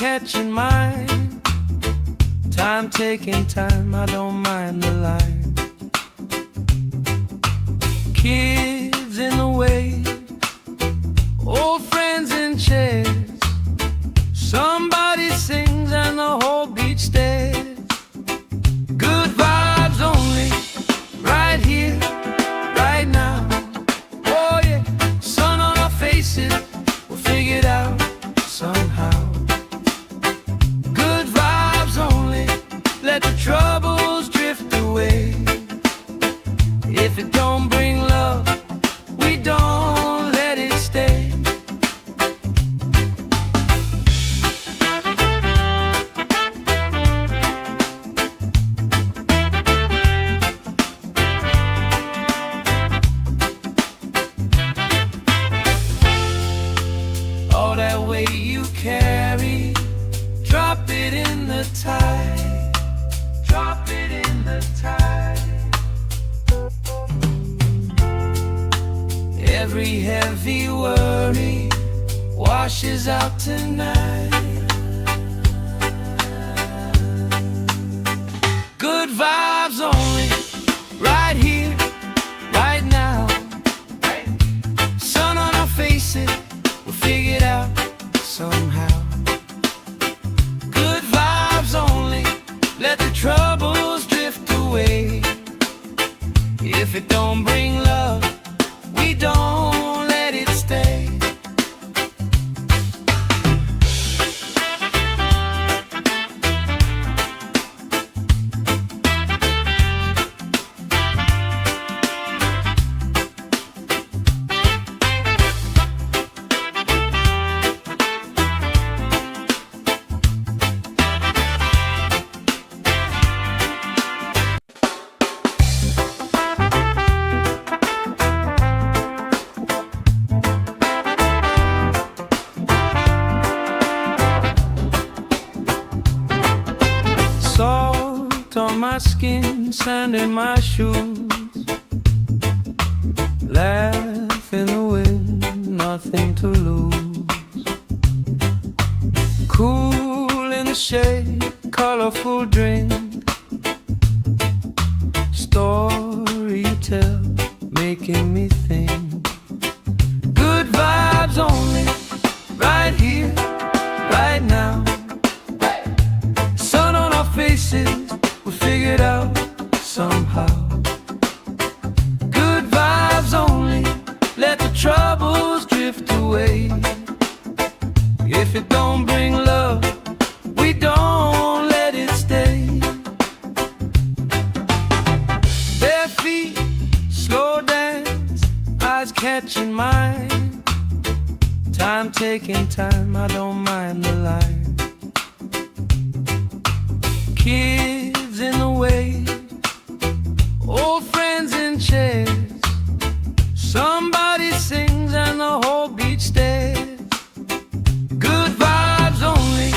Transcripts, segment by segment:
catching mine. Time taking time, I don't mind the line. Kids in the way, old friends in chairs. Somebody sings and the whole beach stares. Good vibes only, right here, right now. Oh yeah, sun on our faces, we'll figure it out somehow. Good vibes only, let the troubles drift away. If it don't bring love, we don't let it stay. All that weight you carry, drop it in the tide. Drop it in the tide. Every heavy worry washes out tonight. Good vibes only, right here, right now. Sun on our faces, we'll figure it out somehow. Good vibes only, let the troubles drift away. If it don't bring love, we don't let it stay. Salt on my skin, sand in my shoes. Laugh in the wind, nothing to lose. Cool in the shade, colorful drink. Story you tell, making me think. Good vibes only, right here, right now. Sun on our faces, we'll figure it out somehow. Good vibes only, let the troubles drift away. If it don't bring love, we don't let it stay. Bare feet, slow dance, eyes catching mine. Time taking time, I don't mind the line. Kids in the way, old friends in chairs. Somebody sings and the whole beach stares. Good vibes only,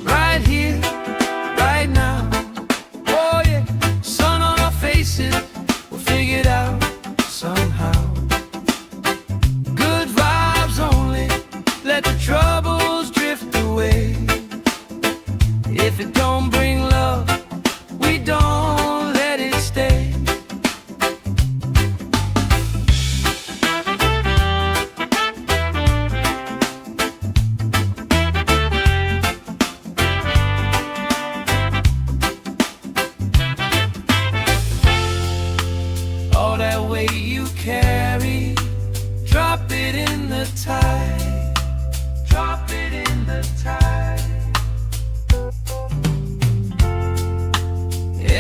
right here, right now. Oh yeah, sun on our faces, we'll figure it out somehow. Good vibes only, let the troubles drift away. If it don't bring love, we don't let it stay. All that weight you carry, drop it in the tide. Drop it in the tide.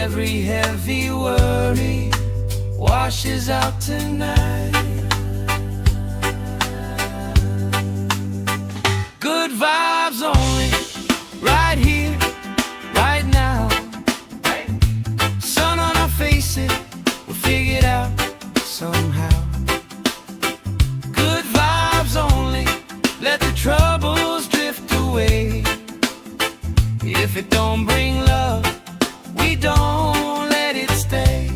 Every heavy worry washes out tonight. Good vibes only, right here, right now. Sun on our faces, we'll figure it out somehow. Good vibes only, let the troubles drift away. If it don't bring love, we don't let it stay.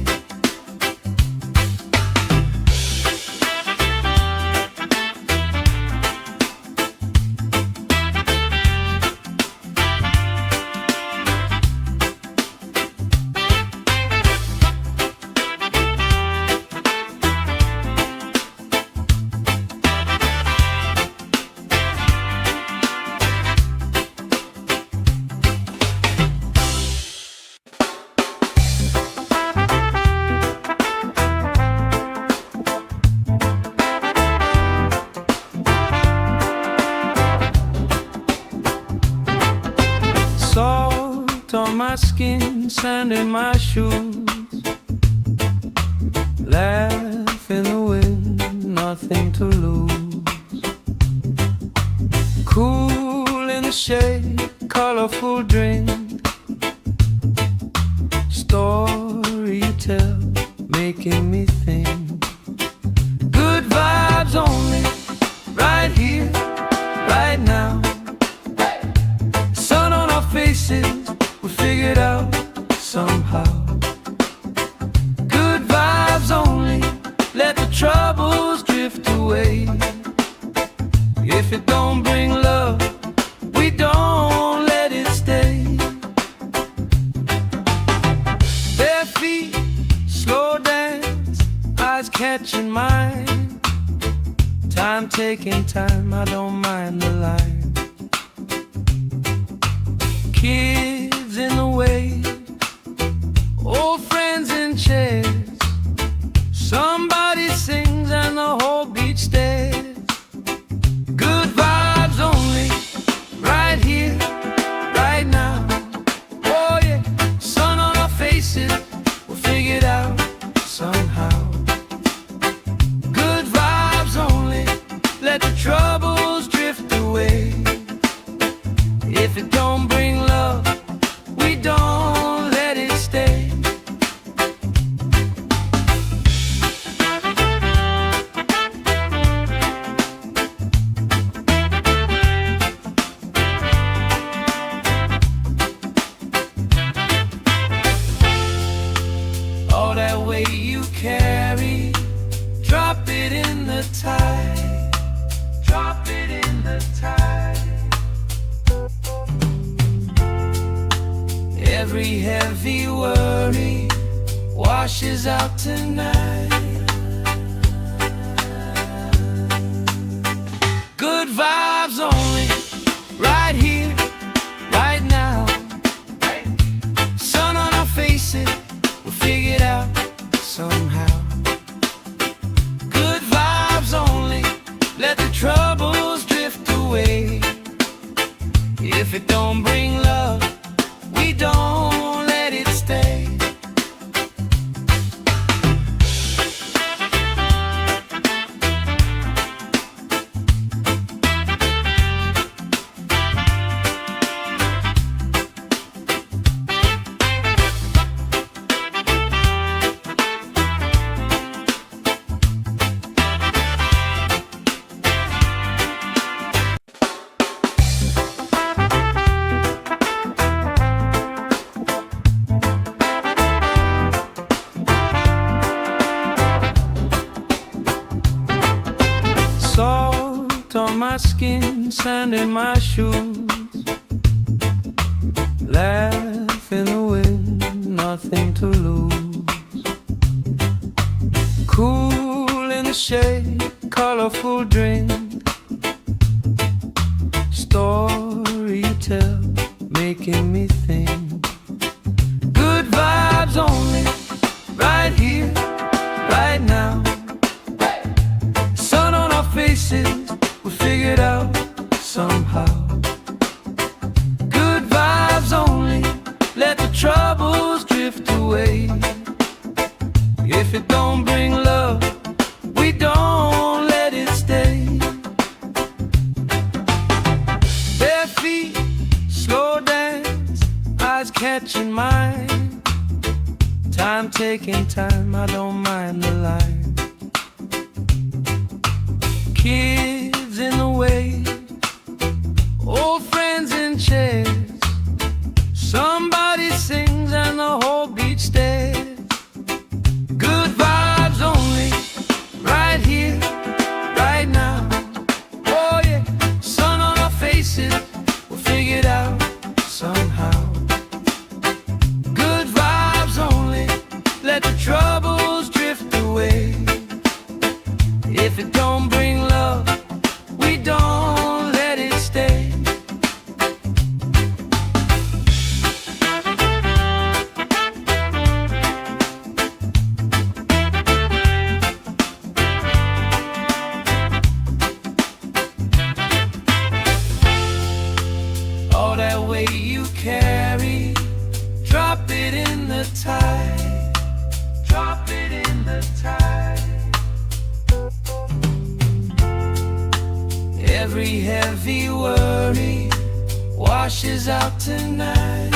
my skin, sand in my shoes. Laugh in the wind, nothing to lose. Cool in the shade, colorful drink. Story you tell, making me think. Good vibes only, right here, right now. Sun on our faces, we figured out somehow. Good vibes only, let the troubles drift away. If it don't bring love, we don't let it stay. Bare feet, slow dance, eyes catching mine. Time taking time, I don't mind the line. Kids in the wave, old friends in chairs. Somebody sings and the whole beach stares. Good vibes only, right here, right now. Oh yeah, sun on our faces, we'll figure it out somehow. Good vibes only, let the troubles drift away. If it don't bring love, we don't let it stay. All that weight you carry, drop it in the tide. Drop it in the tide. Every heavy worry washes out tonight. Good vibes only, right here, right now. Sun on our faces, we'll figure it out somehow. Good vibes only, let the troubles drift away. If it don't bring love, we don't let it stay. Salt on my skin, sand in my shoes. Laugh in the wind, nothing to lose. Cool in the shade, colorful drink. Story you tell, making me think. Good vibes only, right here, right now. Sun on our faces, we figured out somehow. Good vibes only, let the troubles drift away. If it don't bring love, we don't let it stay. Bare feet, slow dance, eyes catching mine. Time taking time, I don't mind the line. Kids in the wave, old friends in chairs. Somebody sings and the whole beach stares. Good vibes only, right here, right now. Oh yeah, sun on our faces, we'll figure it out somehow. Good vibes only, let the troubles drift away. If it don't bring love, Every heavy worry washes out tonight.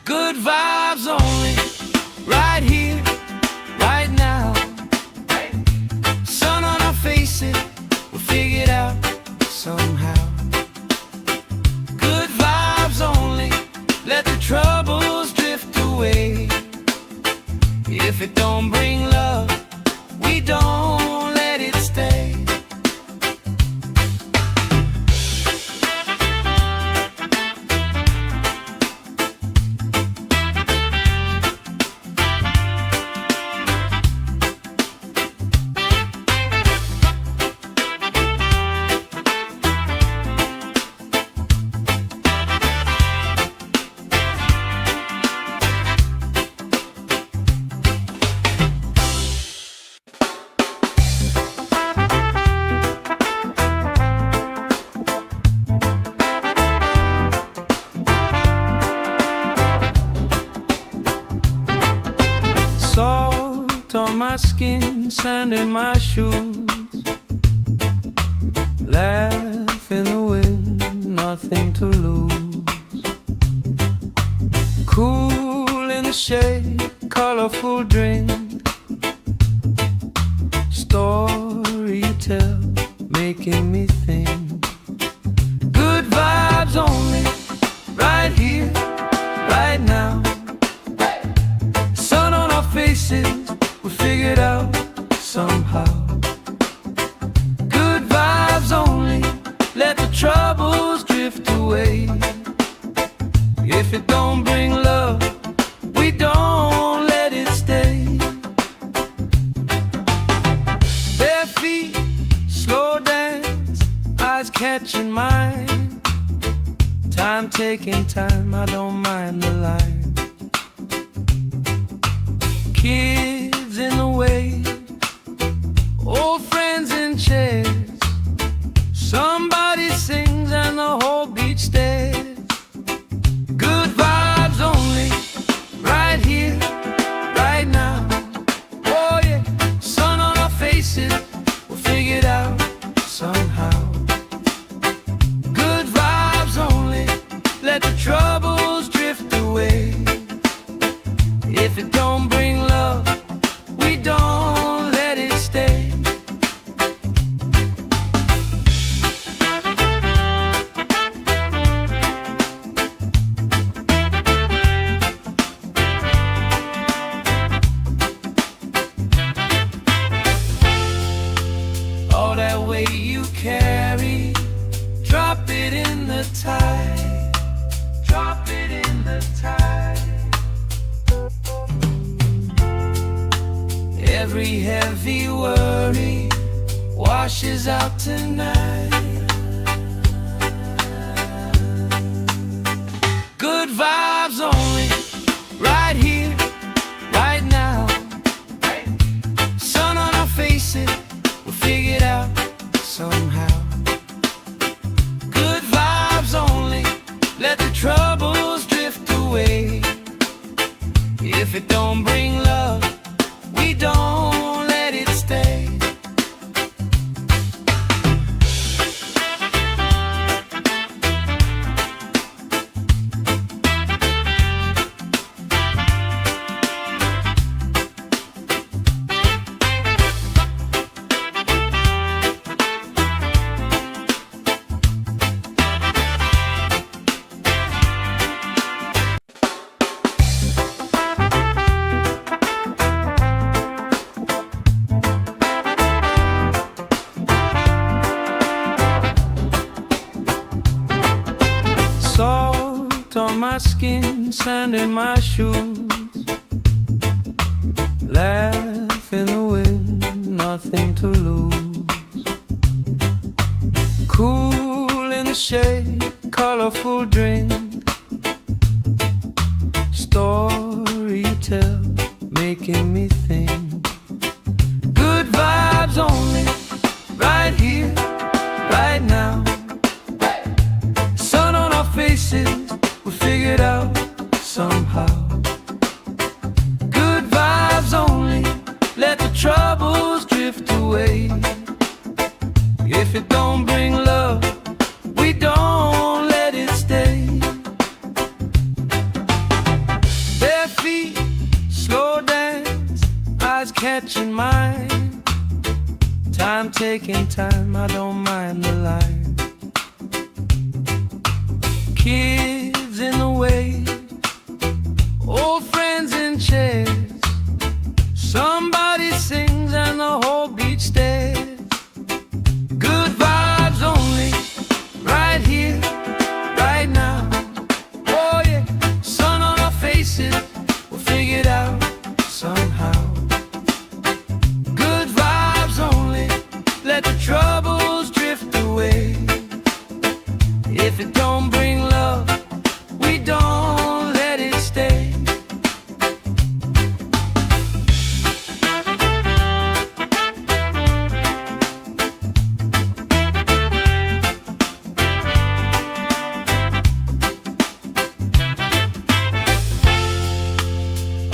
Good vibes only, right here, right now. Sun on our faces, we'll figure it out somehow. Good vibes only, let the troubles drift away. If it don't bring love, we don't let it stay. Salt on my skin, sand in my shoes. Laugh in the wind, nothing to lose. Cool in the shade, colorful drink. Story you tell, making me think. Good vibes only, right here, right now. Faces, we figured out somehow. Good vibes only, let the troubles drift away. If it don't bring love, we don't let it stay. Bare feet, slow dance, eyes catching mine. Time taking time, I don't mind the line. Kids in the way, old friends in chairs. Somebody sings and the whole beach stares. Good vibes only, right here, right now. Oh yeah, sun on our faces, we'll figure it out somehow. Good vibes only, let the troubles drift away. If it don't bring love, we don't let it stay. All that weight you carry, drop it in the tide. Drop it in the tide. Every heavy worry washes out tonight. Good vibes only, right here, right now. Sun on our faces, we'll figure it out somehow. Good vibes only, let the troubles drift away. If it don't bring love, we don't let it stay. Salt on my skin, sand in my shoes. Laugh in the wind, nothing to lose. Cool in the shade, colorful drink. Story you tell, making me think. Good vibes only, right here, right now. Sun on our faces, we figured out somehow. Good vibes only, let the troubles drift drift away. If it don't bring love, we don't let it stay. Bare feet, slow dance, eyes catching mine. Time taking time, I don't mind the line. Kids in the way, old friends in chairs. Somebody sings and the whole beach stares. Good vibes only, right here, right now. Oh yeah, sun on our faces, we'll figure it out somehow. Good vibes only, let the troubles drift away. If it don't bring love, we don't let it stay.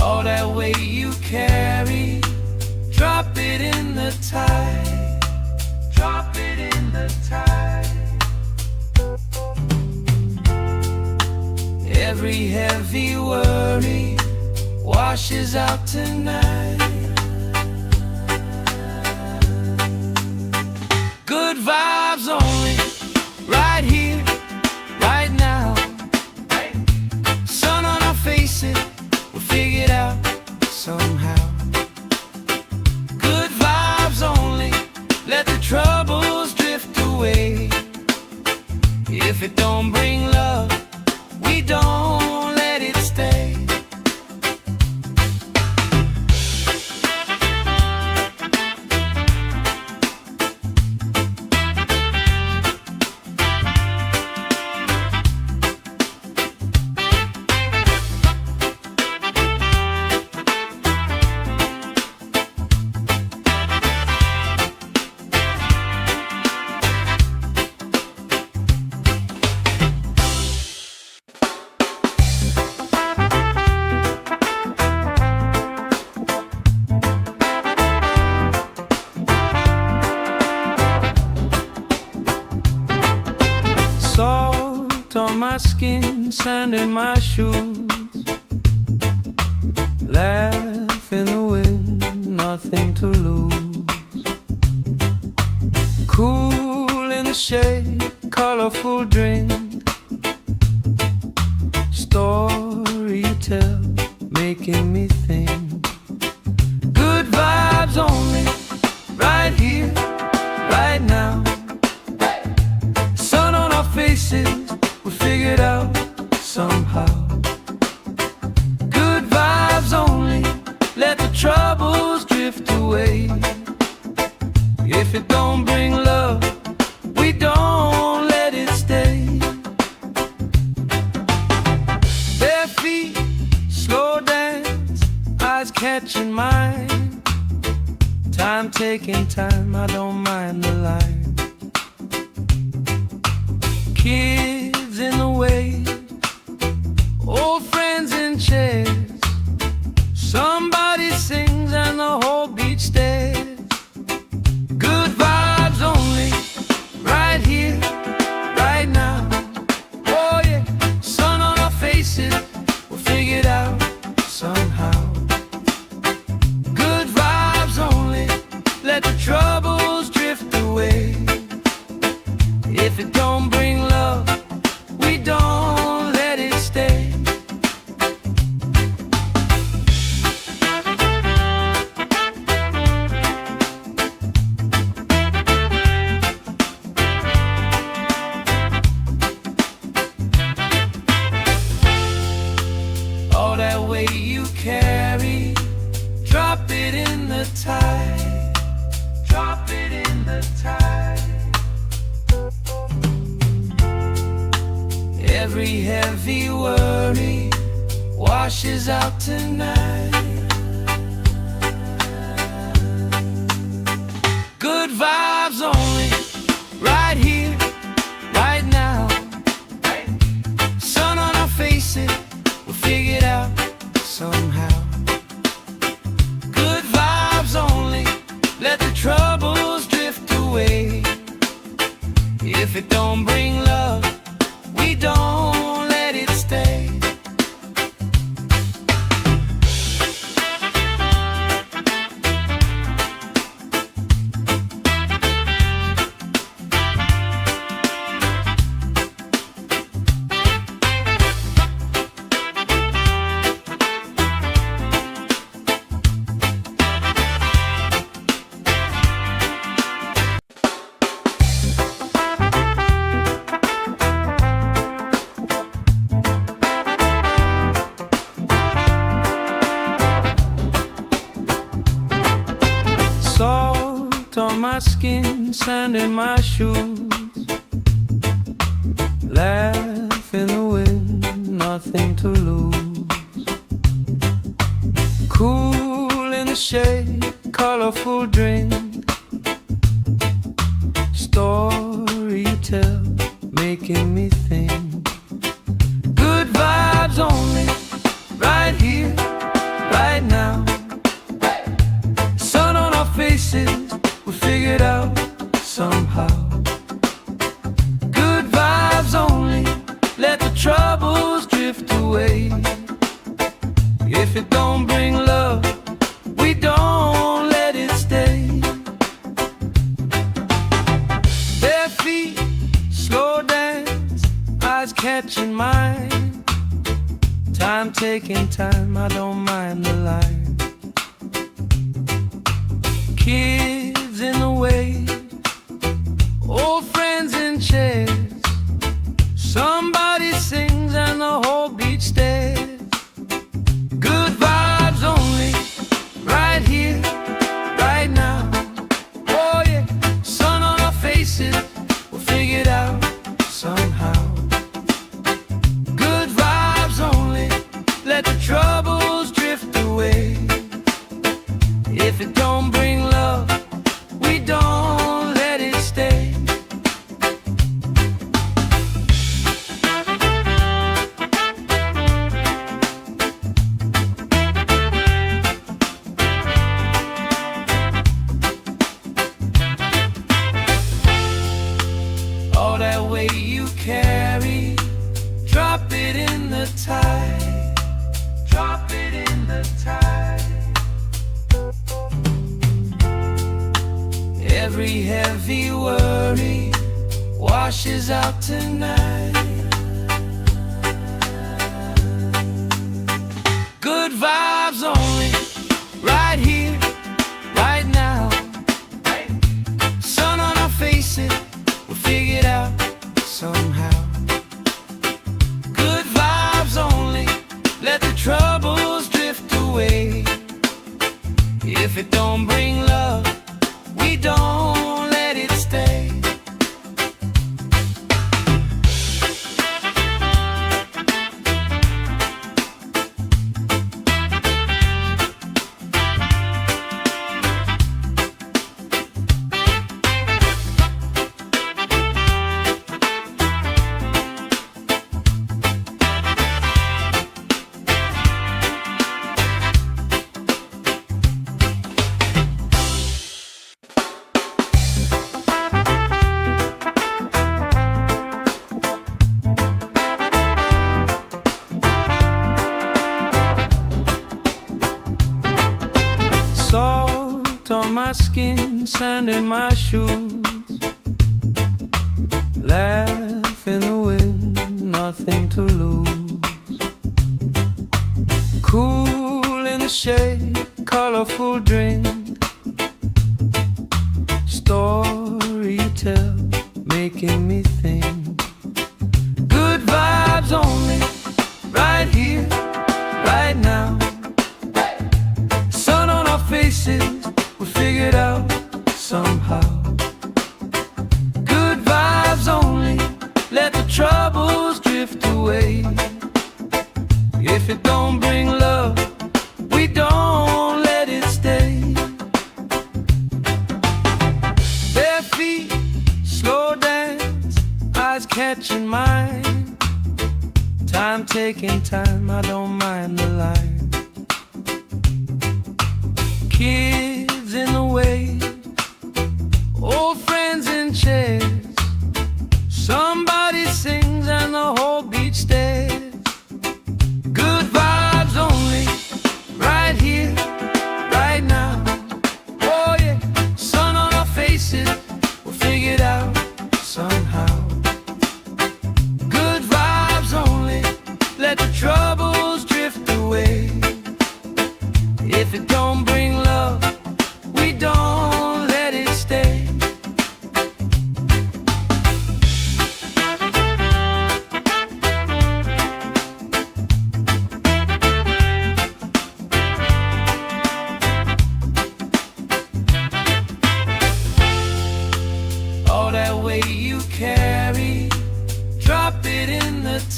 All that weight you carry, drop it in the tide. Drop it in the tide. Every heavy worry washes out tonight. Good vibes only, right here, right now. Sun on our faces, we'll figure it out somehow. Good vibes only, let the troubles drift away. If it don't bring love, we don't let it stay. Salt on my skin, sand in my shoes. Laugh in the wind, nothing to lose. Cool in the shade, colorful drink. Story you tell, making me think. Good vibes only, right here, right now. Sun on our faces, we'll figure it out somehow. Good vibes only, let the troubles drift away. If it don't bring love, we don't let it stay. Bare feet, slow dance, eyes catching mine. Time taking time, I don't mind the line. Kids in the way, old friends in chairs. Somebody sings and the whole beach stares. Good vibes only, right here, right now. Oh yeah, sun on our faces, we'll figure it out somehow. Good vibes only, let the troubles drift away. If it don't bring love, we don't let it stay. All that weight you carry, drop it in the tide. Drop it in the tide. Every heavy worry washes out tonight. Good vibes only, right here, right now. Sun on our faces, we'll figure it out somehow. Good vibes only, let the troubles drift away. If it don't bring love, we don't let it stay. Salt on my skin, sand in my shoes, laugh in the wind, nothing to lose. Cool in the shade, colorful drink, story you tell, making me think. Good vibes only, right here, right now. Sun on our faces, we figured out somehow. Good vibes only, let the troubles drift away. If it don't bring love, we don't let it stay. Bare feet, slow dance, eyes catching mine. Time taking time, I don't mind the line. Kids in the way, old friends in chairs. Somebody sings and the whole beach stares. Good vibes only, right here, right now. Oh yeah, sun on our faces, we'll figure it out somehow. Good vibes only, let the troubles drift away. If it don't bring love, we don't let it stay. All that weight you carry, drop it in the tide. Drop it in the tide. Every heavy worry washes out tonight. Good vibes only, right here, right now. Sun on our faces, we'll figure it out somehow. Good vibes only, let the troubles drift away. If it don't bring love, we don't let it stay. Salt on my skin, sand in my shoes, laugh in the wind, nothing to lose. Cool in the shade, colorful drink, story you tell, making me think. Good vibes only, right here, right now. Sun on our faces, we figured out somehow. Good vibes only, let the troubles drift away. If it don't bring love, we don't let it stay. Bare feet, slow dance, eyes catching mine. Time taking time, I don't mind the line. Kids in the way,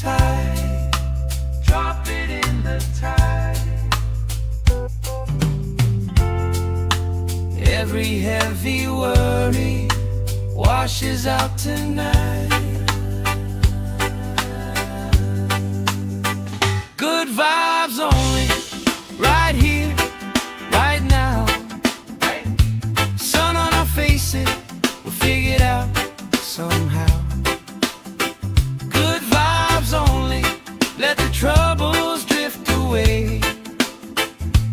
tide. Drop it in the tide. Every heavy worry washes out tonight. Good vibes only, right here, right now. Sun on our faces, we'll figure it out somehow. Good vibes only, let the troubles drift away.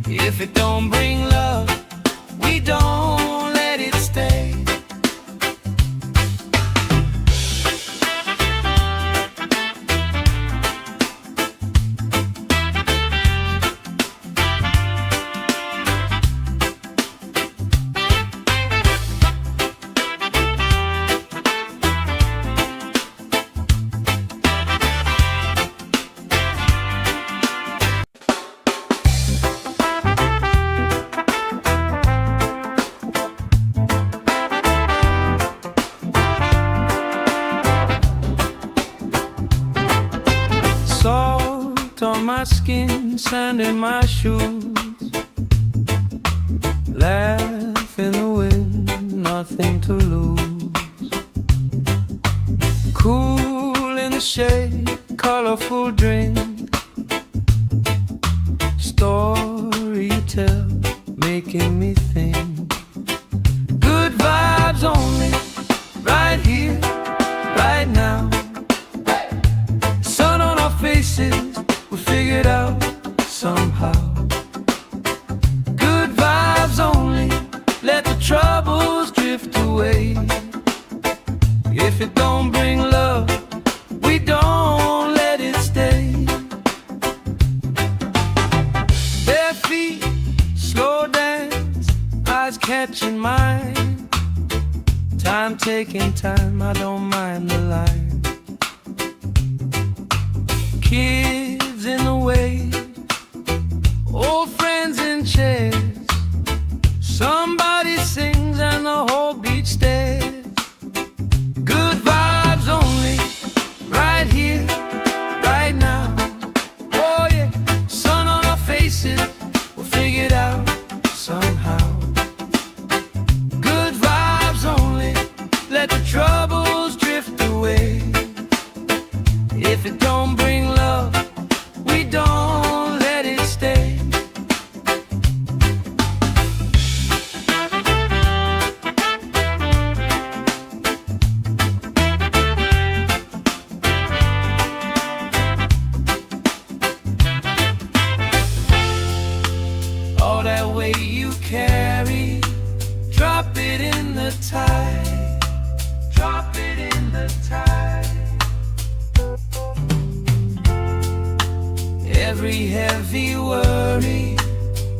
If it don't bring love, we don't let it stay. Salt on my skin, sand in my shoes. Laugh in the wind, nothing to lose. Cool in the shade, colorful drink. Story you tell, making me think. Good vibes only, right here, right now. Sun on our faces, we'll figure it out somehow. Good vibes only, let the troubles drift away. If it don't bring love, we don't let it stay. Bare feet, slow dance, eyes catching mine. Time taking time, I don't mind the line. Kids in the way, old friends in chairs. Somebody sings and the whole beach stares. Good vibes only, right here, right now. Oh yeah, sun on our faces, we'll figure it out somehow. Good vibes only, let the troubles drift away. If it don't bring love, we don't let it stay. All that weight you carry, drop it in the tide. Drop it in the tide. Every heavy worry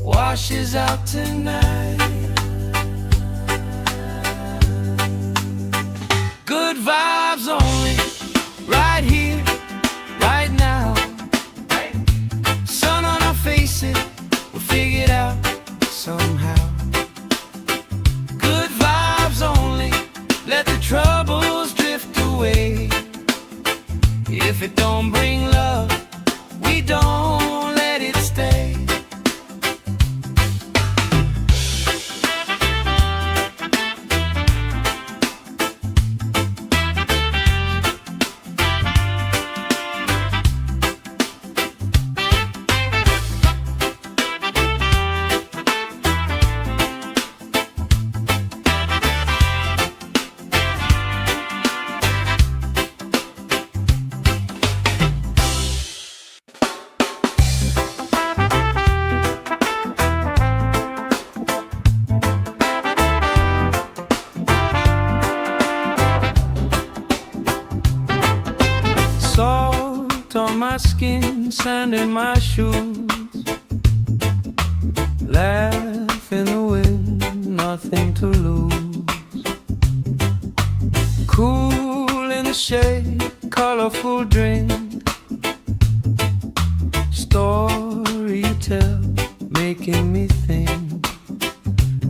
washes out tonight. Good vibes only, right here, right now. Sun on our faces, we'll figure it out somehow. Good vibes only, let the troubles drift away. If it don't bring love, we don't let it stay. Salt on my skin, sand in my shoes. Laugh in the wind, nothing to lose. Cool in the shade, colorful drink. Story you tell, making me think.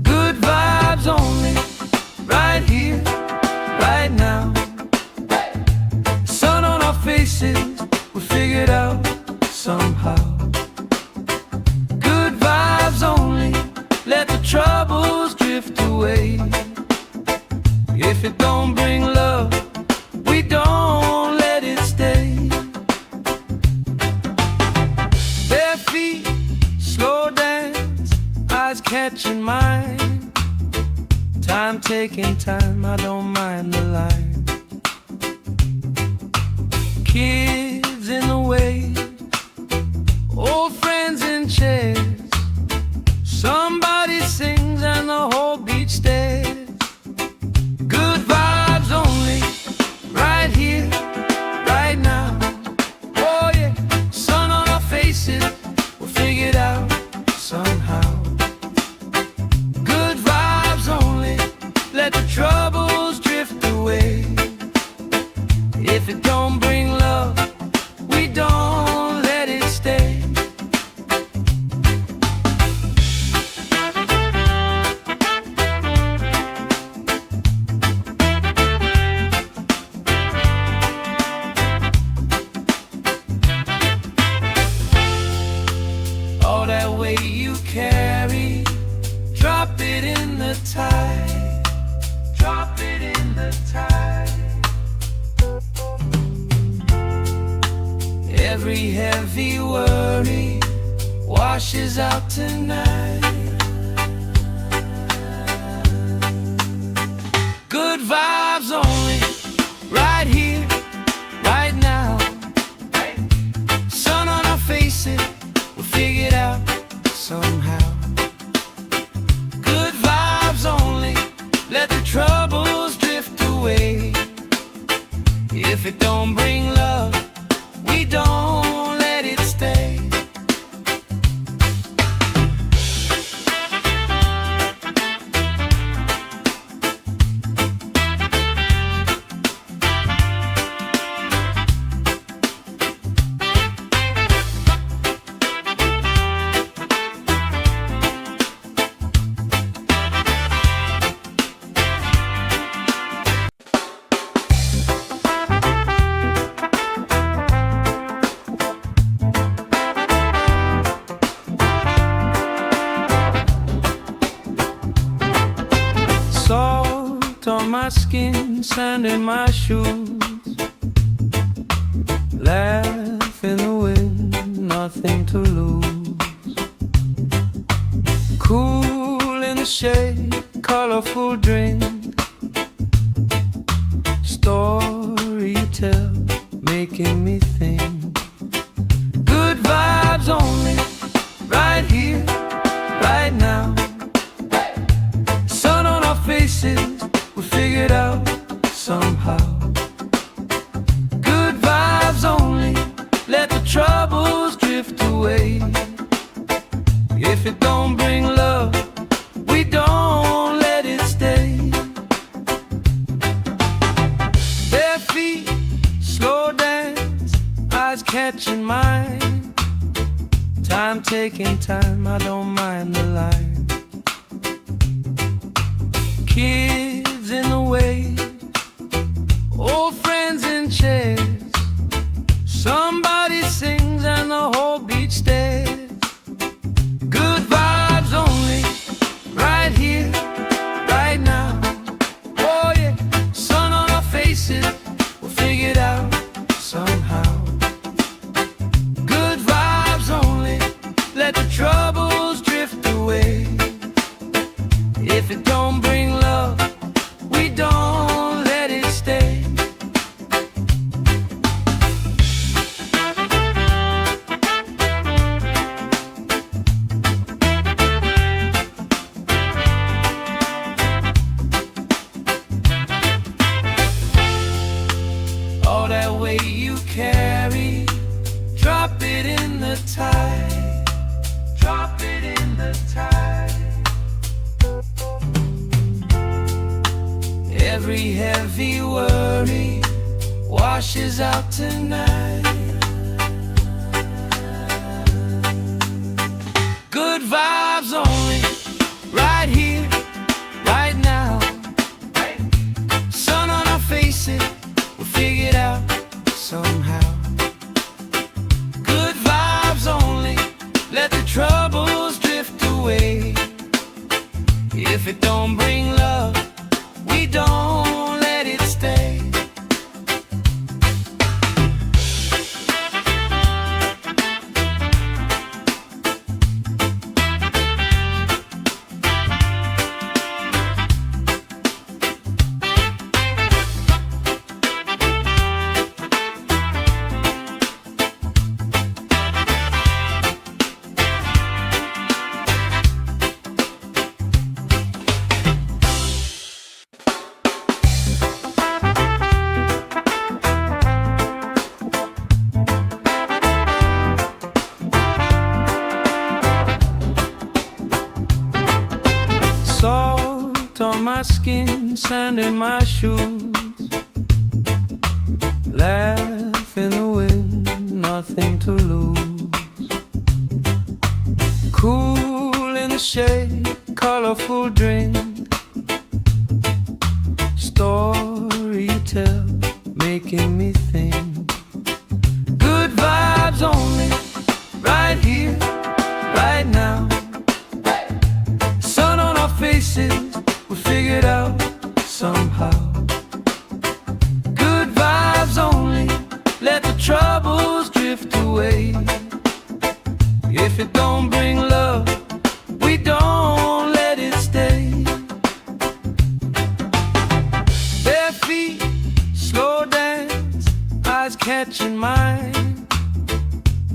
Good vibes only, right here, right now. Sun on our faces, If it don't bring love, we don't let it stay. Bare feet, slow dance, eyes catching mine. Time taking time, I don't mind the line. Kids in the way, old friends in chairs. Somebody sings and the whole beach stares. Good vibes only, right here, right now. Oh yeah, sun on our faces, we'll figure it out somehow. Good vibes only, let the troubles drift away. If it don't bring love, we don't let it stay. All that weight you carry, drop it in the tide. Drop it in the tide. Every heavy worry washes out tonight. Good vibes only, right here, right now. Sun on our faces, we'll figure it out somehow. Good vibes only, let the troubles drift away. If it don't bring love, we don't let it stay. Salt on my skin, sand in my shoes. Laugh in the wind, nothing to lose. Cool in the shade, colorful drink. Story you tell, making me think. Good vibes only, right here, right now. Sun on our faces, we'll figure it out somehow. Good vibes only, let the troubles drift away. If it don't bring love, we don't let it stay. Bare feet, slow dance, eyes catching mine. Time taking time, I don't mind the line. Kids in the way, old friends in chairs. Somebody sings and the whole beach stares. Good vibes only, right here, right now. Oh yeah, sun on our faces, we'll figure it out somehow. Good vibes only, let the troubles drift away. If it don't bring love, we don't let it stay. All that weight you carry, drop it in the tide. Drop it in the tide. Every heavy worry washes out tonight. Good vibes only, right here, right now. Sun on our faces, we'll figure it out somehow. Good vibes only, let the troubles drift away. If it don't bring love, we don't skin, sand in my shoes. Laugh in the wind, nothing to lose. Cool in the shade, colorful drink. Story you tell, making me think. Good vibes only, right here, right now. Sun on our faces, we figured out somehow. Good vibes only, let the troubles drift away. If it don't bring love, we don't let it stay. Bare feet, slow dance, eyes catching mine.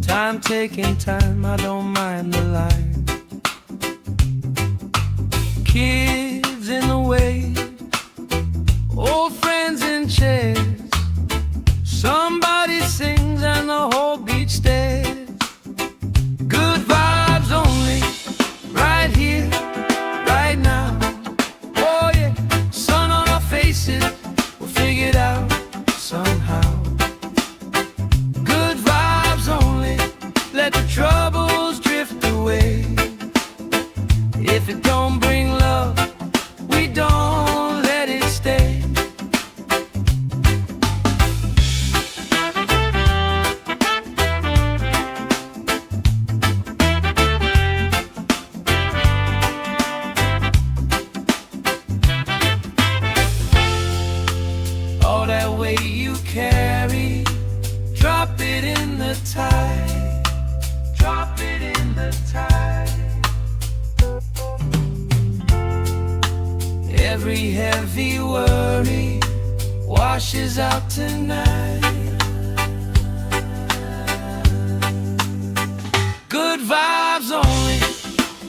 Time taking time, I don't mind the line. Kids in the way, old friends in chairs. Somebody sings and the whole beach stares. Good vibes only, right here, right now. Oh yeah, sun on our faces, we'll figure it out somehow. Good vibes only, let the troubles drift away. If it don't bring love, we don't let it stay. All that weight you carry, drop it in the tide. Drop it in the tide. Every heavy worry washes out tonight. Good vibes only,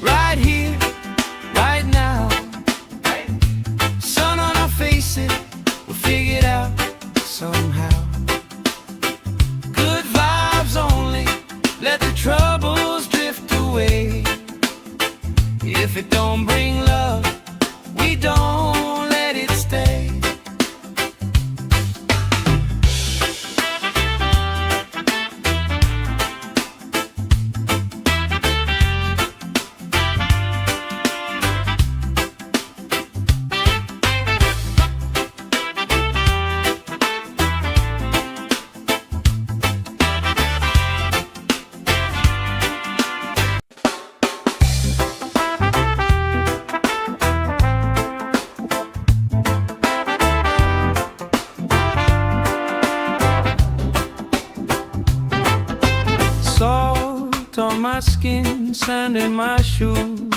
right here, right now. Sun on our faces, we'll figure it out somehow. Good vibes only, let the troubles drift away. If it don't bring love, we don't let it stay. Salt on my skin, sand in my shoes.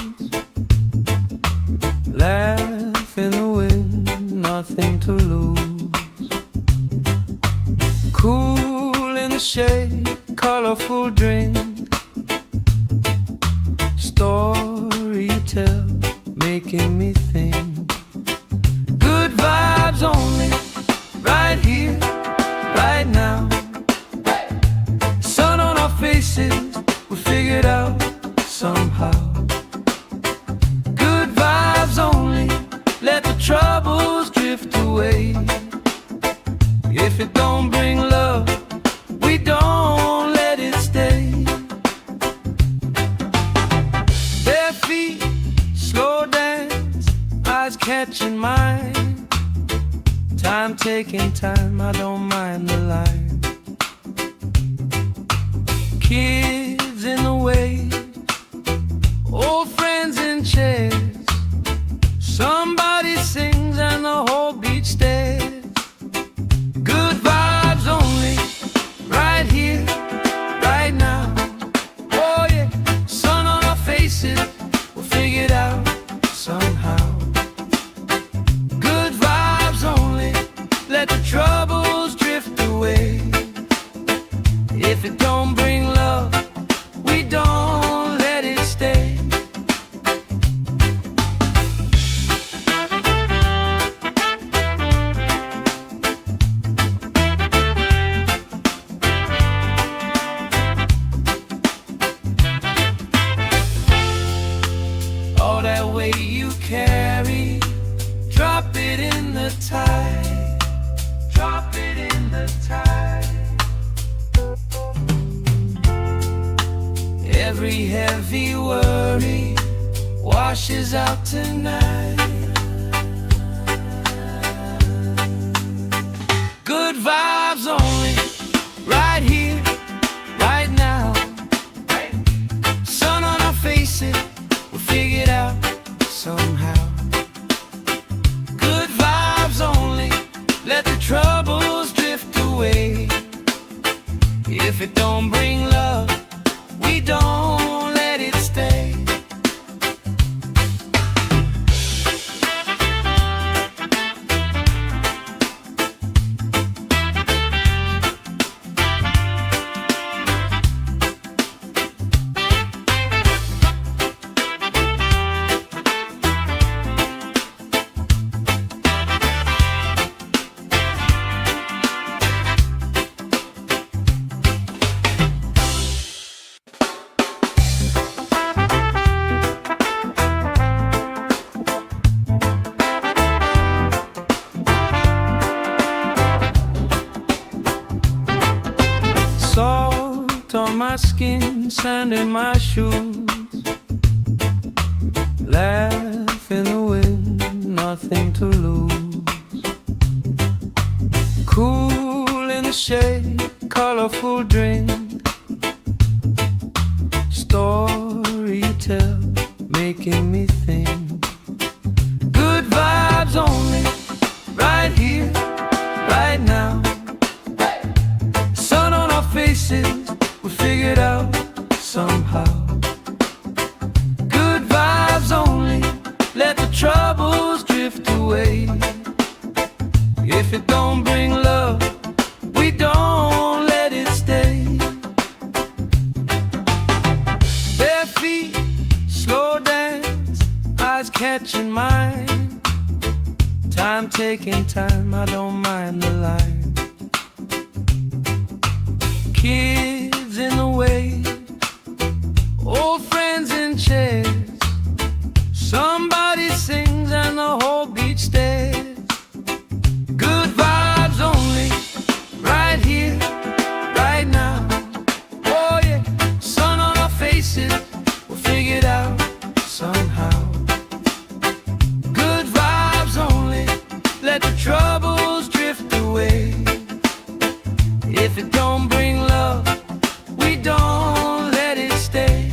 Laugh in the wind, nothing to lose. Cool in the shade, colorful drink. Story you tell, making me think. Good vibes only, right here, right now. Sun on our faces, we figured out somehow. Good vibes only, let the troubles drift away. If it don't bring love, we don't let it stay. Bare feet, slow dance, eyes catching mine. Time taking time, I don't mind the line. Kids in the way, old friends in chairs. Somebody sings and the whole beach stares. Good vibes only, right here, right now. Oh yeah, sun on our faces, we'll figure it out somehow. Good vibes only, let the troubles drift away. If it don't bring love, we don't let it stay. it in the tide. Drop it in the tide. Every heavy worry washes out tonight. Good vibes only, right here, right now. Sun on our faces, we'll figure it out somehow. Good vibes only, let the troubles drift away. If it don't bring love, we don't let it stay. Salt on my skin, sand in my shoes. Laugh in the wind, nothing to lose. Cool in the shade, colorful drink. Story you tell, making me think. Good vibes only, right here, right now. Sun on our faces, we figured out somehow. Good vibes only, let the troubles drift away. If it don't bring love, we don't let it stay. Bare feet, slow dance, eyes catching mine. Time taking time, I don't mind the line. Kids in the way, old friends in chairs. Somebody sings and the whole beach stares. Good vibes only, right here, right now. Oh yeah, sun on our faces, we'll figure it out somehow. Good vibes only, let the troubles drift away. If it don't bring love, we don't let it stay.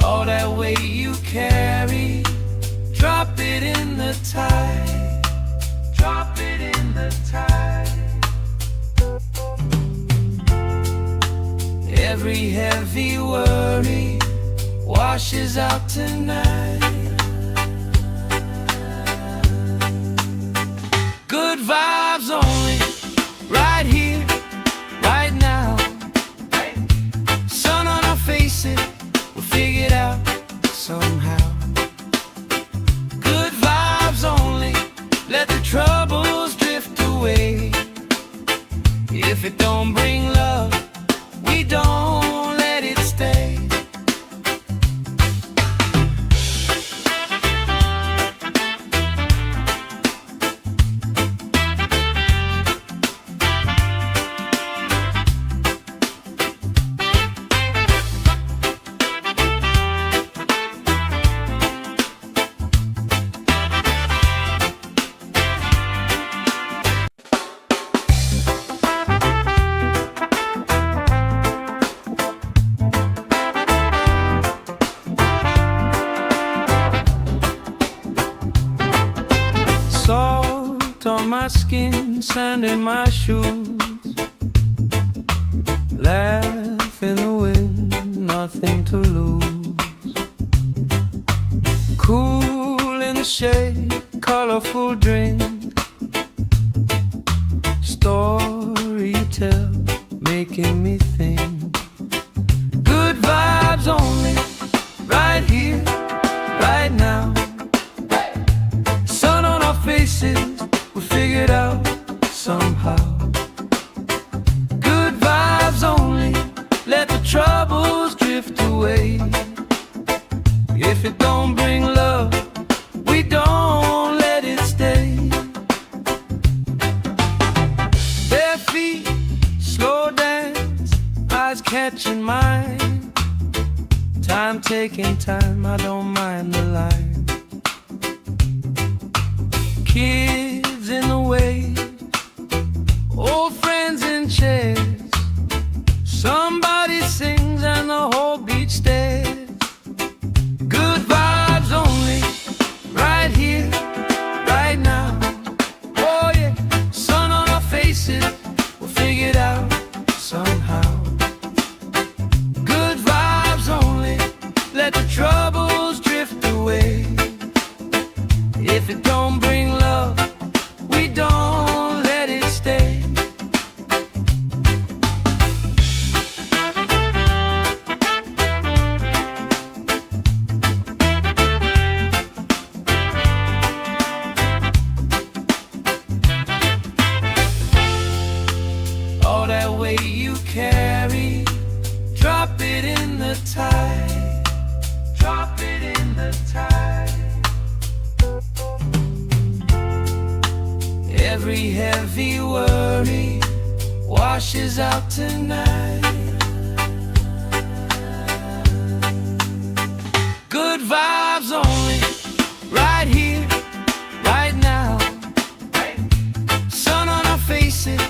All that weight you carry, drop it in the tide. Drop it in the tide. Every heavy worry washes out tonight. Good vibes only, right here, right now. Sun on our faces, we'll figure it out somehow. Good vibes only, let the troubles drift away. If it don't bring love, we don't let it stay. Salt on my skin, sand in my shoes. Laugh in the wind, nothing to lose. Cool in the shade, colorful drink. Story you tell, making me think. Good vibes only, right here, right now. Sun on our face, faces, we figured out somehow. Good vibes only, let the troubles drift away. If it don't bring love, we don't let it stay. Bare feet, slow dance, eyes catching mine. Time taking time, I don't mind the line. Kids in the way, old friends in chairs. Somebody sings and the whole beach stares. Good vibes only, right here, right now. Oh yeah, sun on our faces, we'll figure it out somehow. Good vibes only, let the troubles drift away. If it don't bring love, we don't let it stay. All that weight you carry, drop it in the tide. Drop it in the tide. Every heavy worry washes out tonight. Good vibes only, right here, right now. Sun on our faces,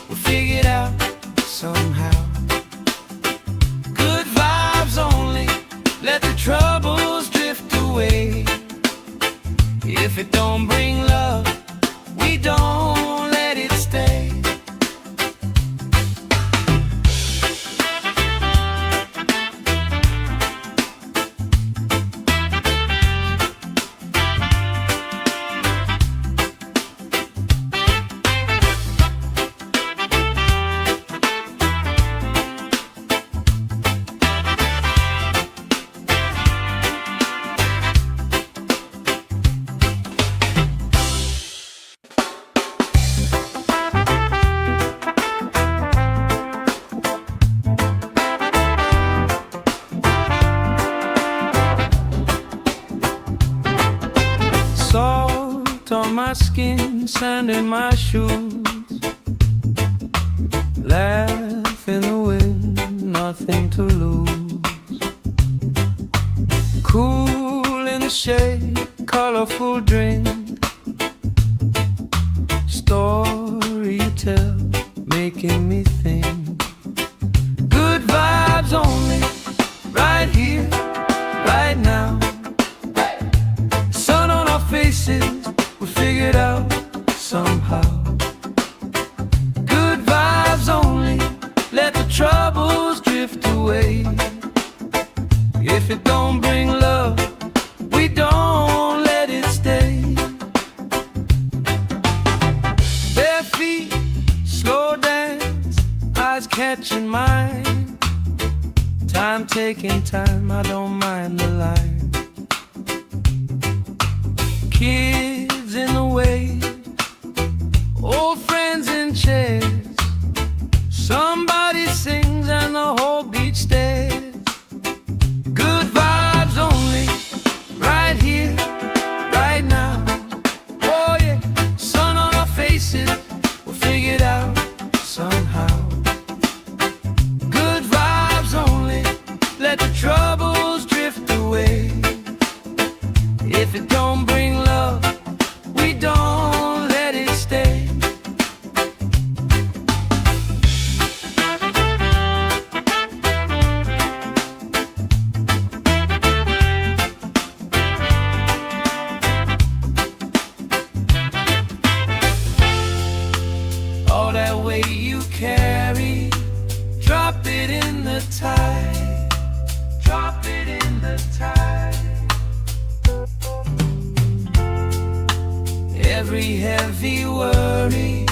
we'll figure it out somehow. Good vibes only, let the troubles drift away. If it don't bring love, we don't let it stay. Salt on my skin, sand in my shoes. Laugh in the wind, nothing to lose. Cool in the shade, colorful drink. Story you tell, making me think. Good vibes only, right here, right now. Sun on our faces, we figured out somehow. Good vibes only, let the troubles drift away. If it don't bring love, we don't let it stay. Bare feet, slow dance, eyes catching mine. Time taking time, I don't mind the line. Kids in the way, old friends in chairs. Somebody sings and the whole beach stares. Good vibes only, right here, right now. Oh yeah, sun on our faces, we'll figure it out somehow. Good vibes only, let the troubles drift away. If it don't bring love, we don't let it stay. All that weight you carry, drop it in the tide. Drop it in the tide. Every heavy worry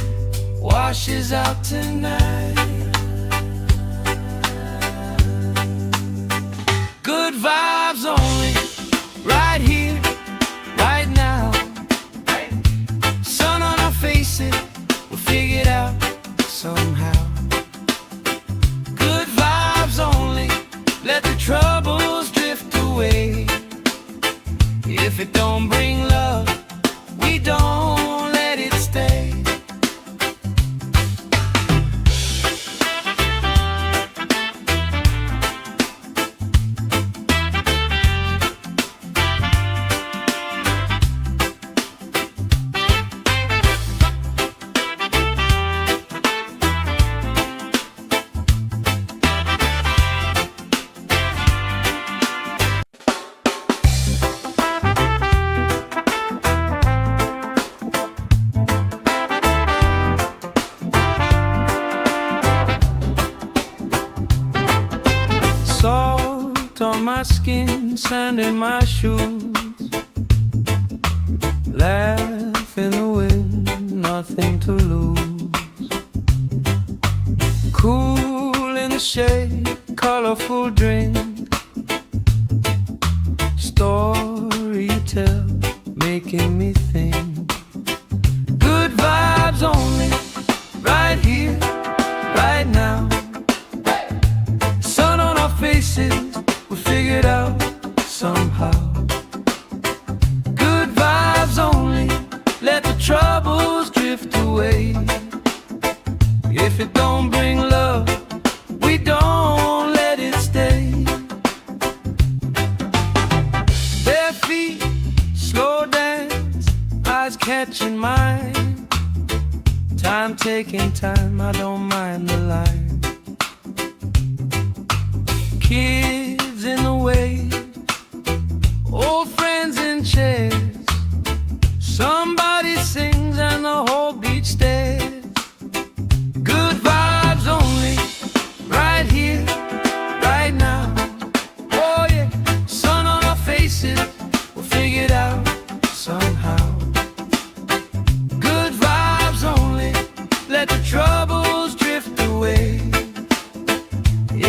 washes out tonight. Good vibes only, right here, right now. figure it out somehow. Good vibes only, let the troubles drift away. If it don't bring love, we don't let it stay. Salt on my skin, sand in my shoes. Laugh in the wind, nothing to lose. Cool in the shade, colorful drink. Story you tell, making me think. Good vibes only, right here, right now. Sun on our faces, we'll figure it out somehow. Good vibes only, let the troubles drift away. If it don't bring love, we don't let it stay. Bare feet, slow dance, eyes catching mine. Time taking time, I don't mind the line. Kids in the way, old friends in chairs. Somebody sings and the whole beach stares. Good vibes only, right here, right now. Oh yeah, sun on our faces, we'll figure it out somehow. Good vibes only, let the troubles drift away.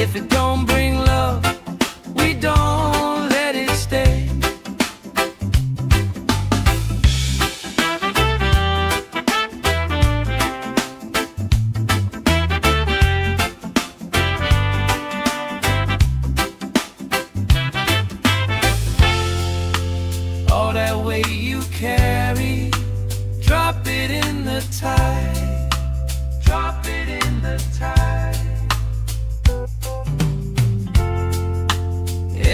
If it don't bring love, we don't let it stay. All that weight you carry, drop it in the tide. Drop it in the tide.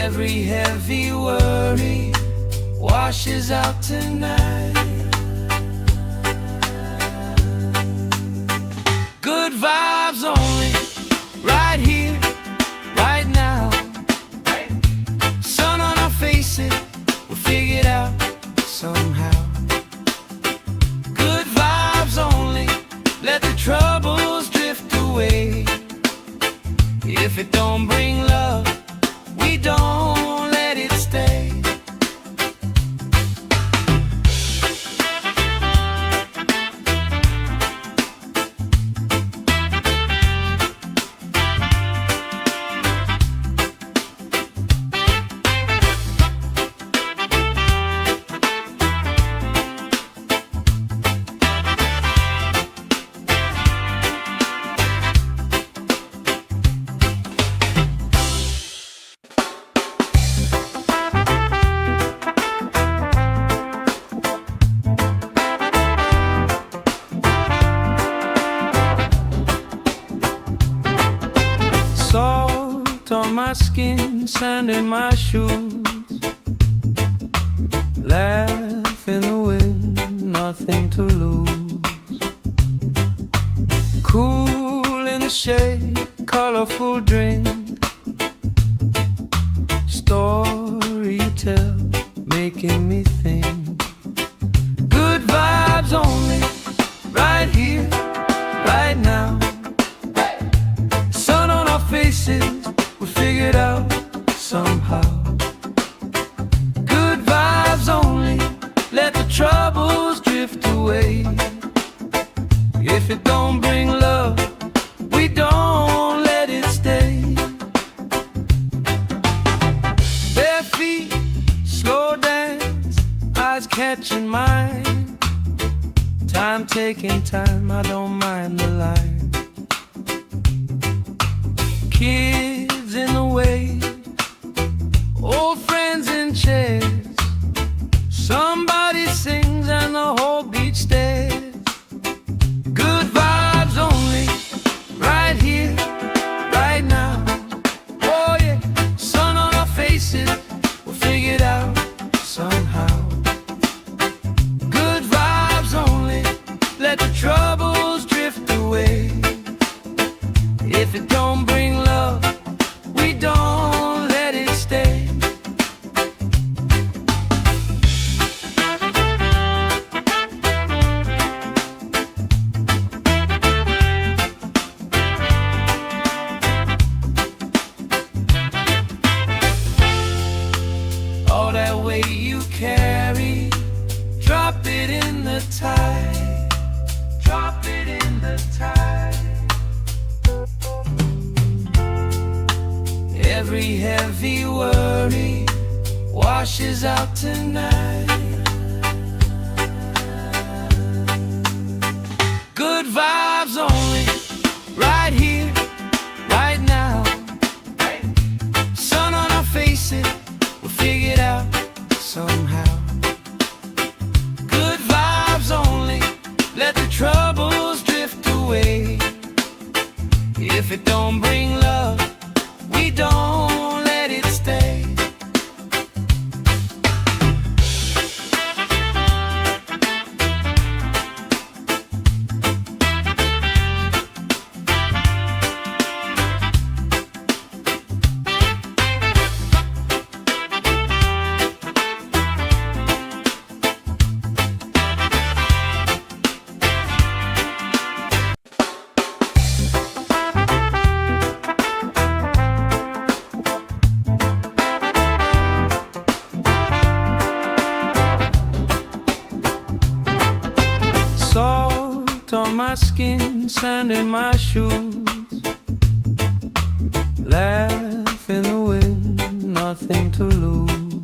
Every heavy worry washes out tonight. Good vibes only, right here, right now. Sun on our faces, we'll figure it out somehow. Good vibes only, let the troubles drift away. If it don't bring love, we don't let it stay. Salt on my skin, sand in my shoes. Laugh in the wind, nothing to lose. Cool in the shade, colorful drink. Story you tell, making me think. Good vibes only, right here, right now. Sun on our faces, we'll figure it out somehow. Good vibes only, let the troubles drift away. If it don't bring love, we don't let it stay. Bare feet, slow dance, Time taking time, I don't mind the line. Kids in the way, old friends in chairs. Somebody sings and the whole beach stares. Good vibes only, right here, right now. Oh yeah, sun on our faces, we'll figure it out somehow. Good vibes only, let the troubles drift away. If it don't bring love, we don't let it stay. All that weight you carry, drop it in the tide. Drop it in the tide. Every heavy worry washes out tonight. Good vibes only, right here, right now. Sun on our faces, we'll figure it out somehow. Good vibes only, let the troubles drift away. If it don't bring love, we don't let it stay. Salt on my skin, sand in my shoes. Laugh in the wind, nothing to lose.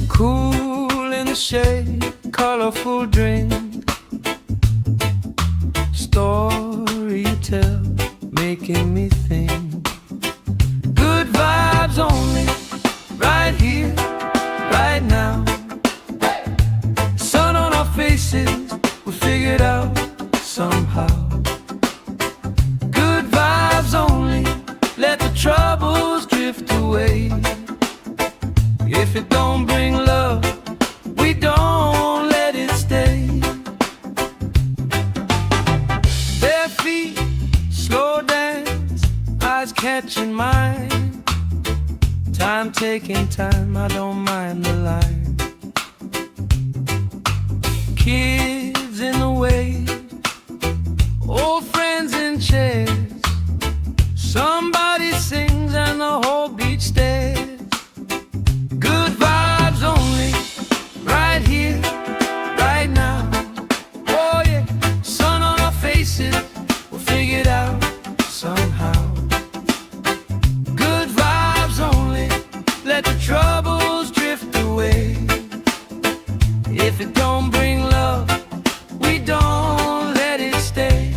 Cool in the shade, colorful drink. Story you tell, making me think. Good vibes only, right here, right now. Sun on our faces, we'll figure it out somehow. Good vibes only, let the troubles drift away. If it don't bring love, we don't let it stay. Bare feet, slow dance, eyes catching mine. Time taking time, I don't mind the line. Kids in the way, old friends in chairs. Somebody sings and the whole beach stares. Good vibes only, right here, right now. Oh yeah, sun on our faces, we'll figure it out somehow. Good vibes only, let the troubles drift away. If it don't bring love, we don't let it stay.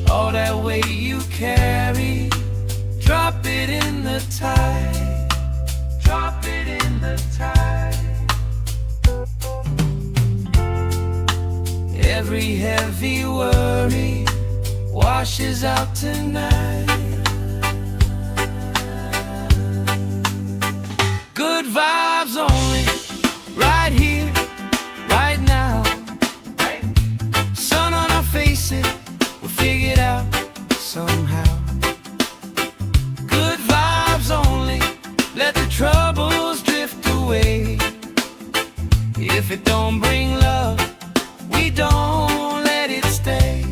All that weight you carry, drop it in the tide. Drop it in the tide. Every heavy worry washes out tonight. Good vibes only, right here, right now. Sun on our faces, we'll figure it out somehow. Good vibes only, let the troubles drift away. If it don't bring love, we don't let it stay.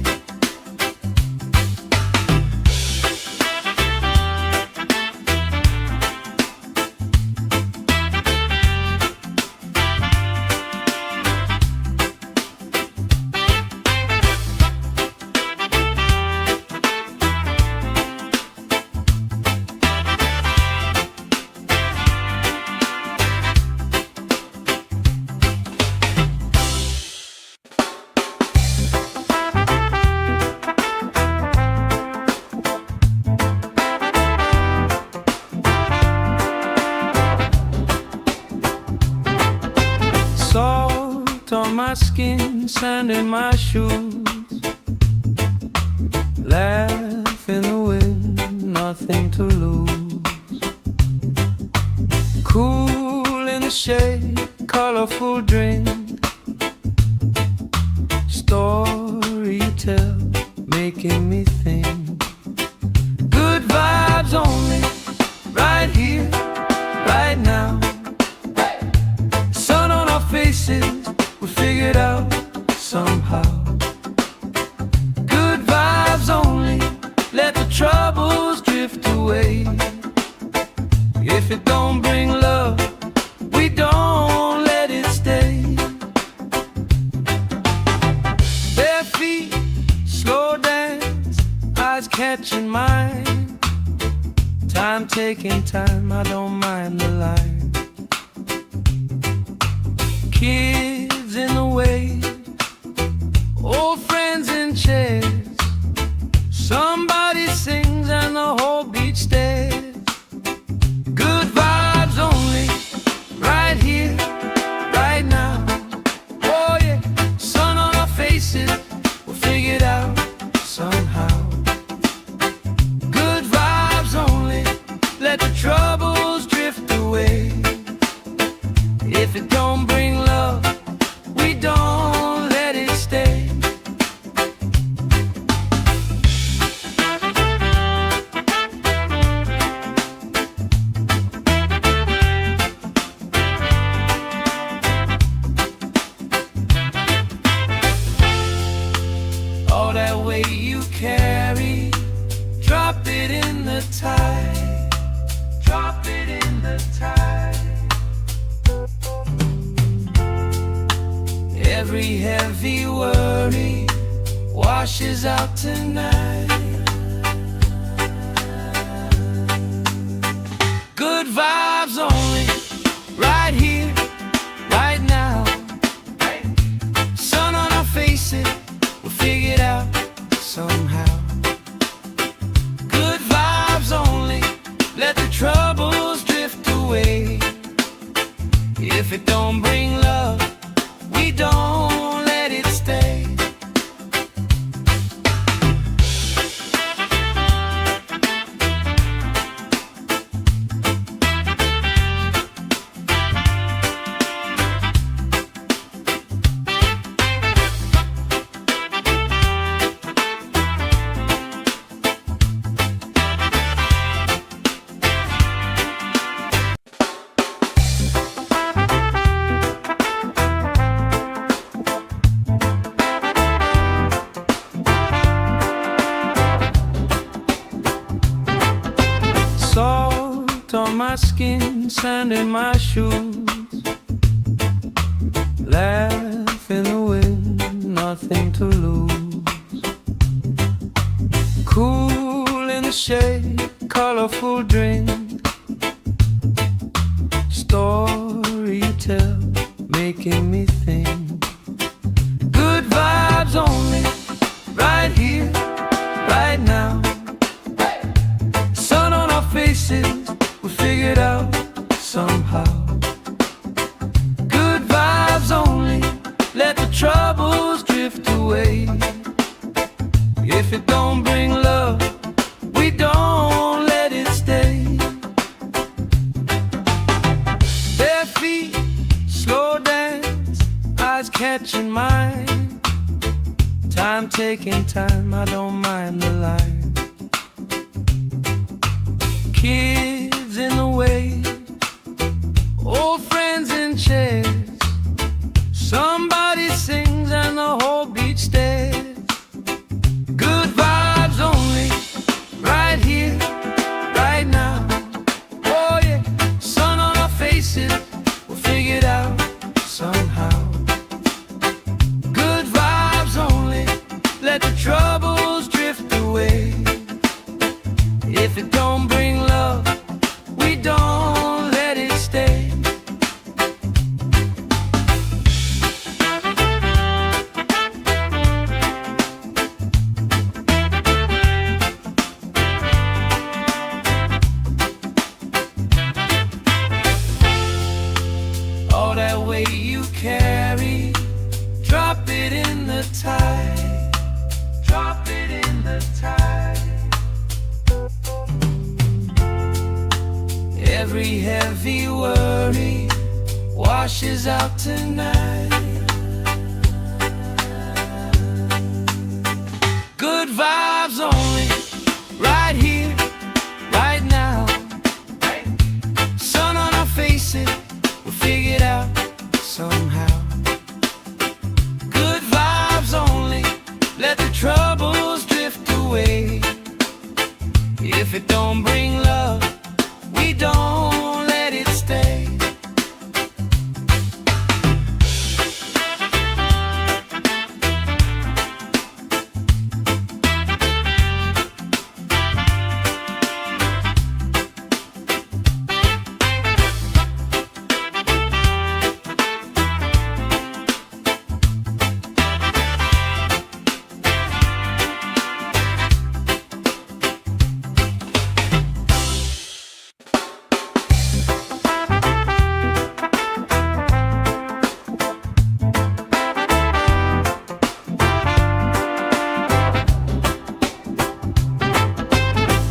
skin, sand in my shoes. Laugh in the wind, nothing to lose. Cool in the shade, colorful drink. Story you tell, making me think. Good vibes only, right here, right now. Sun on our faces, we figured out somehow. Good vibes only, let the troubles drift away. If it don't bring love, we don't let it stay. Bare feet, slow dance, eyes catching mine. Time taking time, I don't mind the line. Kids in the way, old friends in chairs. Somebody sings and the whole beach stares. Good vibes only, right here, right now. Oh yeah, sun on our faces, we'll figure it out somehow. Good vibes only, let the troubles drift away. If it don't bring love, we don't let it stay. All that weight you carry, drop it in the tide. Drop it in the tide. Every heavy worry washes out tonight. Good vibes only, right here, right now. Sun on our faces, we'll figure it out somehow. Good vibes only, let the troubles drift away. If it don't bring love, we don't let it stay. Salt on my skin, sand in my shoes. Laugh in the wind, nothing to lose. Cool in the shade, colorful drink. Story you tell, making me think. Good vibes only, right here, right now. Sun on our faces, we figured out somehow. Good vibes only, let the troubles drift away. If it don't bring love, we don't let it stay. Bare feet, slow dance, eyes catching mine. Time taking time, I don't mind the line. Kids in the way, old friends in chairs. Somebody sings and the whole beach stares. Good vibes only, right here, right now. Oh yeah, sun on our faces, we'll figure it out somehow. Good vibes only, let the troubles drift away. If it don't bring love, we don't let it stay. the tide. Drop it in the tide. Every heavy worry washes out tonight. Good vibes only, right here, right now. Sun on our faces, we'll figure it out somehow. Good vibes only, let the troubles drift away. If it don't bring love, we don't let it stay.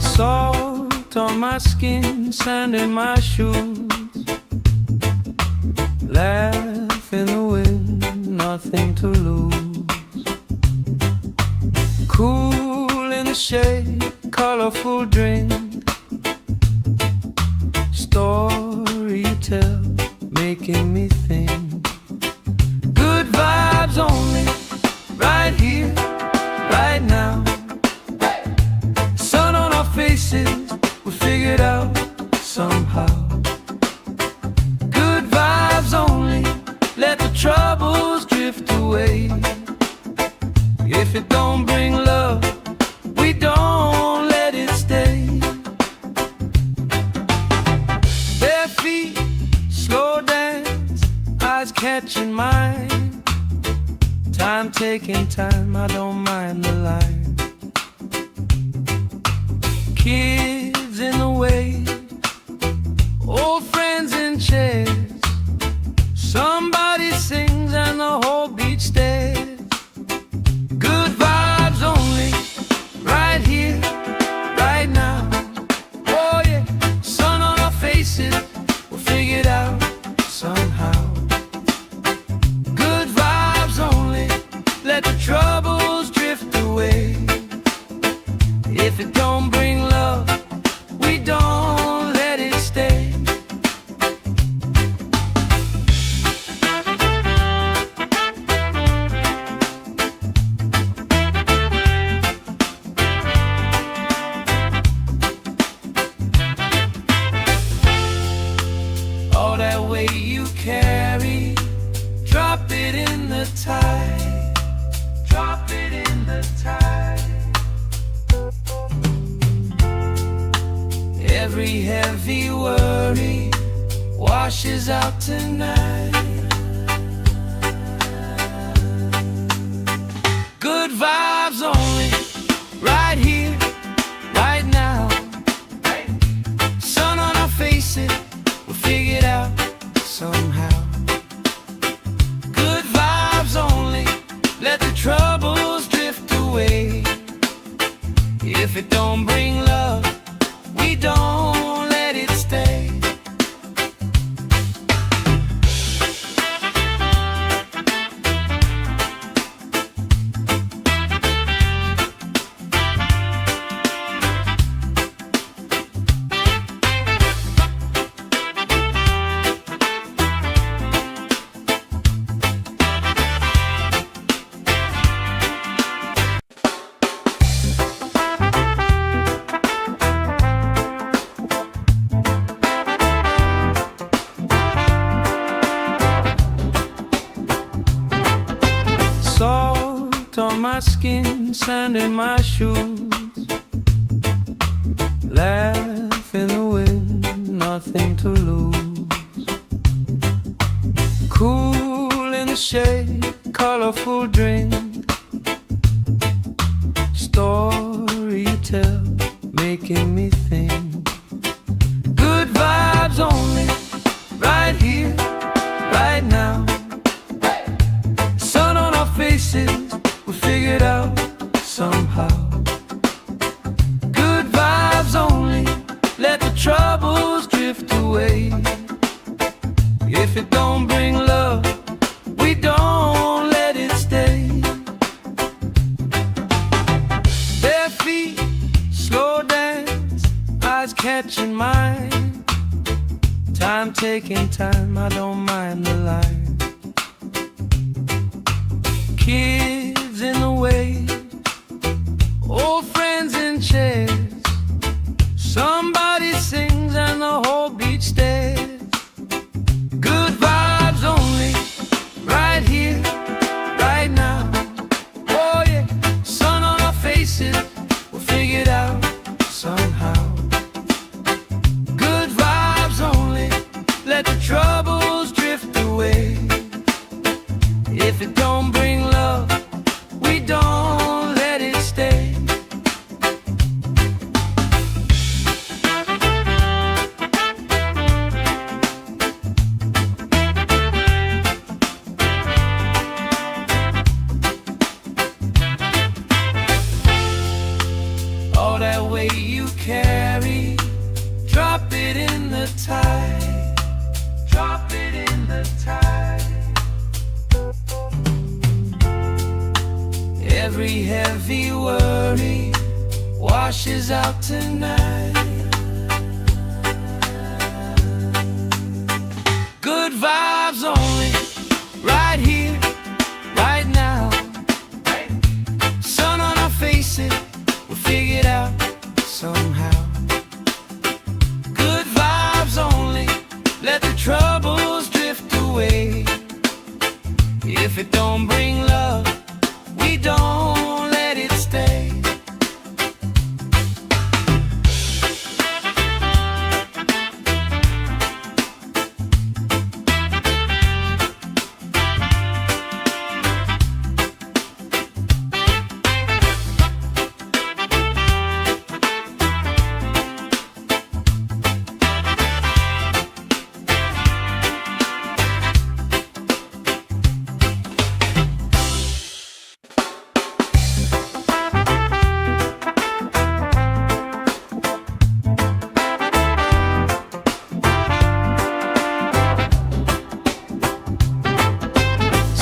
Salt on my skin, sand in my shoes. Laugh in the wind, nothing to lose. Cool in the shade, colorful drink. Story you tell, making me think. Good vibes only, right here, right now. Sun on our faces, we figured out somehow. Good vibes only, let the troubles drift away. If it don't bring love, we don't let it stay. Bare feet, slow dance, eyes catching mine. Time taking time, I don't mind the line. Kids in the way, old friends in chairs. Somebody sings and the whole beach stares. Good vibes only, right here, right now. Oh yeah, sun on our faces, we'll figure it out somehow. Good vibes only, let the troubles drift away. If it don't bring love, we don't let it stay. All that weight you carry, drop it in the tide. Drop it in the tide. Every heavy worry washes out tonight. Good vibes only, right here, right now. Sun on our faces, we'll figure it out somehow. Good vibes only, let the troubles drift away. If it don't bring love, we don't let it stay. Salt on my skin, sand in my shoes. Laugh in the wind, nothing to lose. Cool in the shade, colorful drink. Story you tell, making me think. Good vibes only, right here, right now. Sun on our faces, we'll figure it out somehow. Good vibes only, let the troubles drift away. If it don't bring love, we don't let it stay. Bare feet, slow dance, eyes catching mine. Time taking time, I don't mind the line. Kids in the way, old friends in chairs. Somebody sings and the whole beach stares. Good vibes only, right here, right now. Oh yeah, sun on our faces, we'll figure it out somehow. Good vibes only, let the troubles drift away. If it don't bring love, we don't let it stay. All that weight you carry, drop it in the tide. Drop it in the tide. Every heavy worry washes out tonight. Good vibes only, right here, right now. Sun on our faces, we'll figure it out somehow. Good vibes only, let the troubles drift away. If it don't bring love, we don't let it stay.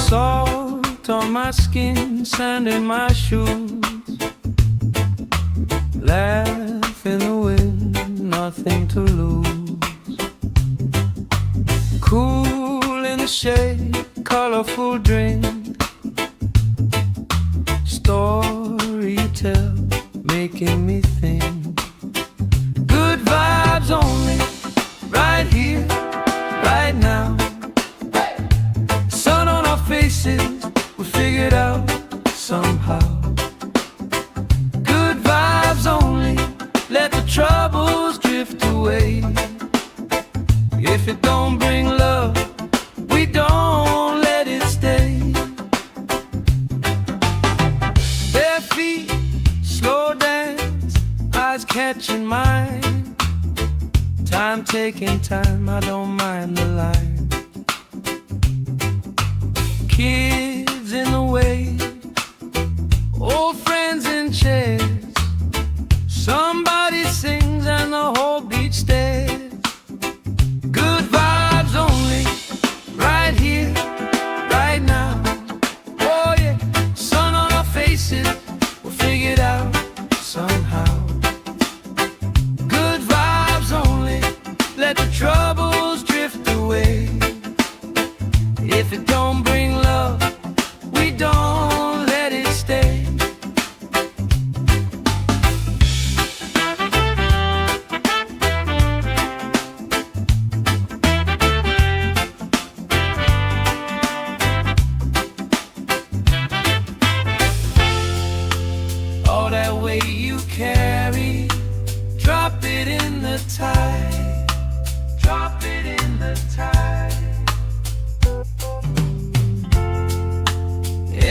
Salt on my skin, sand in my shoes. Laugh in the wind, nothing to lose. Cool in the shade, colorful drink. Story you tell, making me think. Good vibes only, right here, right now. Sun on our faces, we'll figure it out somehow. Good vibes only, let the troubles drift away. If it don't bring love, we don't let it stay. Bare feet, slow dance, eyes catching mine. Time taking time, I don't mind the line. Kids in the way, old friends in chairs. Somebody sings and the whole beach stares. Good vibes only, right here, right now. Oh yeah, sun on our faces, we'll figure it out somehow. Good vibes only, let the troubles drift away. If it don't bring love, we don't let it stay. All that weight you carry, drop it in the tide. Drop it in the tide.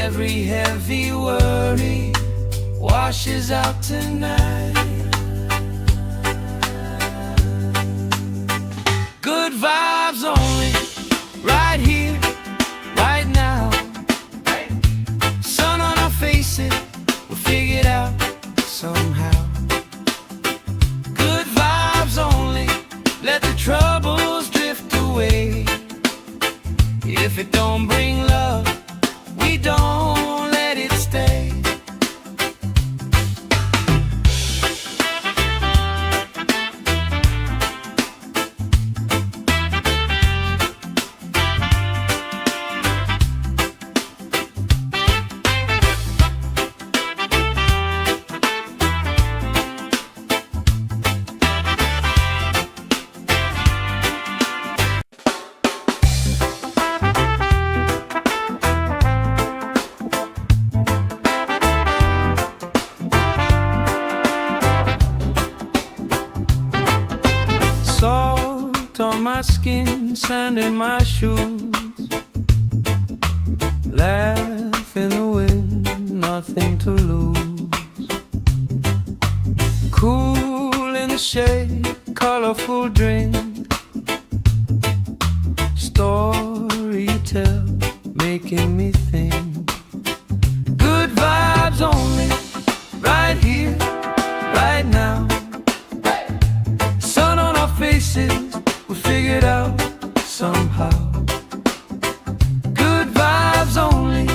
Every heavy worry washes out tonight. Good vibes only, right here, right now. Sun on our face. face it, we'll figure it out somehow. Good vibes only, let the troubles drift away. If it don't bring love, we don't let it stay. Salt on my skin, sand in my shoes. Laugh in the wind, nothing to lose. Cool in the shade, colorful drink. Story you tell, making me think. Good vibes only, right here, right now. Sun on our faces, we'll figure it out somehow. Good vibes only,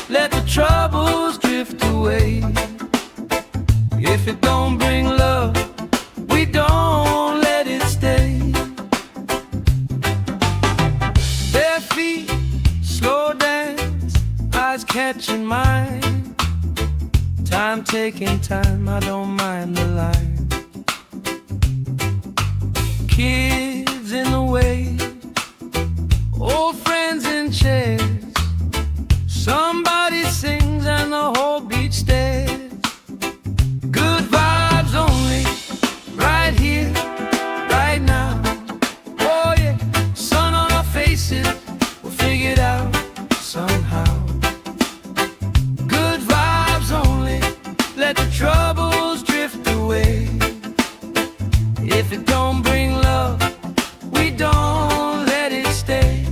let the troubles drift away. If it don't bring love, we don't let it stay. Bare feet, slow dance, eyes catching mine. Time taking time, I don't mind the line. Kids in the way, old friends in chairs. Somebody sings and the whole beach stares. Good vibes only, right here, right now. Oh yeah, sun on our faces, we'll figure it out somehow. Good vibes only, let the troubles drift away. If it don't bring love, we don't let it stay.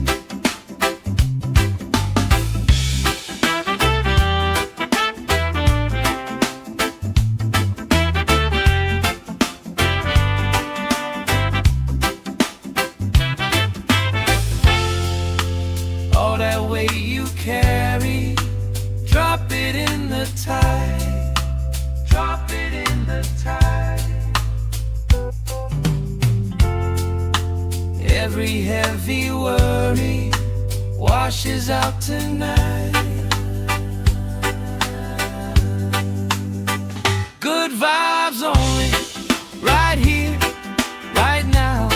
All that weight you carry, drop it in the tide. Drop it in the tide. Every heavy worry washes out tonight. Good vibes only, right here, right now.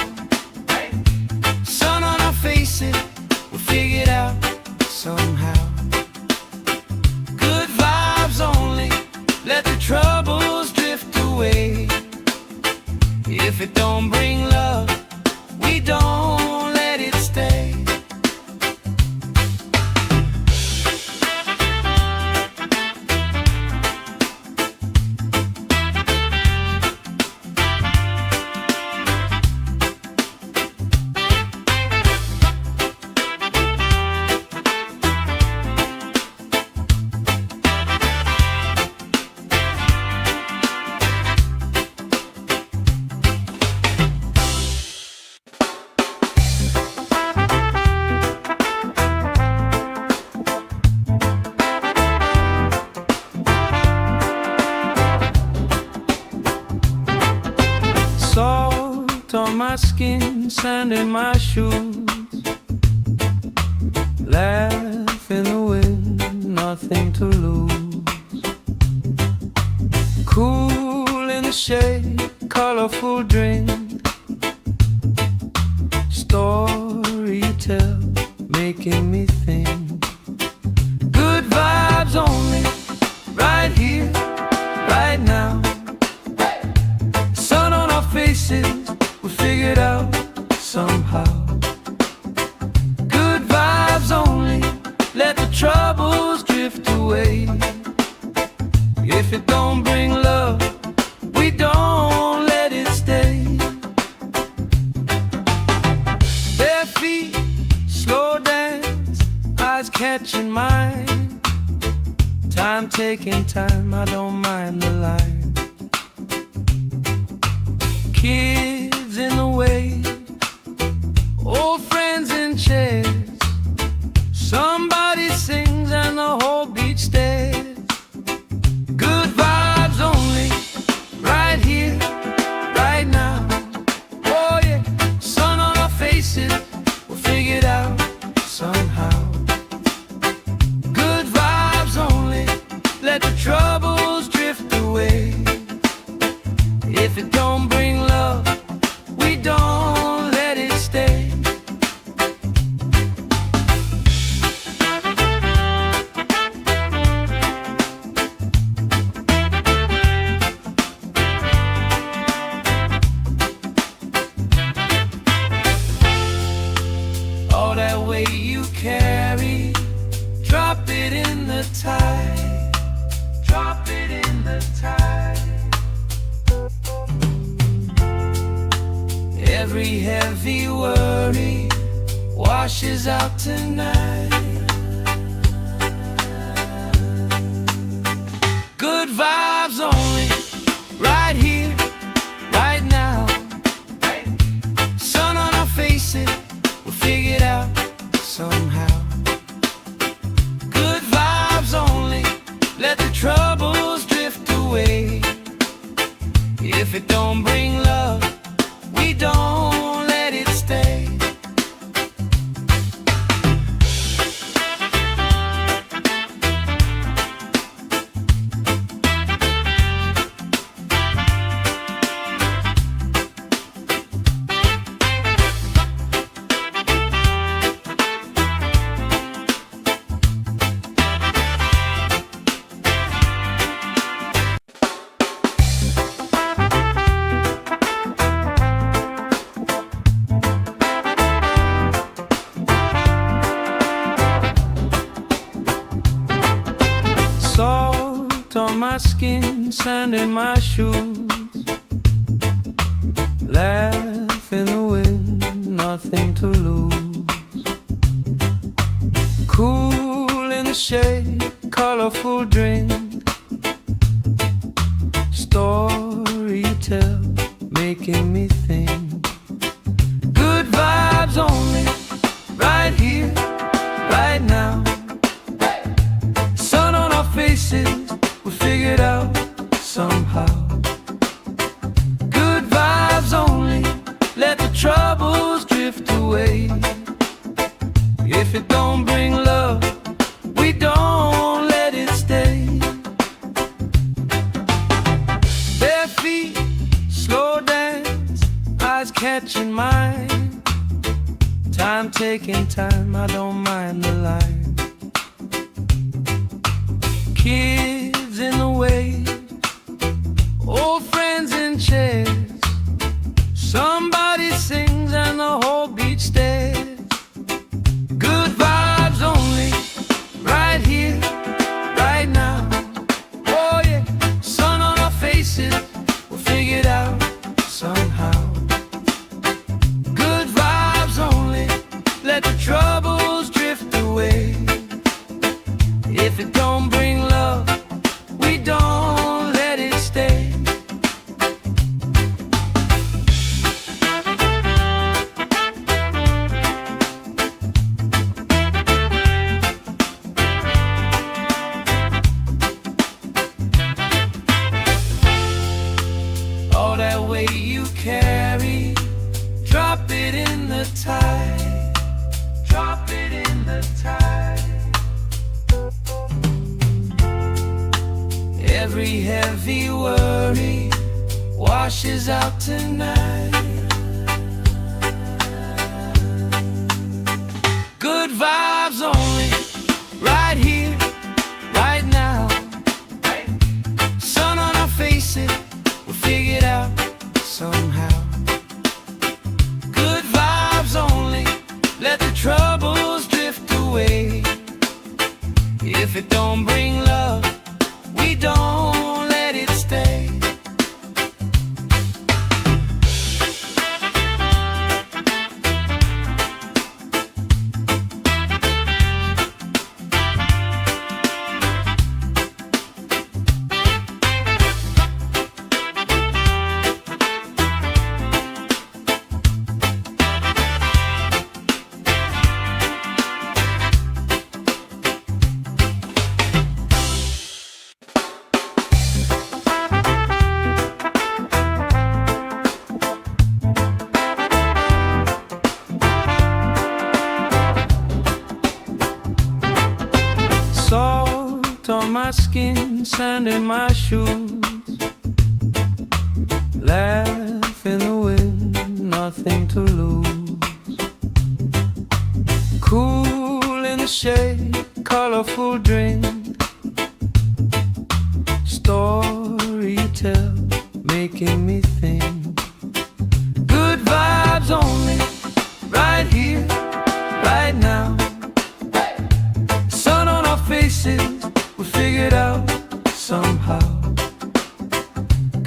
Sun on our faces, we'll figure it out somehow. Good vibes only, let the troubles drift away. If it don't bring love, we don't let it stay. Salt on my skin, sand in my shoes. Laugh in the wind, nothing to lose. Cool in the shade, colorful drink. Story you tell, making me think. Good vibes only, right here, right now. Sun on our faces, we'll figure it out somehow. Good vibes only, let the troubles drift away. If it don't bring love, we don't let it stay. Bare feet, slow dance, eyes Time taking time, I don't mind the line. Kids in the way, old friends in chairs. Somebody sings and the whole beach stares. Good vibes only, right here, right now. Oh yeah, sun on our faces, we'll figure it out somehow. Good vibes only, let the troubles drift away. If it don't bring love, we don't let it stay. All that weight you carry, drop it in the tide. Drop it in the tide. Every heavy worry washes out tonight. Good vibes only, right here, right now. Sun on our faces, we'll figure it out somehow. Good vibes only, let the troubles drift away. If it don't bring love, we don't let it stay. Salt on my skin, sand in my shoes. Laugh in the wind, nothing to lose. Cool in the shade, colorful drink. Story you tell, making me think. Good vibes only, right here, right now. Sun on our faces, we'll figure it out somehow. Good vibes only, let the troubles drift away. If it don't bring love, we don't let it stay. Bare feet, slow dance, eyes catching mine. Time taking time, I don't mind the line. Kids in the way, old friends in chairs. Somebody sings and the whole beach stares. Good vibes only, right here, right now. Oh yeah, sun on our faces, we'll figure it out somehow. Good vibes only, let the troubles drift away. If it don't bring love, we don't let it stay. All that weight you carry, drop it in the tide. Drop it in the tide. Every heavy worry washes out tonight. Good vibes only, right here, right now. Sun on our faces, we'll figure it out somehow. Good vibes only, let the troubles drift away. If it don't bring love, we don't let it stay. my skin, sand in my shoes. Laugh in the wind, nothing to lose. Cool in the shade, colorful drink. Story you tell, making me think. Good vibes only, right here, right now. Sun on our faces, we figured out somehow.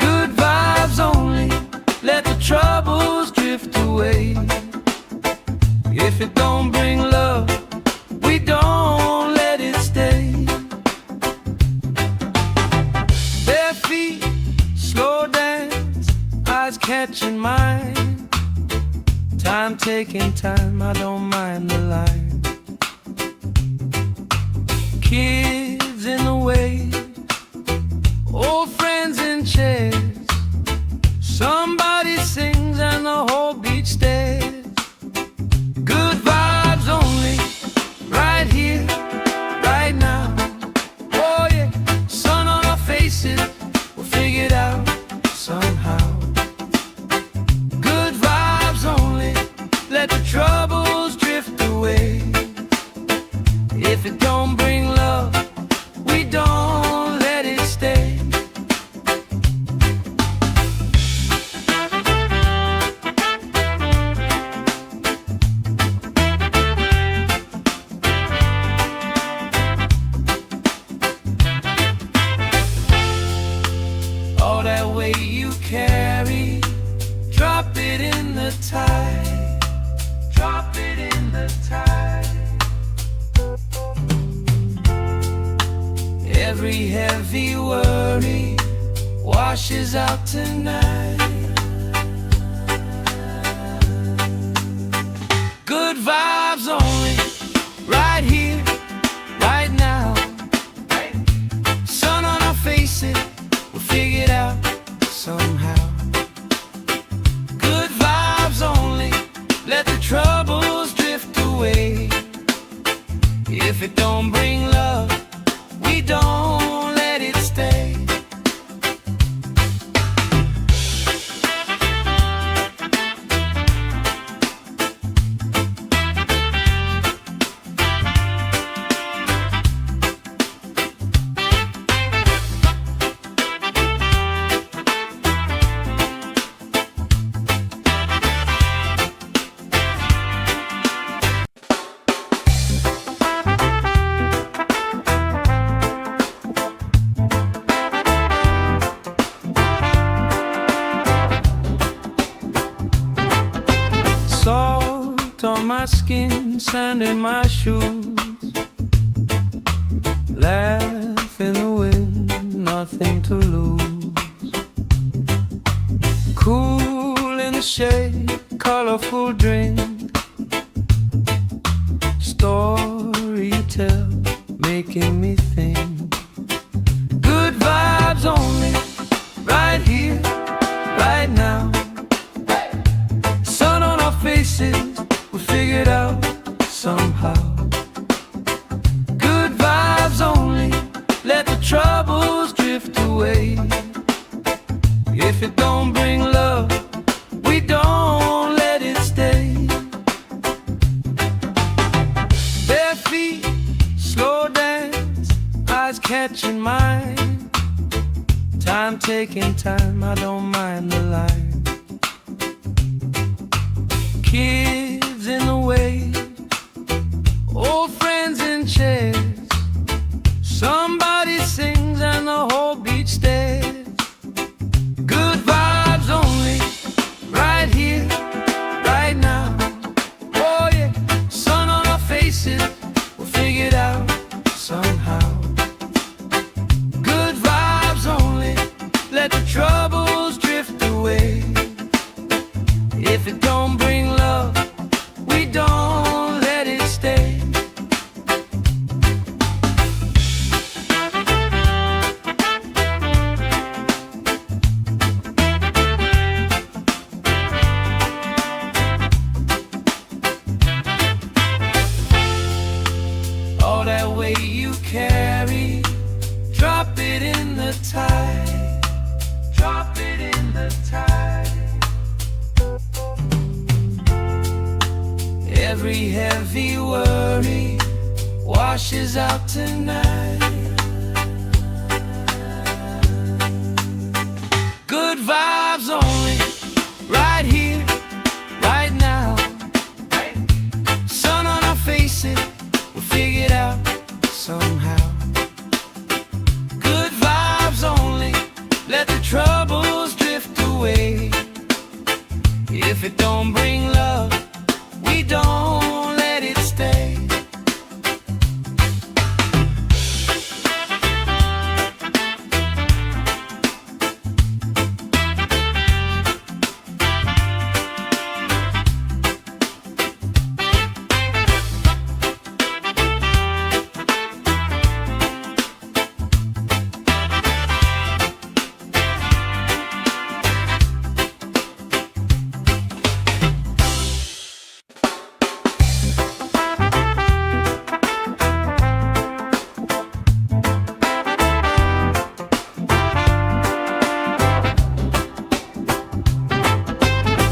Good vibes only, let the troubles drift away. If it don't bring love, we don't let it stay. Bare feet, slow dance, eyes catching mine. Time taking time, I don't mind the line. Kids in the way, old friends in chairs. Somebody sings and the whole beach stares. Good vibes only, right here, right now. Oh yeah, sun on our faces, we'll figure it out somehow. Good vibes only, let the troubles drift away. If it don't bring love, we don't let it stay. All that weight you carry, drop it in the tide. Drop it in the tide. Every heavy worry washes out tonight. Good vibes only, right here, right now. Sun on our faces, we'll figure it out somehow. Good vibes only, let the troubles drift away. If it don't bring love, we don't let it stay. Salt on my skin, sand in my shoes. Laugh in the wind, nothing to lose. Cool in the shade, colorful drink. Story you tell, making me think. Good vibes only, right here, right now. Sun on our faces, we figured out somehow. Good vibes only, let the troubles drift away. If it don't bring love, we don't let it stay. Bare feet, slow dance, eyes catching mine. Time taking time, I don't mind the line. Kids in the way, old friends in chairs. Somebody sings and the whole beach stares. Good vibes only, right here, right now. Oh yeah, sun on our faces, we'll figure it out somehow. Good vibes only, let the troubles drift away. If it don't bring love, we don't let it stay. the tide. Drop it in the tide. Every heavy worry washes out tonight. Good vibes only, right here, right now. Sun on our faces, we'll figure it out somehow. Good vibes only, let the troubles drift away. If it don't bring love, we don't let it stay.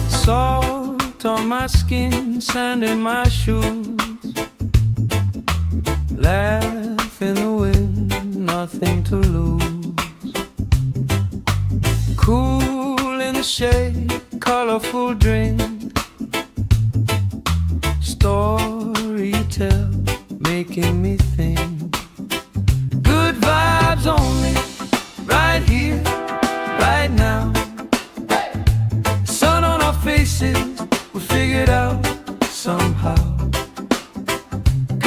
Salt on my skin, sand in my shoes. Laugh in the wind, nothing to lose. Cool in the shade, colorful drink. Story you tell, making me think. Good vibes only, right here, right now. Sun on our faces, we figured out somehow.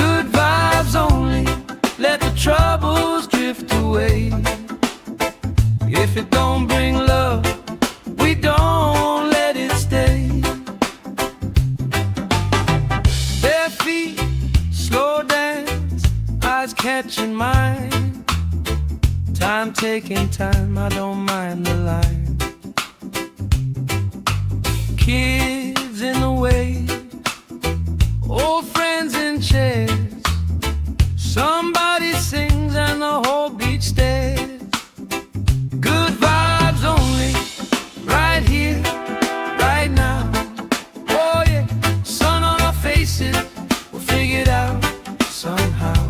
Good vibes only, let the troubles drift away. If it don't bring love, we don't let it stay. Bare feet, slow dance, eyes catching mine. Time taking time, I don't mind the line. Kids in the way, old friends in chairs. Somebody sings and the whole beach stares. Good vibes only, right here, right now. Oh yeah, sun on our faces, we'll figure it out somehow.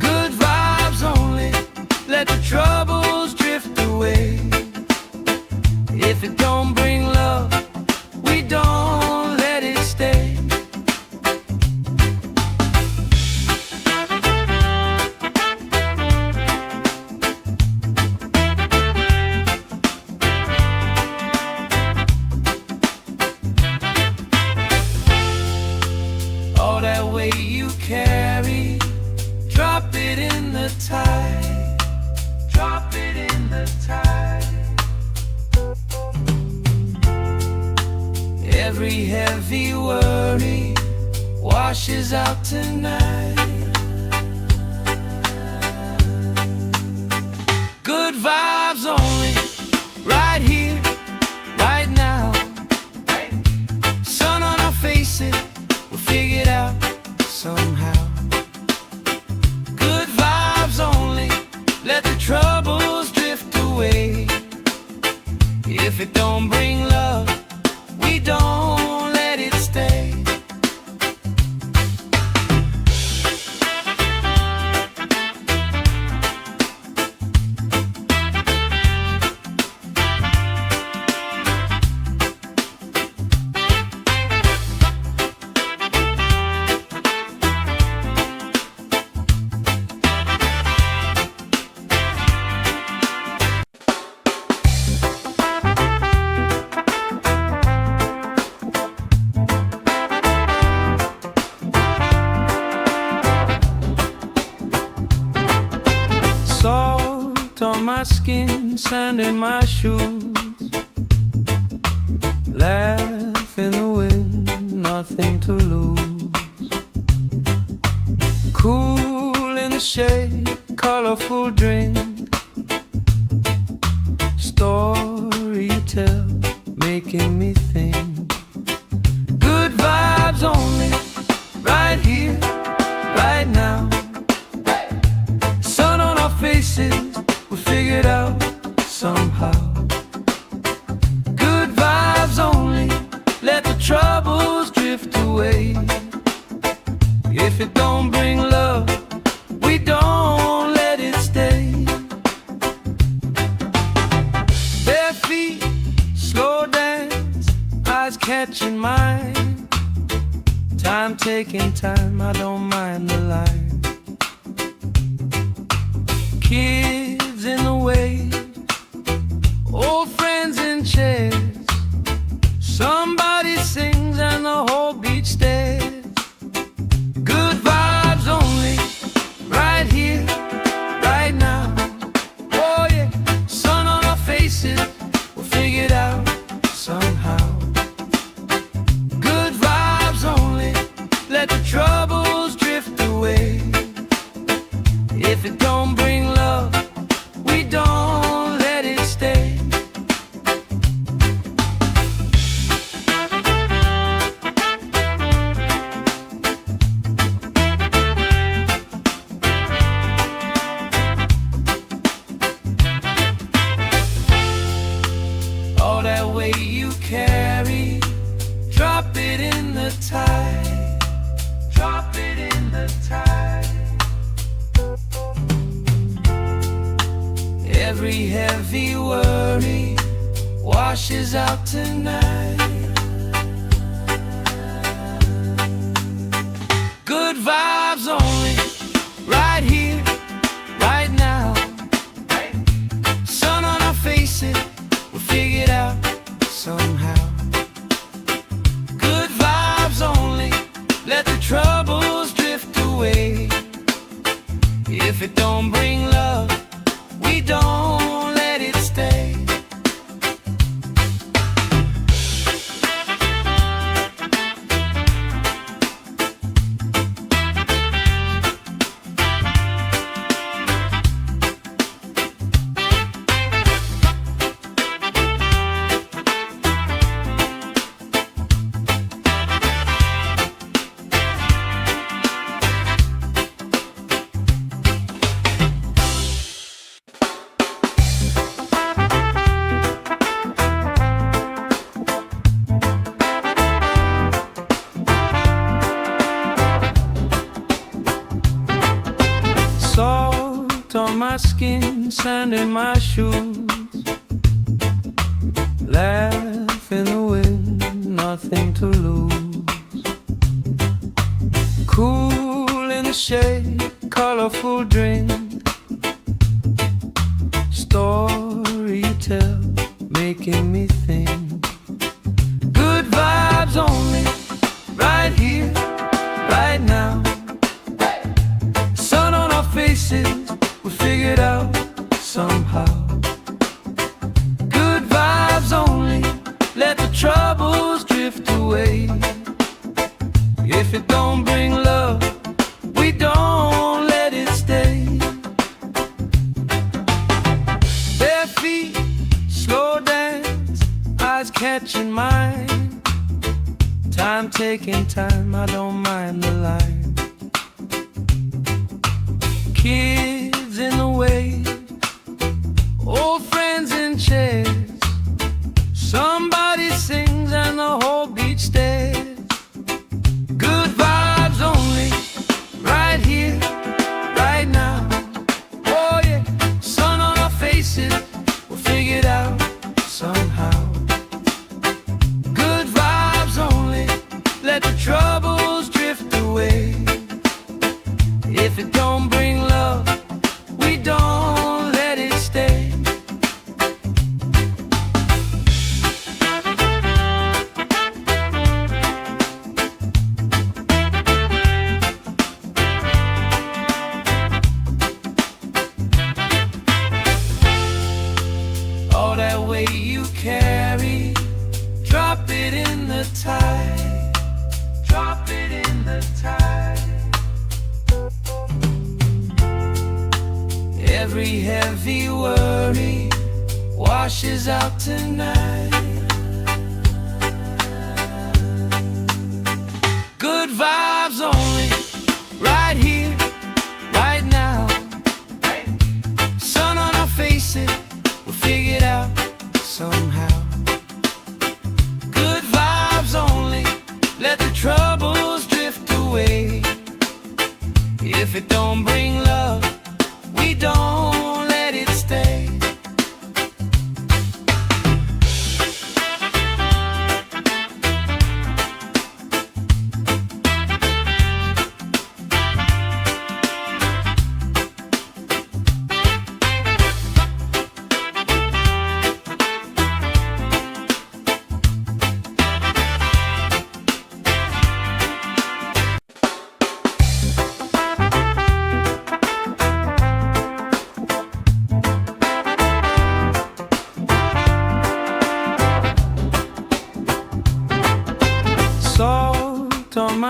Good vibes only, let the troubles drift away. If it don't bring love, we don't let it stay. All that weight you carry, drop it in the tide. Drop it in the tide. Every heavy worry washes out tonight. Good vibes only, right here, right now. Sun on our faces, we'll figure it out somehow. Good vibes only, let the troubles drift away. If it don't bring love, we don't let it stay. Salt on my skin, sand in my shoes. Laugh in the wind, nothing to lose. Cool in the shade, colorful drink. Story you tell, making me think. Good vibes only, right here, right now. Sun on our faces, taking time, I don't mind the line. Kids in the wave, old friends in chairs. Somebody sings and the whole beach stares. Good vibes only, right here, right now. Oh yeah, sun on our faces, we'll figure it out somehow. Good vibes only, let the troubles drift away. If it don't bring love, we don't let it stay. All that weight you carry, drop it in the tide. Drop it in the tide. Every heavy worry washes out tonight. Good vibes only, right here, right now. Sun on our faces, we'll figure it out somehow. Good vibes only, let the troubles drift away. If it don't bring love, we don't let it stay. Salt on my skin, sand in my shoes. Laugh in the wind, nothing to lose. Cool in the shade, colorful drink. Story you tell, making me think. Good vibes only, right here, right now. Sun on our faces, we figure it out somehow. Good vibes only, let the troubles drift away. If it don't bring love, we don't let it stay. Bare feet, slow dance, eyes catching mine. Time taking time, I don't mind the line. Kids in the wave, old friends in chairs. Somebody sings and the whole beach stares. Good vibes only, right here, right now. Oh yeah, sun on our faces, we'll figure it out somehow. Good vibes only, let the troubles drift away. If it don't bring love, we don't let it stay. All that weight you carry, drop it in the tide. Drop it in the tide. Every heavy worry washes out tonight. Good vibes only, right here, right now. Sun on our faces, we'll figure it out somehow. Good vibes only, let the troubles drift away. If it don't bring love, we don't let it stay.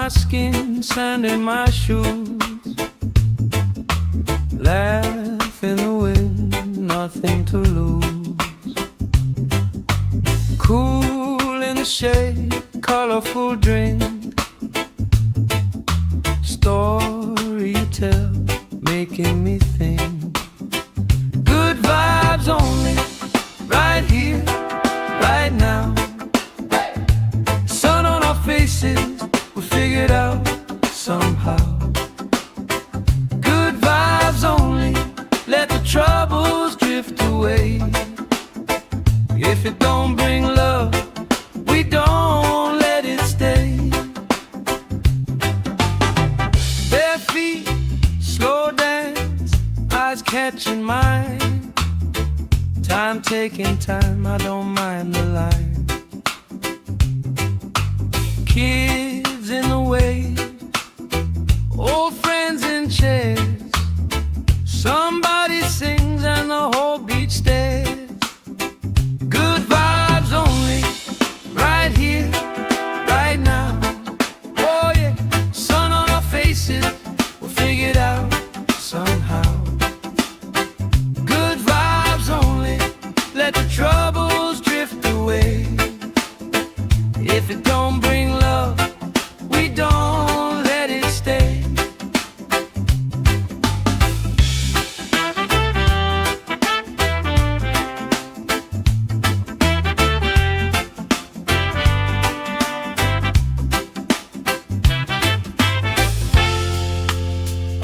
my skin, sand in my shoes. Laugh in the wind, nothing to lose. Cool in the shade, colorful drink. Story you tell, making me think. Good vibes only, right here, right now. Sun on our faces, we figured out somehow. Good vibes only, let the troubles drift away. If it don't bring love, we don't let it stay. Bare feet, slow dance, eyes catching mine. Time taking time, I don't mind the line. Kids in the way, old friends in chairs. Somebody sings and the whole beach stares. Good vibes only, right here, right now. Oh yeah, sun on our faces, we'll figure it out somehow. Good vibes only, let the troubles drift away. If it don't bring love, we don't let it stay.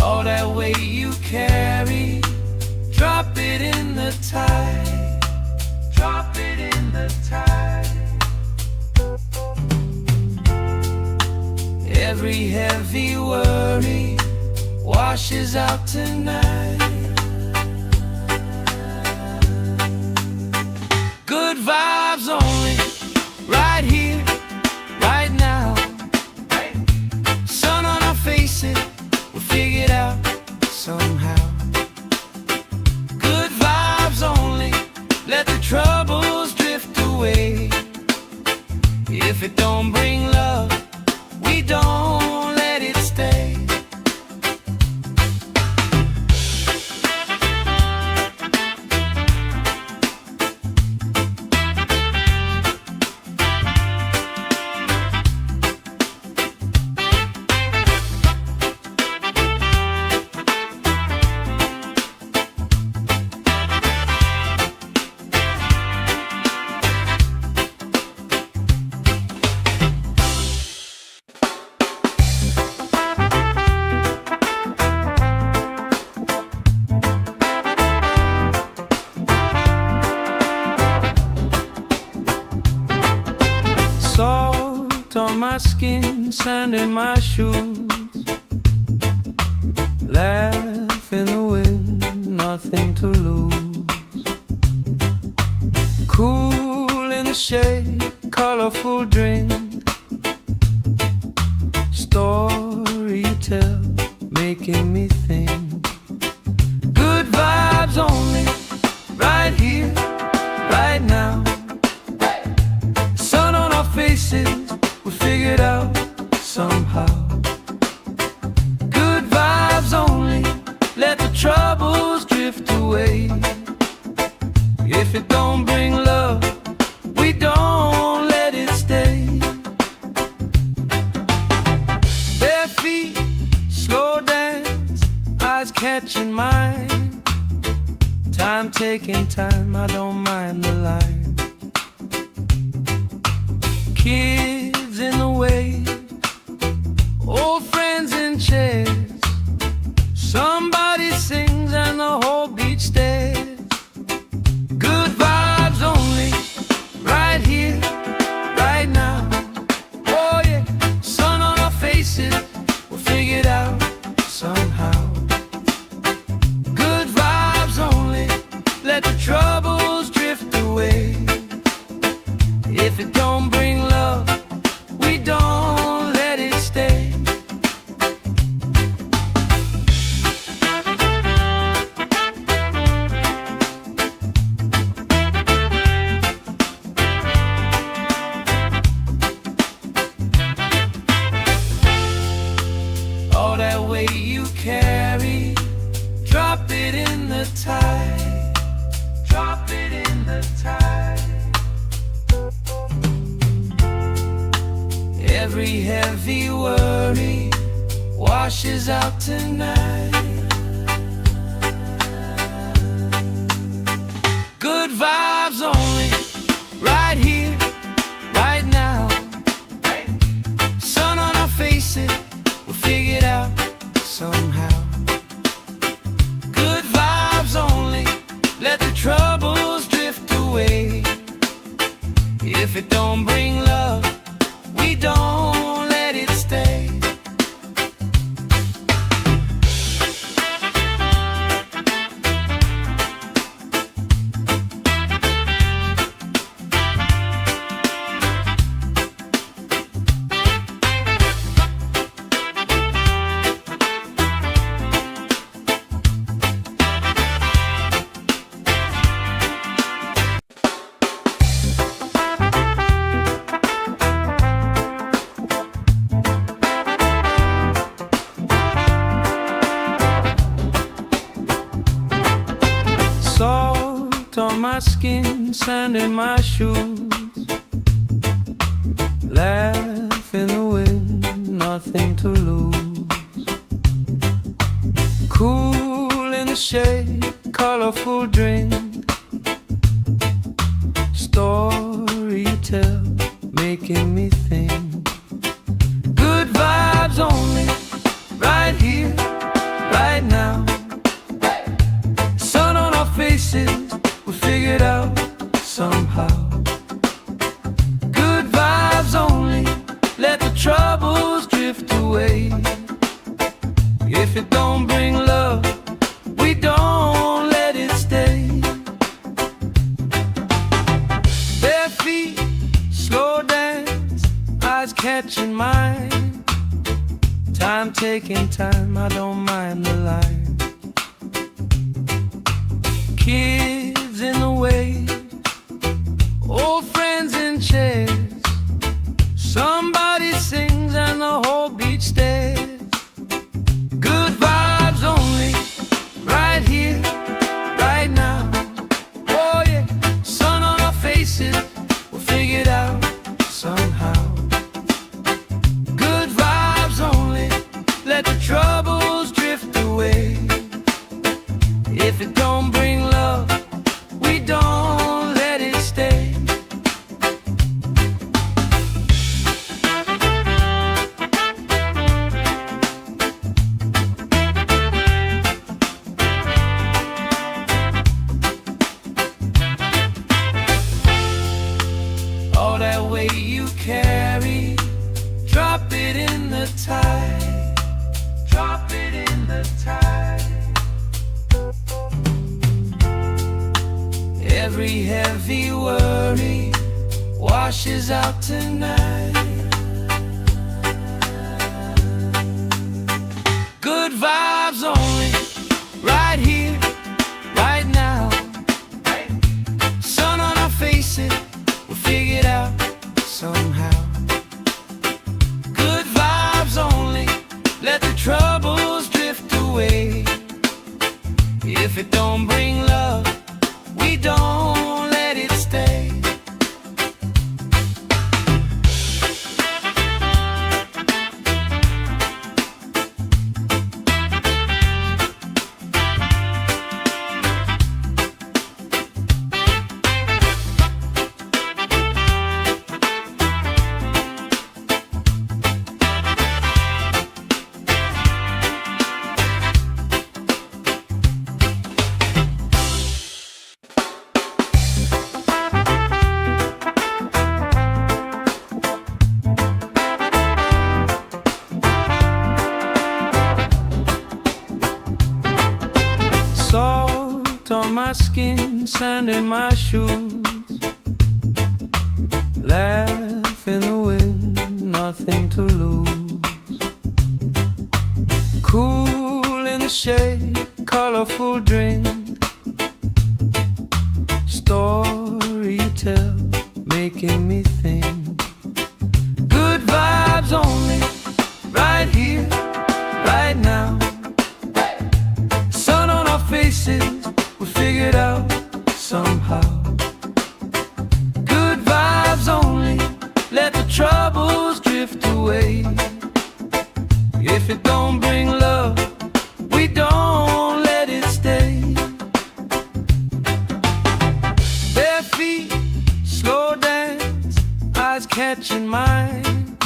All that weight you carry, drop it in the tide. Drop it in the tide. Every heavy worry washes out tonight. Good vibes only, right here, right now. Sun on our faces, we'll figure it out somehow. Good vibes only, let the troubles drift away. If it don't bring love, we don't let it stay. Salt on my skin, sand in my shoes. Laugh in the wind, nothing to lose. Cool in the shade, colorful drink. Story you tell, making me think. Good vibes only, right here, right now. Sun on our faces, we figured out somehow. Good vibes only, let the troubles drift away. If it don't bring love, we don't let it stay. Bare feet, slow dance, eyes catching mine. Time taking time, I don't mind the line. Kids in the way, old friends in chairs. Somebody sings and the whole beach stares. Good vibes only, right here, right now. Oh yeah, sun on our faces, we'll figure it out somehow. Good vibes only, let the troubles drift away. If it don't bring love, we don't let it stay. Every heavy worry washes out tonight. Good vibes only, right here, right now. Sun on our faces, we'll figure it out somehow. Good vibes only, let the troubles drift away. If it don't bring love, we don't let it stay. Salt on my skin, sand in my shoes. Laugh in the wind, nothing to lose. Cool in the shade, colorful drink. Story you tell, making me think. Good vibes only, right here, right now. Sun on our faces, we'll figure it out somehow. Good vibes only, let the troubles drift away. If it don't bring love, we don't let it stay. Bare feet, slow dance, eyes catching mine. Time taking time, I don't mind the line. Kids in the wave, old friends in chairs. Somebody sings and the whole beach stares. Good vibes only, right here, right now. Oh yeah, sun on our faces, we'll figure it out somehow. Good vibes only, let the troubles drift away. If it don't bring love, we don't let it stay. All that weight you carry, drop it in the tide. Drop it in the tide. Every heavy worry washes out tonight. Good vibes only, right here, right now. Sun on our faces, we'll figure it out somehow. Good vibes only, let the troubles drift away. If it don't bring love, we don't let it stay. Salt on my skin, sand in my shoes. Laugh in the wind, nothing to lose. Cool in the shade, colorful drink. Story you tell, making me think. Good vibes only, right here, right now. Sun on our faces, we figure it out somehow. Good vibes only, let the troubles drift away. catching mine.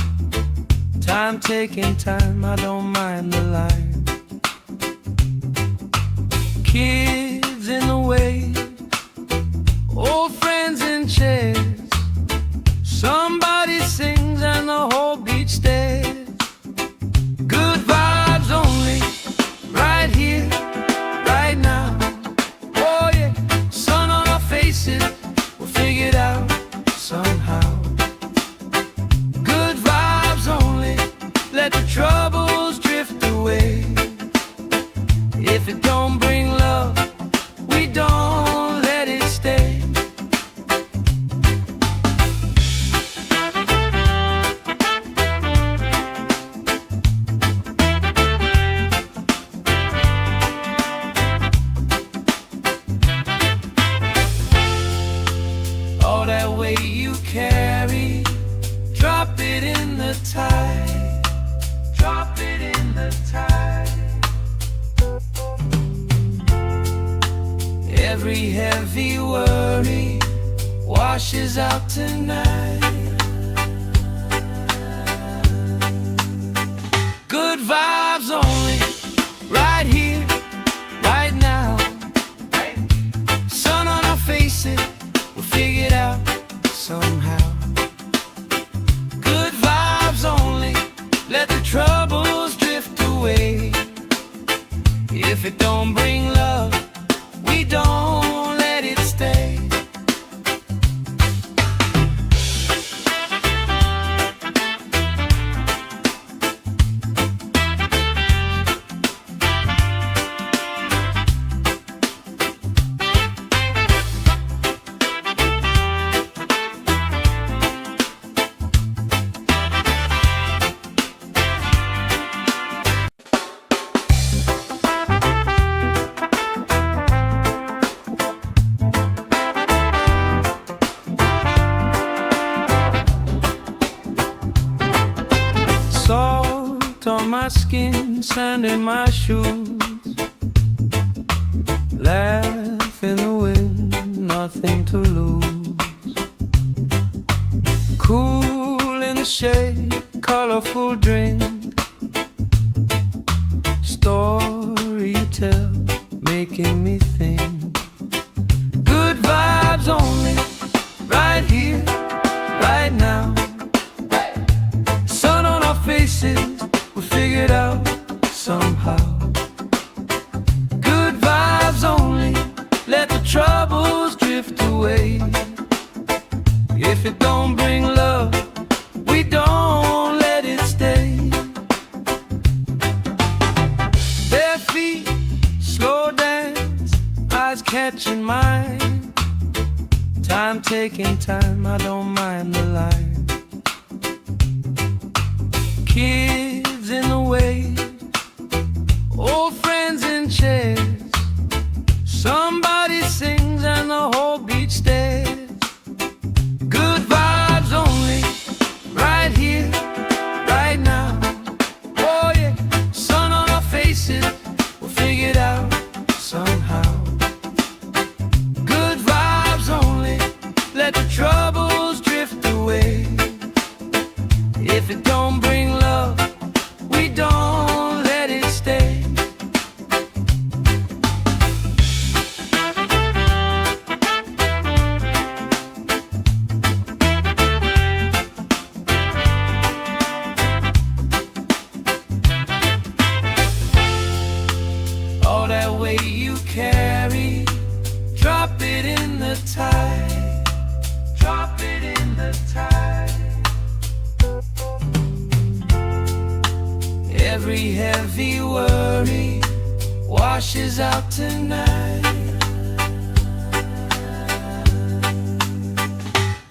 Time taking time, I don't mind the line. Kids in the way, old friends in chairs. Somebody sings and the whole beach stares. Good vibes only, right here, right now. Oh yeah, sun on our faces, we'll figure it out somehow. Good vibes only, let the troubles drift away. If it don't bring love, we don't let it stay. All that weight you carry, drop it in the tide. Drop it in the tide. Every heavy worry washes out tonight. Good vibes only, right here, right now. Sun on our faces, we'll figure it out somehow. Good vibes only, let the troubles drift away. If it don't bring love, we don't let it stay. Salt on my skin, sand in my shoes. Laugh in the wind, nothing to lose. Cool in the shade, colorful drink. Story you tell, making me think. Good vibes only, right here, right now. Sun on our faces, we'll figure it out somehow. Good vibes only, let the troubles drift away. If it don't bring love, we don't let it stay. Bare feet, slow dance, eyes catching mine. Time taking time, I don't mind the line. Kids in the way, old friends in chairs. Somebody sings and the whole beach stares. Good vibes only, right here, right now. Oh yeah, sun on our faces, we'll figure it out somehow. Good vibes only, let the troubles drift away. If it don't bring love, we don't let it stay. All that weight you carry, drop it in the tide. Drop it in the tide. Every heavy worry washes out tonight.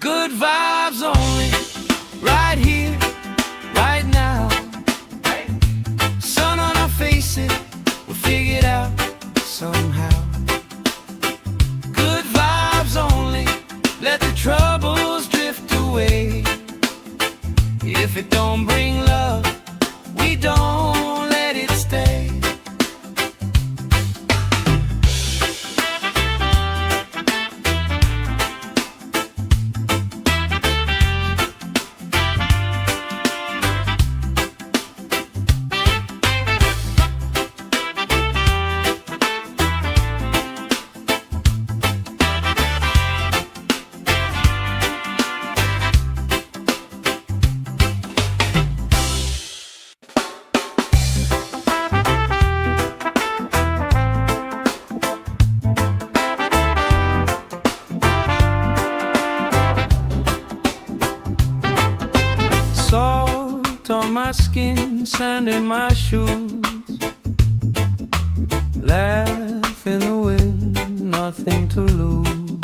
Good vibes only, right here, right now. Sun on our faces, we'll figure it out somehow. Good vibes only, let the troubles drift away. If it don't bring love, we don't let it stay. on my skin, sand in my shoes. Laugh in the wind, nothing to lose.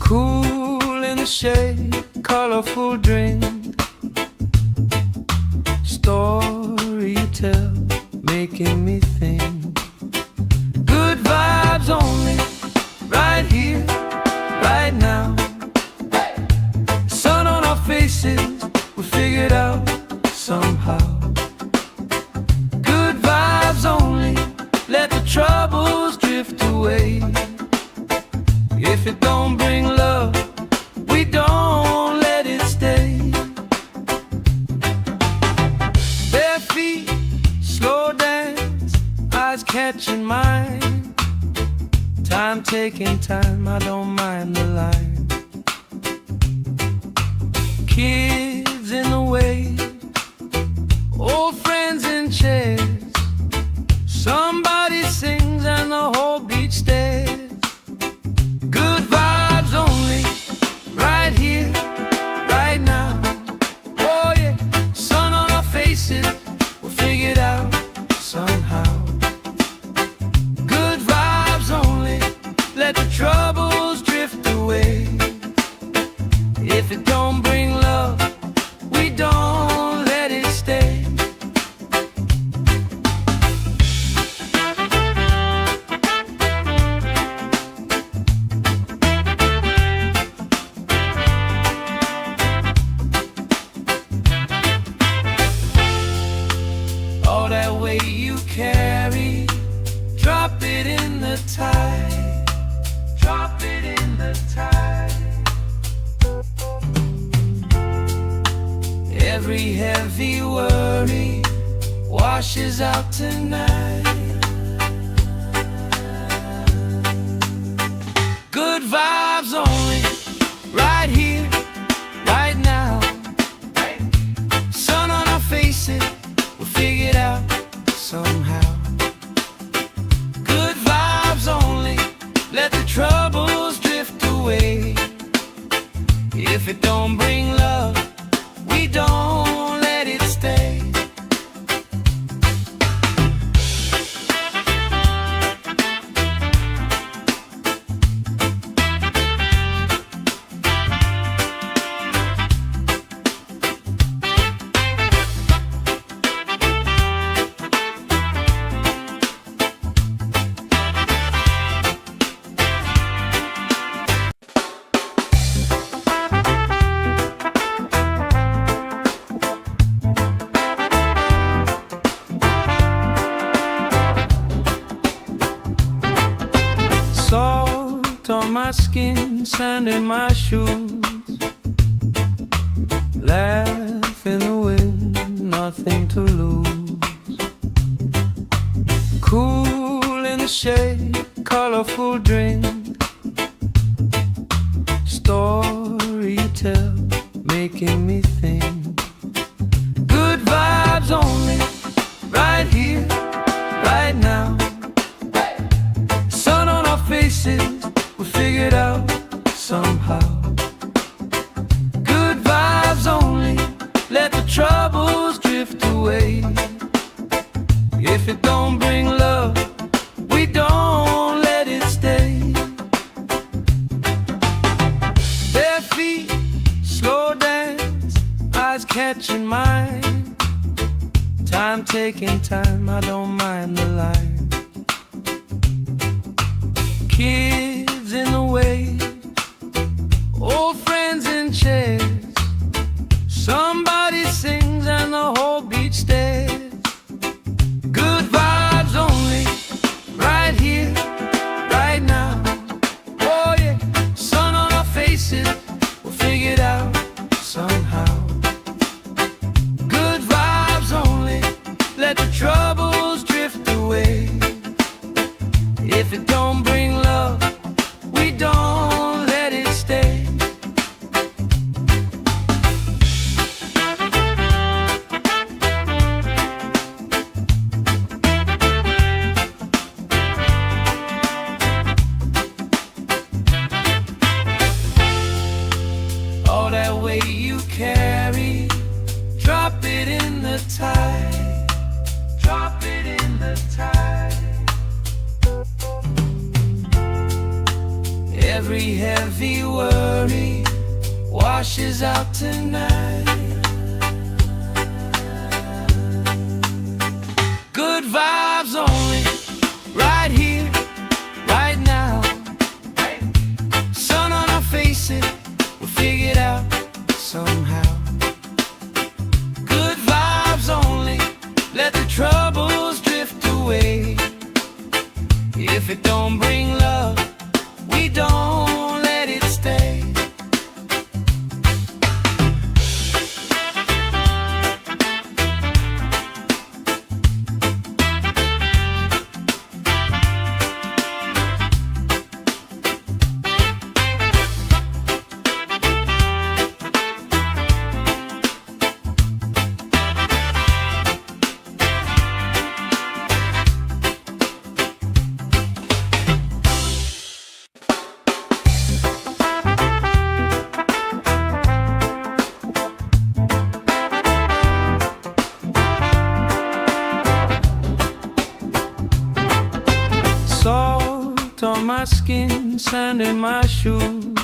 Cool in the shade, colorful drink. Story you tell, making me think. Good vibes only, right here, right now. Sun on our faces, we figured out somehow. Good vibes only, let the troubles drift away. If it don't bring love, we don't let it stay. Bare feet, slow dance, eyes catching mine. Time taking time, I don't mind the line. Kids in the wave, old friends in chairs. Somebody sings and the whole beach stares. Good vibes only, right here, right now. Oh yeah, sun on our faces, we'll figure it out somehow. Good vibes only, let the troubles drift away. If it don't bring love, we don't let it stay. All that weight you carry, drop it in the tide. Drop it in the tide. Every heavy worry washes out tonight. Good vibes only, right here, right now. Sun on our faces, we'll figure it out somehow. Good vibes only, let the troubles drift away. If it don't bring love, we don't let it stay. Salt on my skin, sand in my shoes. Laugh in the wind, nothing to lose. Cool in the shade, colorful drink. Story you tell, making me think. Good vibes only, right here, right now. Sun on our faces, we figured out somehow. Good vibes only, let the troubles drift away. If it don't bring love, we don't let it stay. Bare feet, slow dance, eyes catching mine. Time taking time, I don't mind the line. Kids in the wave, old friends in chairs. Somebody sings and the whole beach stares. Good vibes only, right here, right now. Oh yeah, sun on our faces, we'll figure it out somehow. Good vibes only, let the troubles drift away. If it don't bring love, Every heavy worry washes out tonight. Good vibes only, right here, right now. Sun on our faces, we'll figure it out somehow. Good vibes only, let the troubles drift away. If it don't bring love, we don't let it stay. Salt on my skin, sand in my shoes.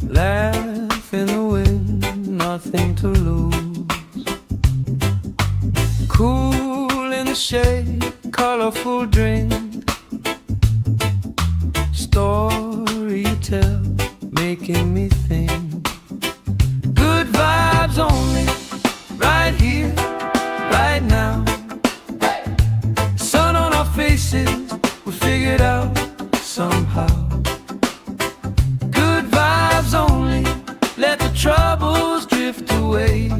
Laugh in the wind, nothing to lose. Cool in the shade, colorful drink. Story you tell, making me think. Good vibes only, right here, right now. Faces, we figured out somehow. Good vibes only, let the troubles drift away.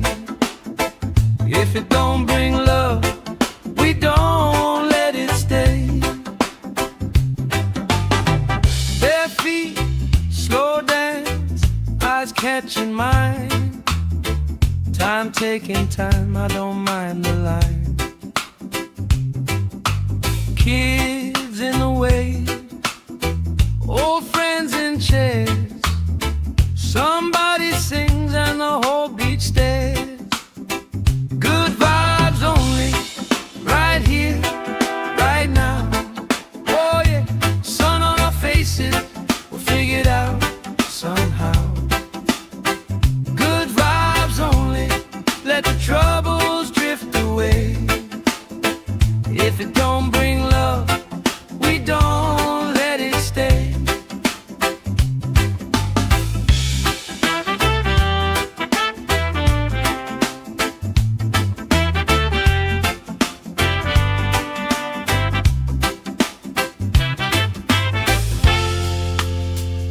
If it don't bring love, we don't let it stay. Bare feet, slow dance, eyes catching mine. Time taking time, I don't mind the line. Kids in the wave, old friends in chairs. Somebody sings and the whole beach stares. Good vibes only, right here, right now. Oh yeah, sun on our faces, we'll figure it out somehow. Good vibes only, let the troubles drift away. If it don't bring love, we don't let it stay.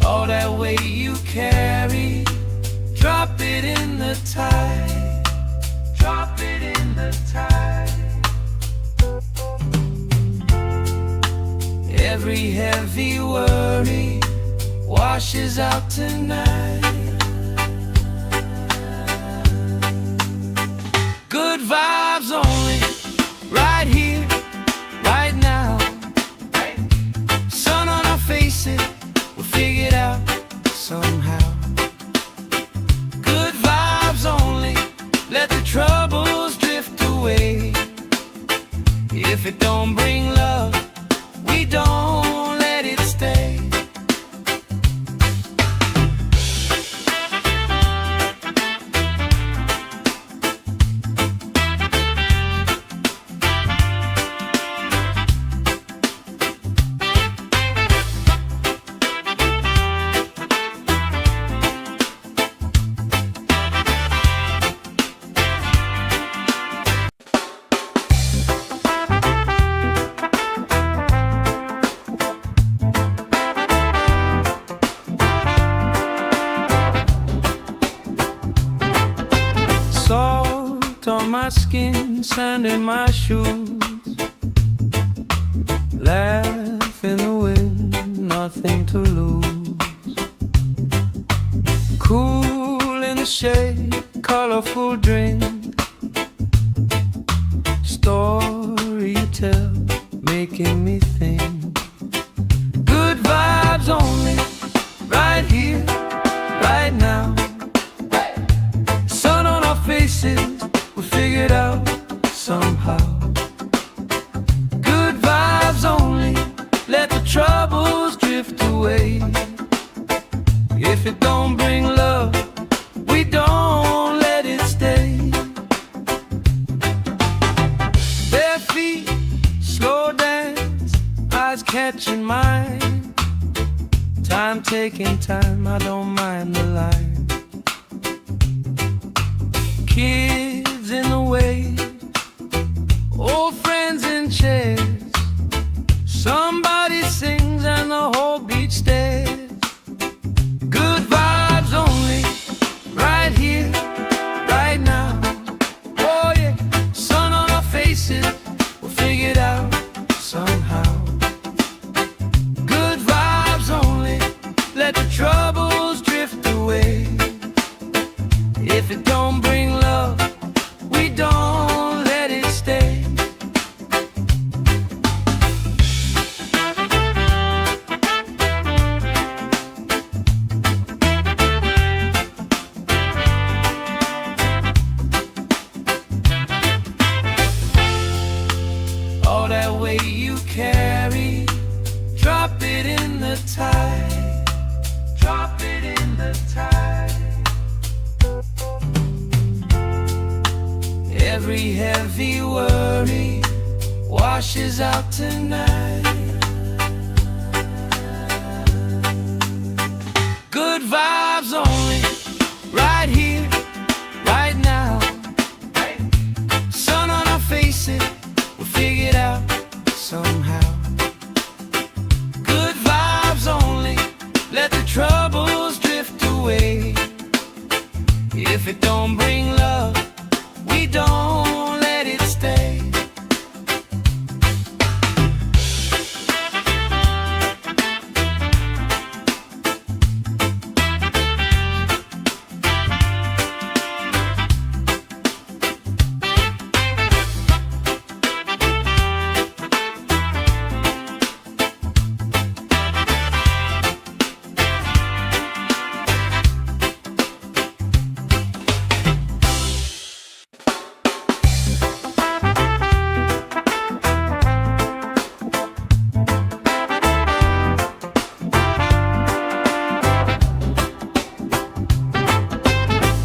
All that weight you carry, drop it in the tide. Drop it in the tide. Every heavy worry washes out tonight. Good vibes only, right here, right now. Sun on our faces, we'll figure it out somehow. Good vibes only, let the troubles drift away. If it don't bring love, we don't let it stay. Salt on my skin, sand in my shoes. Laugh in the wind, nothing to lose. Cool in the shade, colorful drink. Story you tell, making me think. Good vibes only, right here, right now. Sun on our faces, we figured out somehow. Good vibes only, let the troubles drift drift away. If it don't bring love, we don't let it stay. Bare feet, slow dance, eyes catching mine. Time taking time, I don't mind the line. Kids in the way, old friends in chairs. Somebody sings and the whole beach stares. Good vibes only, right here, right now. Oh yeah, sun on our faces, we'll figure it out somehow. Good vibes only, let the troubles drift away. If it don't bring love, we don't let it stay. All that weight you carry, drop it in the tide. Drop it in the tide. Every heavy worry washes out tonight. Good vibes only, right here, right now. Sun on our faces, we'll figure it out somehow. Good vibes only, let the troubles drift away. If it don't bring love, we don't let it stay.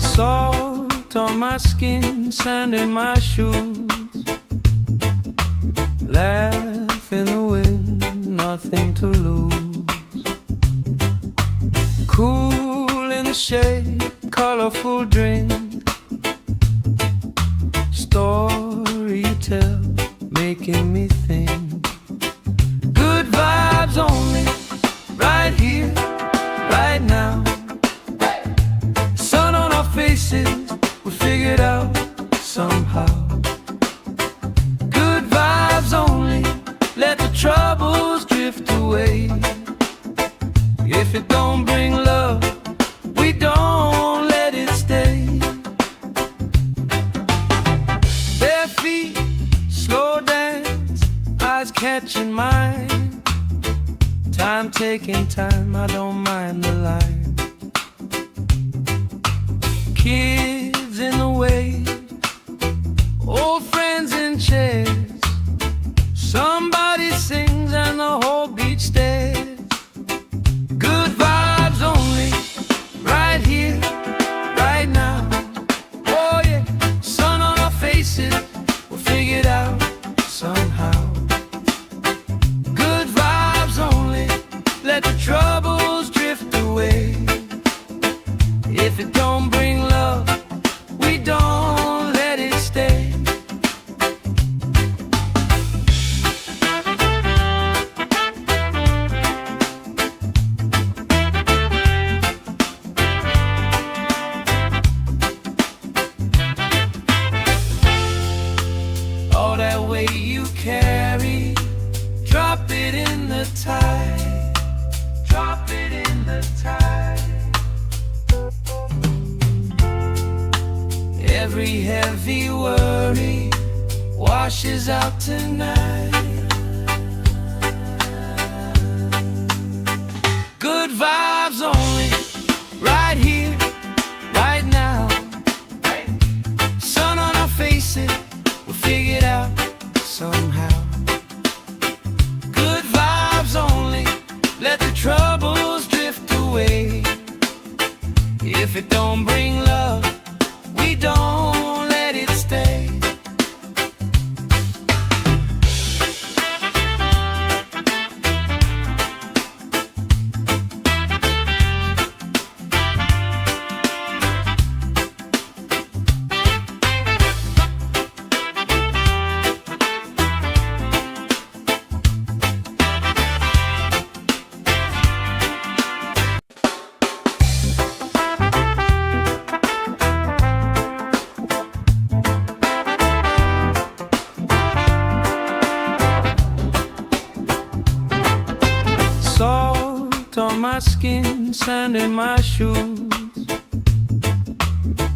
Salt on my skin, sand in my shoes. Laugh in the wind, nothing to lose. Cool in the shade, colorful drink. Story you tell, making me think. Good vibes only, right here, right now. Sun on our faces, we figure it out somehow. Good vibes only, let the troubles drift away. If it don't bring love, we don't let it stay. Bare feet, slow dance, eyes catching mine. Time taking time, I don't mind the line. Kids in the way, old friends in chairs. Somebody sings and the whole beach stares. Good vibes only, right here, right now. Oh yeah, sun on our faces, we'll figure it out somehow. Good vibes only, let the troubles drift away. If it don't bring love, we don't let it stay. All that weight you carry, drop it in the tide. Drop it in the tide. Every heavy worry washes out tonight. Good vibes only, right here, right now. Sun on our faces, we'll figure it out somehow. Good vibes only, let the on my skin, sand in my shoes.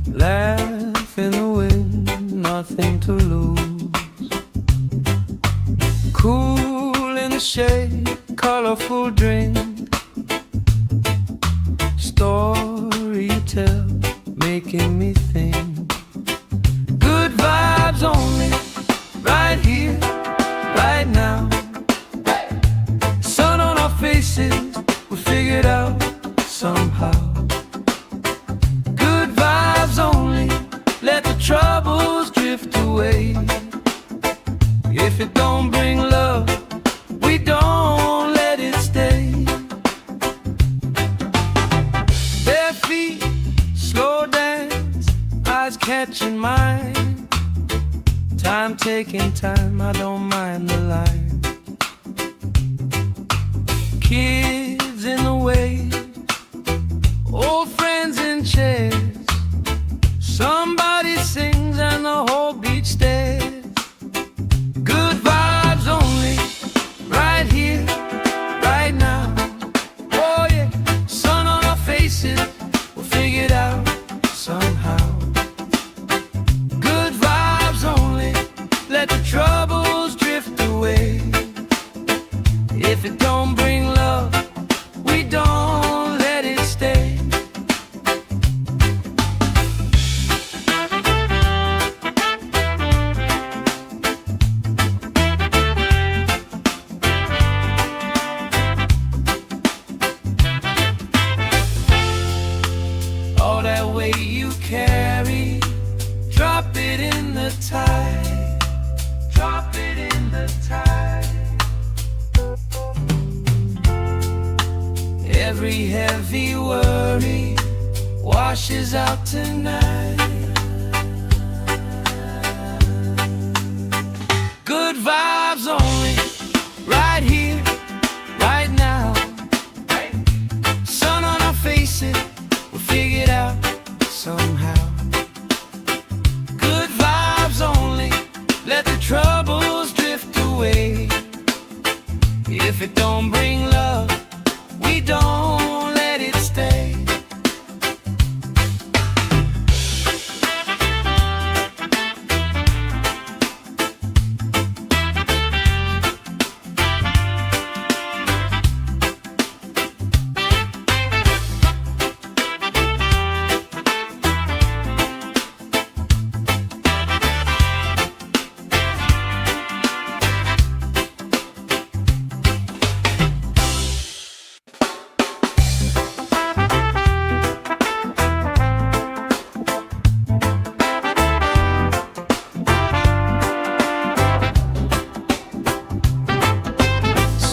Laugh in the wind, nothing to lose. Cool in the shade, colorful drink. Story you tell, making me think. Good vibes only, right here, right now. Sun on our faces, we figured out somehow. Good vibes only, let the troubles drift away. If it don't bring love, we don't let it stay. Bare feet, slow dance, eyes catching mine. Time taking time, I don't mind the line. Kids in the wave, old friends in chairs. Somebody sings and the whole beach stares. Good vibes only, right here, right now. Oh yeah, sun on our faces, we'll figure it out somehow. Good vibes only, let the troubles drift away. If it don't bring love, we don't let it stay. All that weight you carry, drop it in the tide. Drop it in the tide. Every heavy worry washes out tonight. Good vibes only, right here, right now. Sun on our faces, we'll figure it out somehow. Good vibes only, let the troubles drift away. If it don't bring love, we don't let it stay.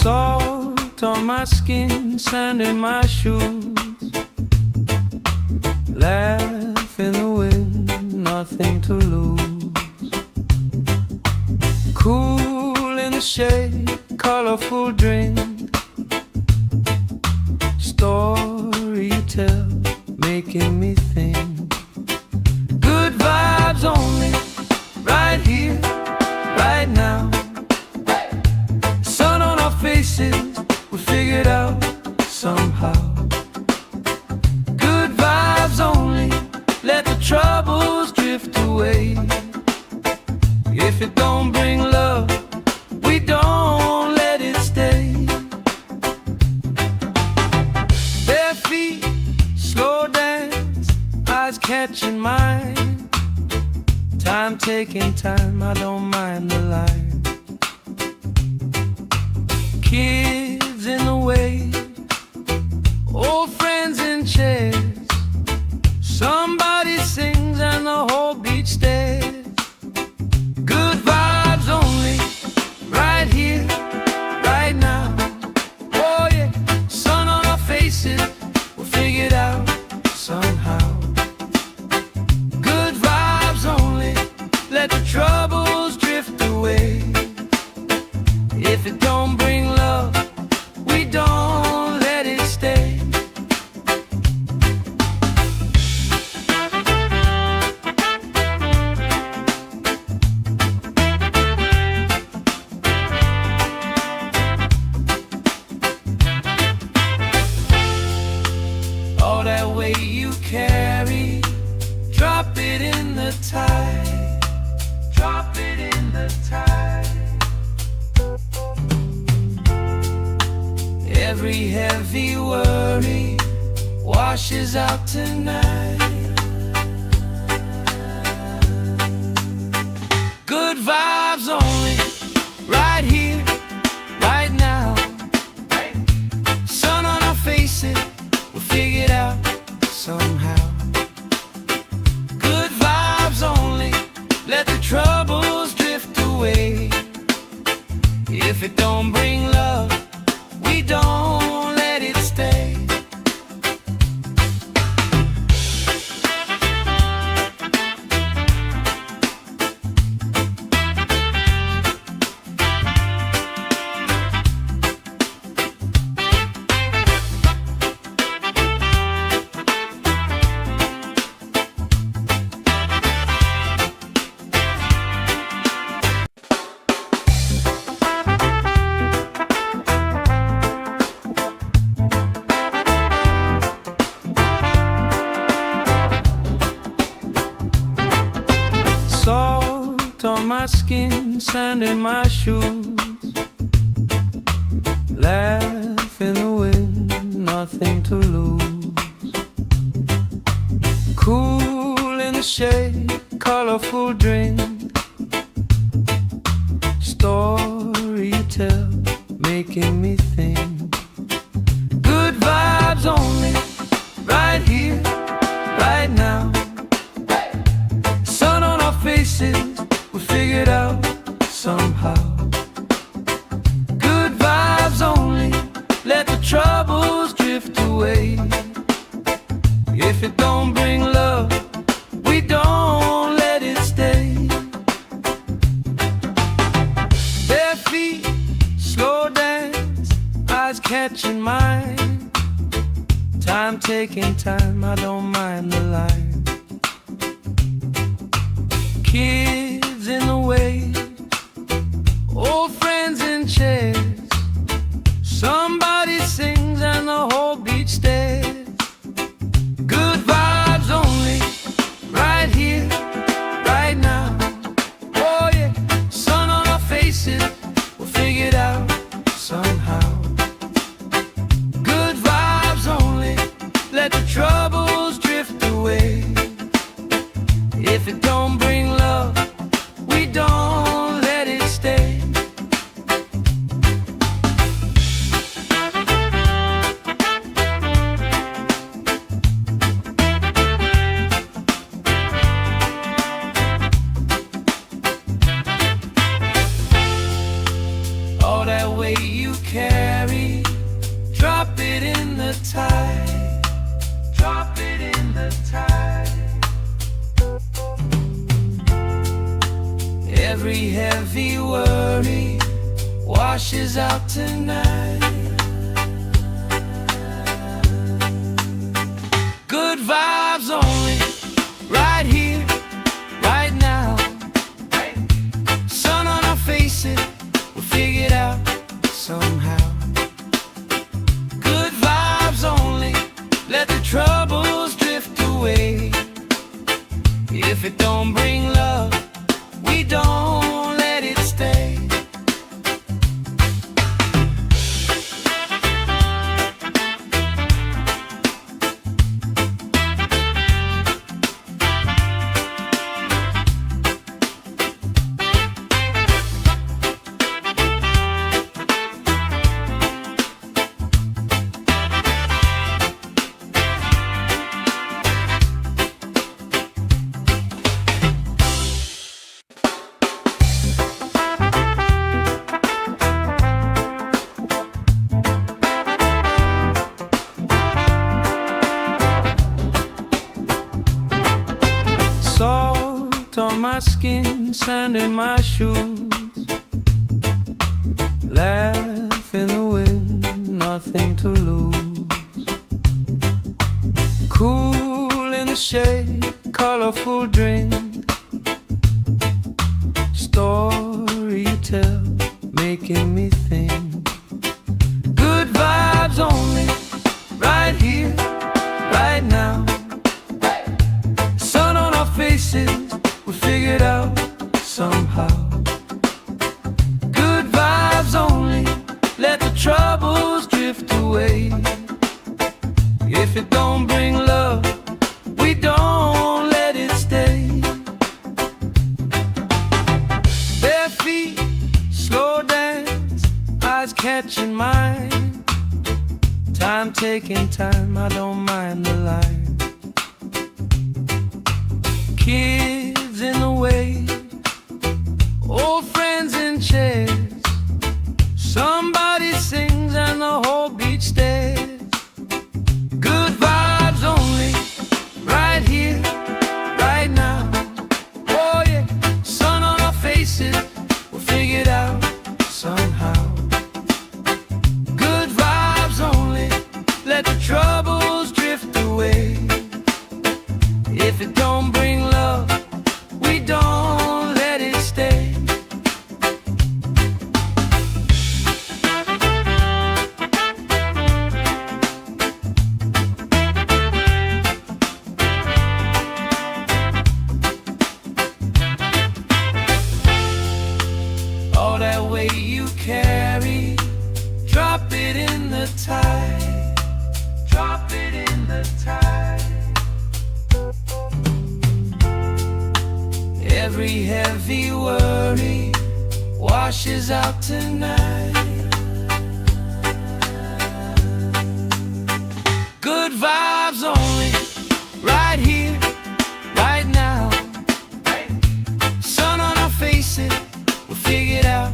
Salt on my skin, sand in my shoes. Laugh in the wind, nothing to lose. Cool in the shade, colorful drink. Story you tell, making me think. Good vibes only, right here, right now. Sun on our faces, we figured out somehow. Good vibes only, let the troubles drift away. If it don't bring love, we don't let it stay. Bare feet, slow dance, eyes catching mine. Time taking time, I don't mind the line. Kids in the wave, old friends in chairs. Somebody sings and the whole beach stares. Good vibes only, right here, right now. Oh yeah, sun on our faces, we'll figure it out somehow. Good vibes only, let the troubles drift away. If it don't bring love, Every heavy worry washes out tonight. Good vibes only, right here, right now. Sun on our faces, we'll figure it out somehow. Good vibes only, let the troubles drift away. If it don't bring love, we don't let it stay. Salt on my skin, sand in my shoes. Laugh in the wind, nothing to lose. Cool in the shade, colorful drink. Story you tell, making me think. Good vibes only, right here, right now. Sun on our faces, we figured out somehow. Good vibes only, let the troubles drift away. If it don't bring love, we don't let it stay. Bare feet, slow dance, eyes catching mine. Time taking time, I don't mind the line. Kids in the way, old friends in chairs. Somebody sings and the whole beach stares. Good vibes only, right here, right now. Oh yeah, sun on our faces, we'll figure it out somehow. Good vibes only, let the troubles drift away. If it don't bring love, we don't let it stay. All that weight you carry, drop it in the tide. Drop it in the tide. Every heavy worry washes out tonight. Good vibes only, right here, right now. Sun on our faces, we'll figure it out somehow. Good vibes only, let the troubles drift away. If it don't bring love, we don't let it stay. Salt on my skin, sand in my shoes. Laugh in the wind, nothing to lose. Cool in the shade, colorful drink. Story you tell, making me think. Good vibes only, right here, right now. Sun on our faces, we figured out somehow. Good vibes only, let the troubles drift away. Time taking time, I don't mind the line. Kids in the way, old friends in chairs. Somebody sings and the whole beach stares. Good vibes only, right here, right now. Oh yeah, sun on our faces, we'll figure it out somehow. Good vibes only, let the troubles drift away. If it don't bring love, we don't let it stay. All that weight you carry, drop it in the tide. Drop it in the tide. Every heavy worry washes out tonight. Good vibes only, right here, right now. Sun on our faces, we'll figure it out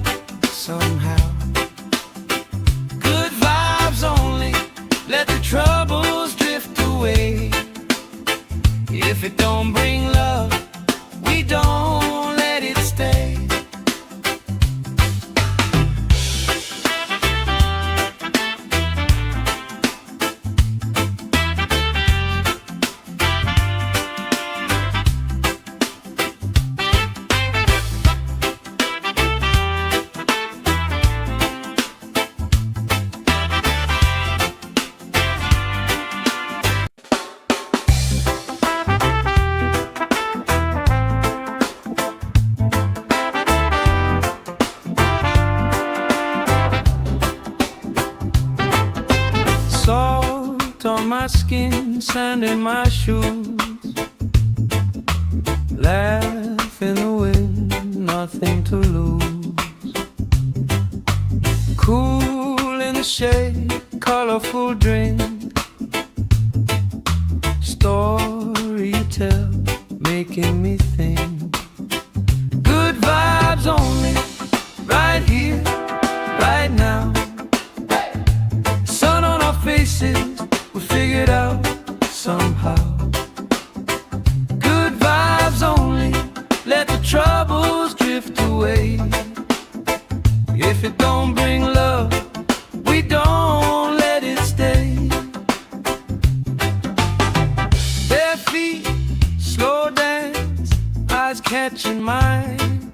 somehow. Good vibes only, let the troubles drift away. If it don't bring love, we don't let it stay. Salt on my skin, sand in my shoes. Laugh in the wind, nothing to lose. Cool in the shade, colorful drink. Story you tell, making me think. Good vibes only, right here, right now. Sun on our faces, we'll figure it out somehow. Good vibes only, let the troubles drift away. If it don't bring love, we don't let it stay. Bare feet, slow dance, eyes catching mine.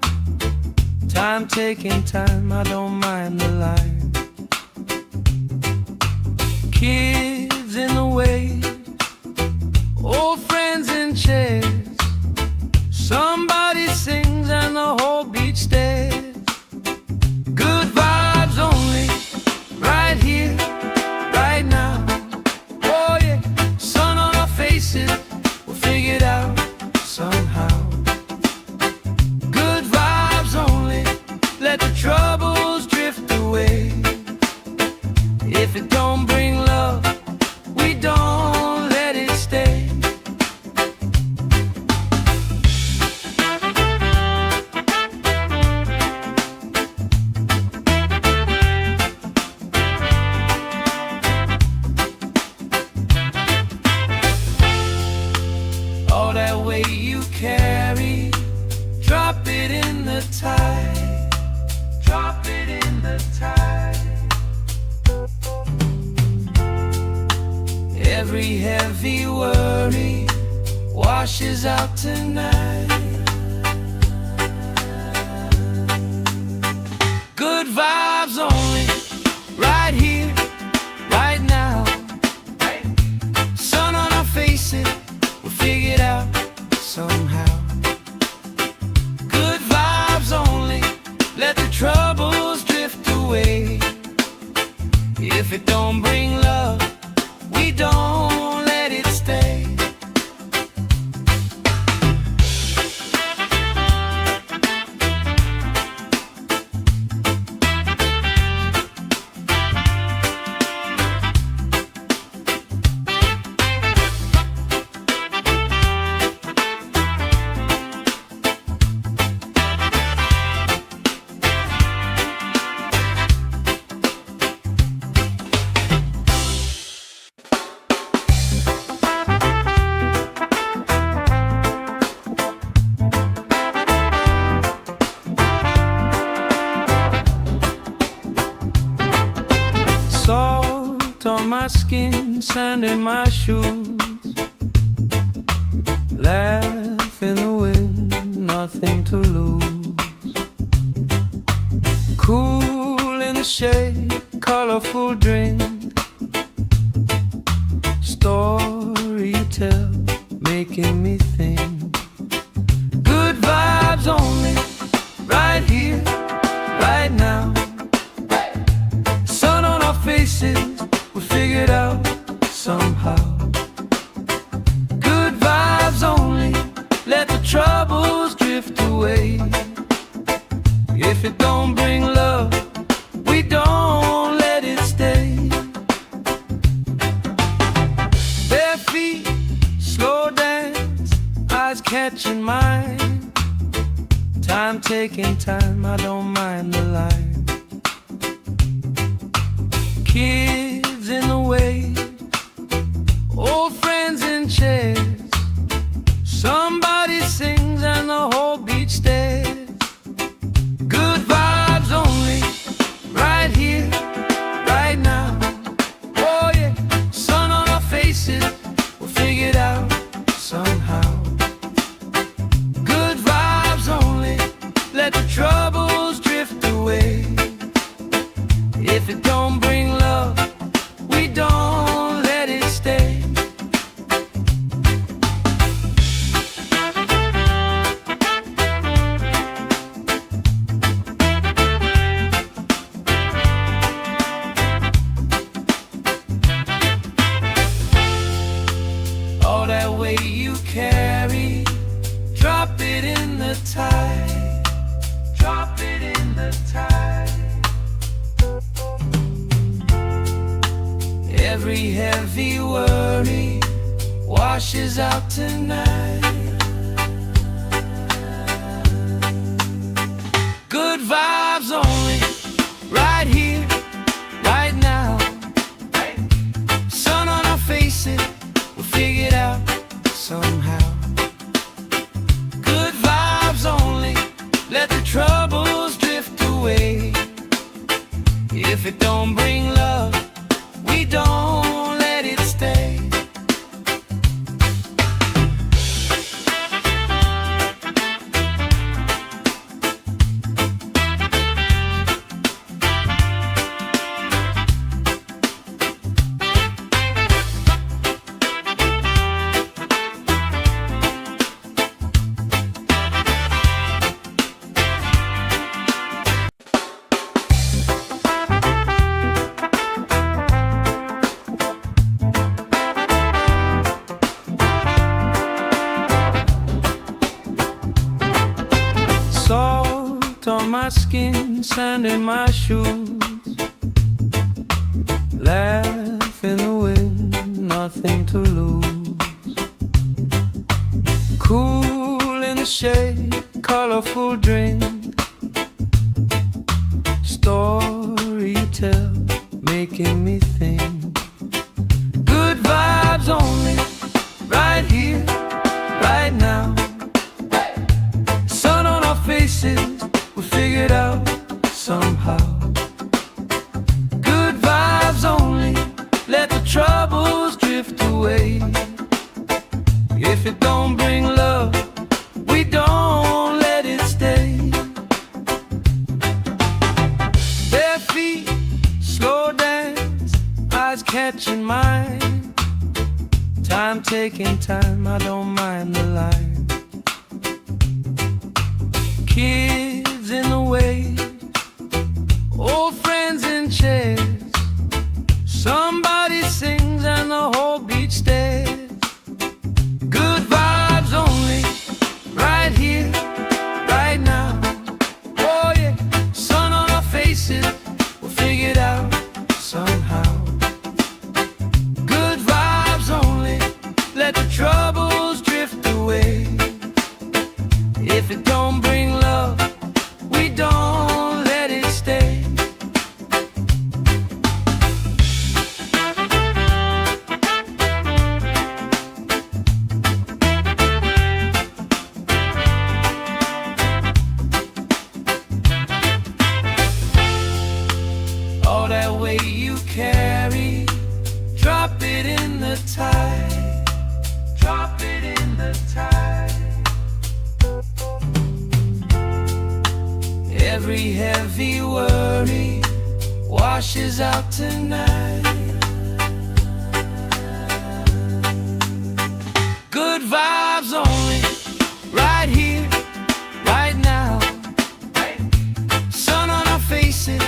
Time taking time, I don't mind the line. Kids in the way, old friends in chairs. Somebody sings and the whole beach stares. Good vibes only, right here, right now. Oh yeah, sun on our faces, we'll figure it out somehow. Good vibes only, let the troubles drift away. If it don't bring love, we don't let it stay. All that weight you carry, drop it in the tide. Drop it in the tide. Every heavy worry washes out tonight. Good vibes only, right here, right now. Sun on our faces, we'll figure it out somehow. Good vibes only, let the troubles drift away. If it don't bring love, we don't let it stay. Salt on my skin, sand in my shoes. Laugh in the wind, nothing to lose. Cool in the shade, colorful drink. Story you tell, making me think. Good vibes only, right here, right now. Sun on our faces, we figured out somehow. Good vibes only, let the troubles drift away. If it don't bring love, we don't let it stay. Bare feet, slow dance, eyes catching mine. Time taking time, I don't mind the line. Kids in the way, old friends in chairs. Somebody sings and the whole beach stares. Good vibes only, right here, right now. Oh yeah, sun on our faces, we'll figure it out somehow. Good vibes only, let the troubles drift away. If it don't bring love, we don't let it stay. All that weight you carry, drop it in the tide. Drop it in the tide. Every heavy worry washes out tonight. Good vibes only, right here, right now. Sun on our faces, we'll figure it out somehow. Good vibes only, let the troubles drift away. If it don't bring love, we don't let it stay. Salt on my skin, sand in my shoes. Laugh in the wind, nothing to lose. Cool in the shade, colorful drink. Story you tell, making me think. Good vibes only, right here, right now. Sun on our faces, we figured out somehow. Good vibes only, let the troubles drift away. If it don't bring love, we don't let it stay. Bare feet, slow dance, eyes catching mine. Time taking time, I don't mind the line. Kids in the way, old friends in chairs. Somebody sings and the whole beach stares. Good vibes only, right here, right now. Oh yeah, sun on our faces, we'll figure it out somehow. Good vibes only, let the troubles drift away. If it don't bring love, we don't let it stay. it in the tide. Drop it in the tide. Every heavy worry washes out tonight. Good vibes only, right here, right now. Sun on our faces,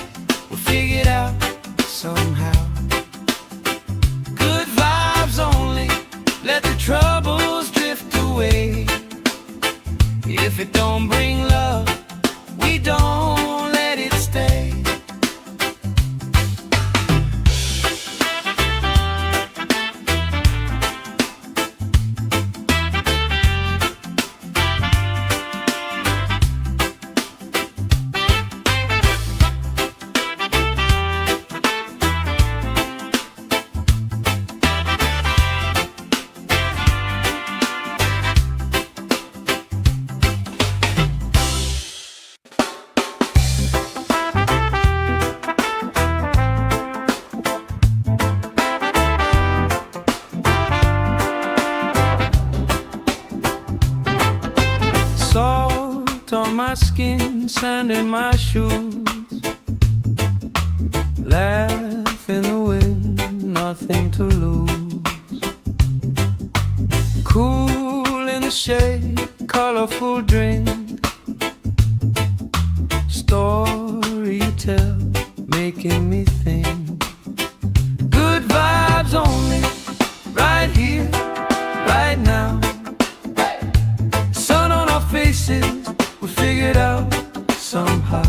we'll figure it out somehow. Good vibes only, let the troubles drift away. If it don't bring love, we don't let it stay. Salt on my skin, sand in my shoes. Laugh in the wind, nothing to lose. Cool in the shade, colorful drink. Story you tell, making me think. Good vibes only, right here, right now. Sun on our faces, we figured out somehow.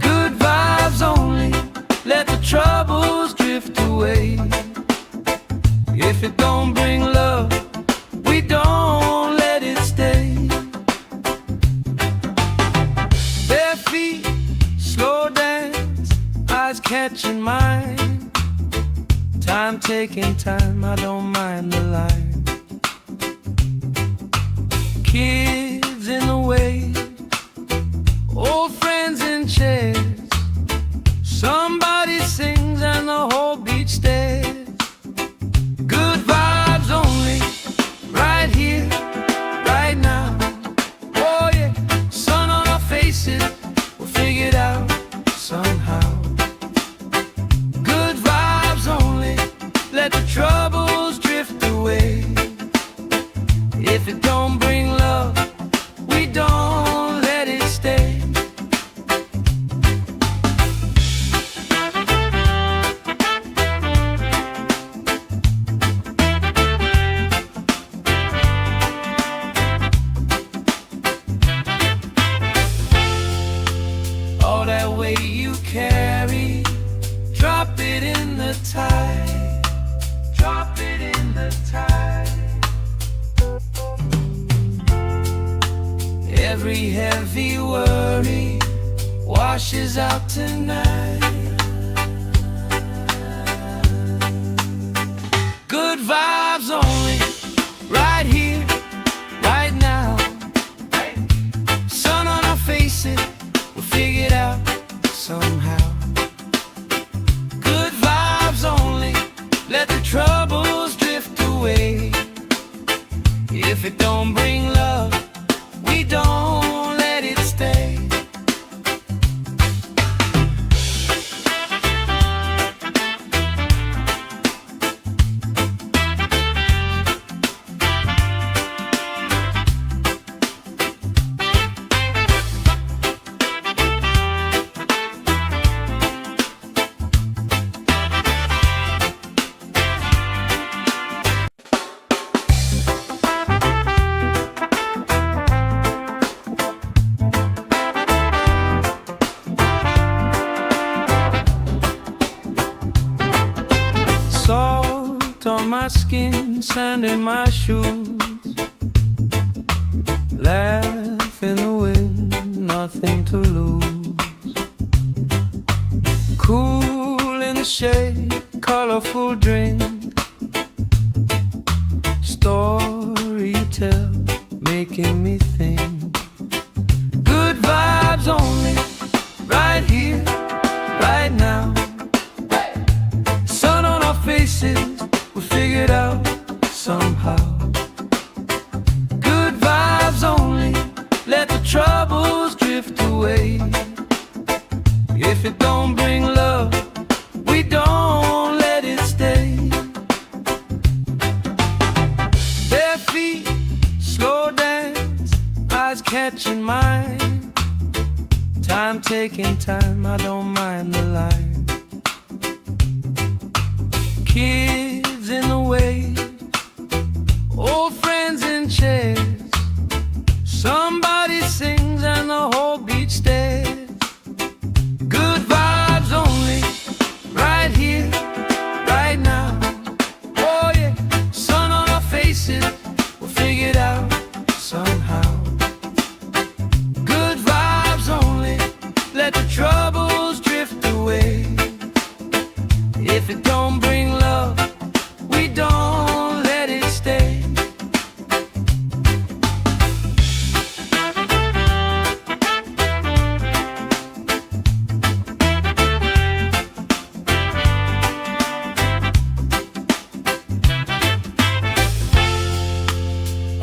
Good vibes only, let the troubles drift away. If it don't bring love, we don't let it stay. Bare feet, slow dance, eyes catching mine. Time taking time, I don't mind the line. Kids in the way, old friends in chairs. Somebody sings and the whole beach stares. Good vibes only, right here, right now. Oh yeah, sun on our faces, we'll figure it out somehow. Good vibes only, let the troubles drift away. If it don't bring love, we don't let it stay. All that weight you carry, drop it in the tide. Drop it in the tide. Every heavy worry washes out tonight. Good vibes only, right here, right now. Sun on our faces, we'll figure it out somehow. Good vibes only, let the troubles drift away. If it don't bring love, we don't let it stay. Salt on my skin, sand in my shoes. Laugh in the wind, nothing to lose. Cool in the shade, colorful drink. Story you tell, making me think. Good vibes only, right here, right now. Sun on our face, faces were figured out somehow. Good vibes only, let the troubles drift away. If it don't bring love, we don't let it stay. Bare feet, slow dance, eyes catching mine. Time taking time, I don't mind the line. Kids in the wave, old friends in chairs. Somebody sings and the whole beach stares. Good vibes only, right here, right now. Oh yeah, sun on our faces, we'll figure it out somehow. Good vibes only, let the troubles drift away. If it don't bring love, we don't let it stay.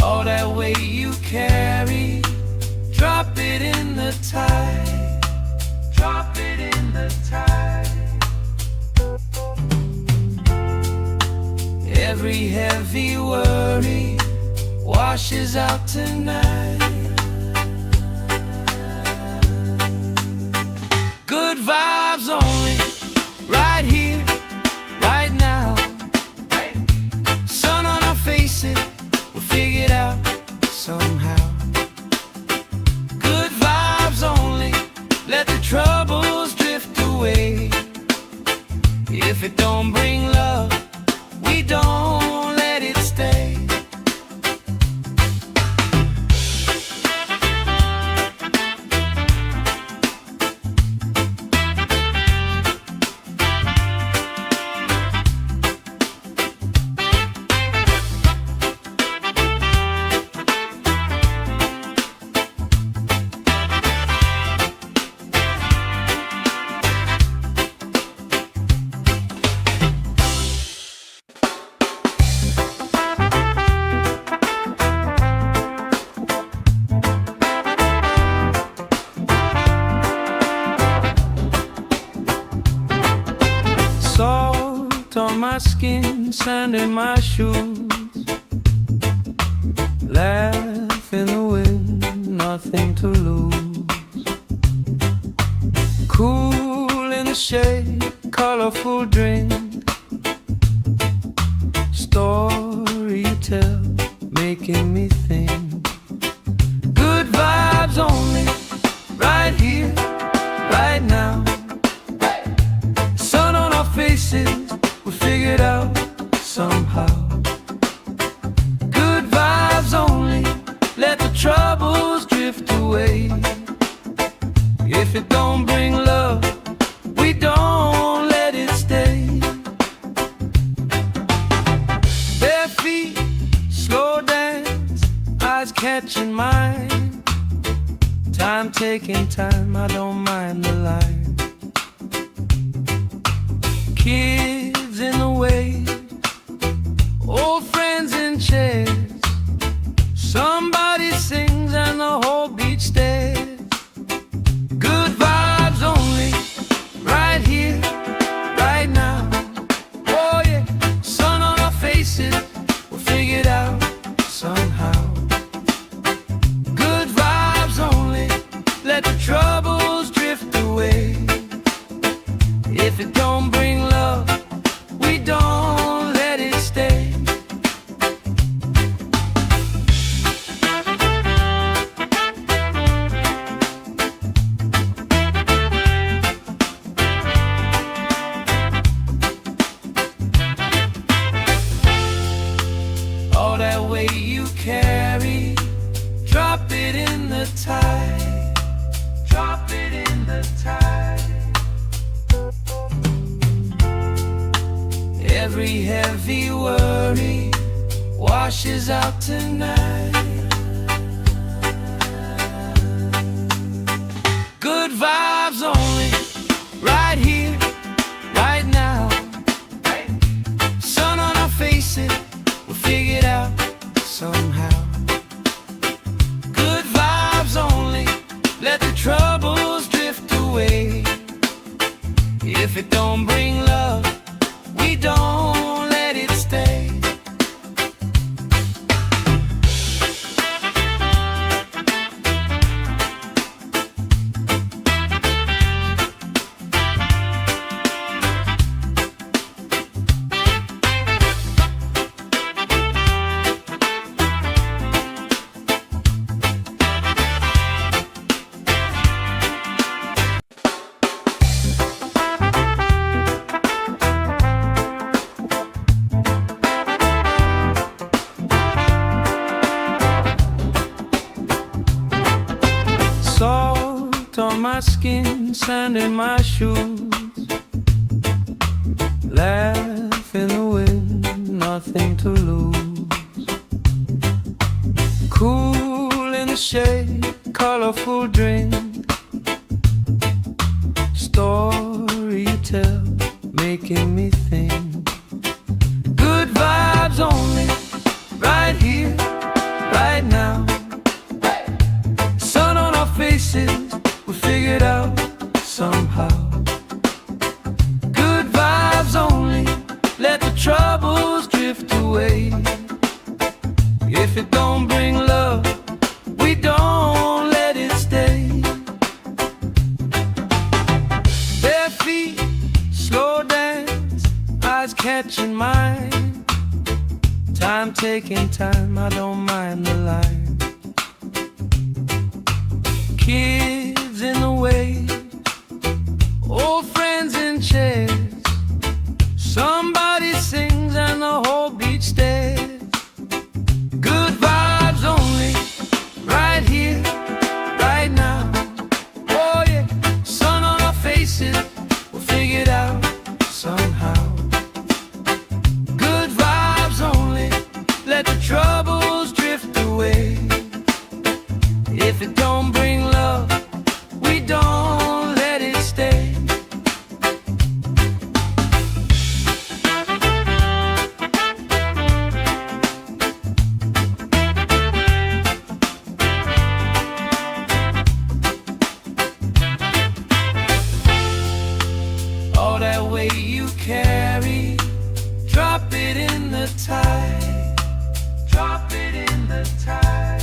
All that weight you carry, drop it in the tide. Drop it in the tide. Every heavy worry washes out tonight. Good vibes only, right here, right now. Sun on our faces, we'll figure it out somehow. Good vibes only, let the troubles drift away. If it don't bring love, we don't let it stay. Salt on my skin, sand in my shoes. Laugh in the wind, nothing to lose. Cool in the shade, colorful drink. Story you tell, making me think. Good vibes only, right here, right now. Sun on our faces, we figured out somehow. Good vibes only, let the troubles drift away. If it don't bring love, we don't let it stay. Bare feet, slow dance, eyes catching mine. Time taking time, I don't mind the line. Kids in the wave, old friends in chairs. Somebody sings and the whole beach stares. Good vibes only, right here, right now. Oh yeah, sun on our faces, we'll figure it out somehow. Good vibes only, let the troubles drift away. If it don't bring love, we don't let it stay. All that weight you carry, drop it in the tide. Drop it in the tide. Every heavy worry washes out tonight. Good vibes only, right here, right now. my skin, sand in my shoes. Laugh in the wind, nothing to lose. Cool in the shade, colorful drink. Story you tell, making me think. Good vibes only, right here, right now. Sun on our faces, we figured out somehow. Good vibes only, let the troubles drift away. If it don't bring love, we don't let it stay. Bare feet, slow dance, eyes catching mine. Time taking time, I don't mind the line. Kids in the way, old friends in chairs. Somebody sings and the whole beach stares. Good vibes only, right here, right now. Oh yeah, sun on our faces, we'll figure it out somehow. Good vibes only, let the troubles drift away. If it don't bring love, we don't let it stay. All that weight you carry, drop it in the tide. Drop it in the tide.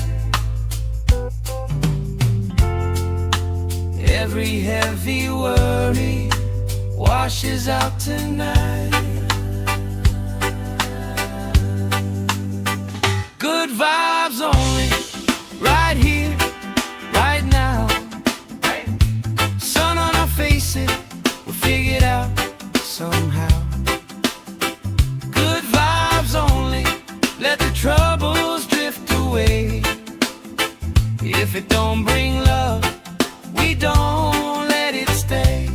Every heavy worry washes out tonight. Good vibes only, right here, right now. Sun on our faces, we'll figure it out somehow. Good vibes only, let the troubles drift away. If it don't bring love, we don't let it stay.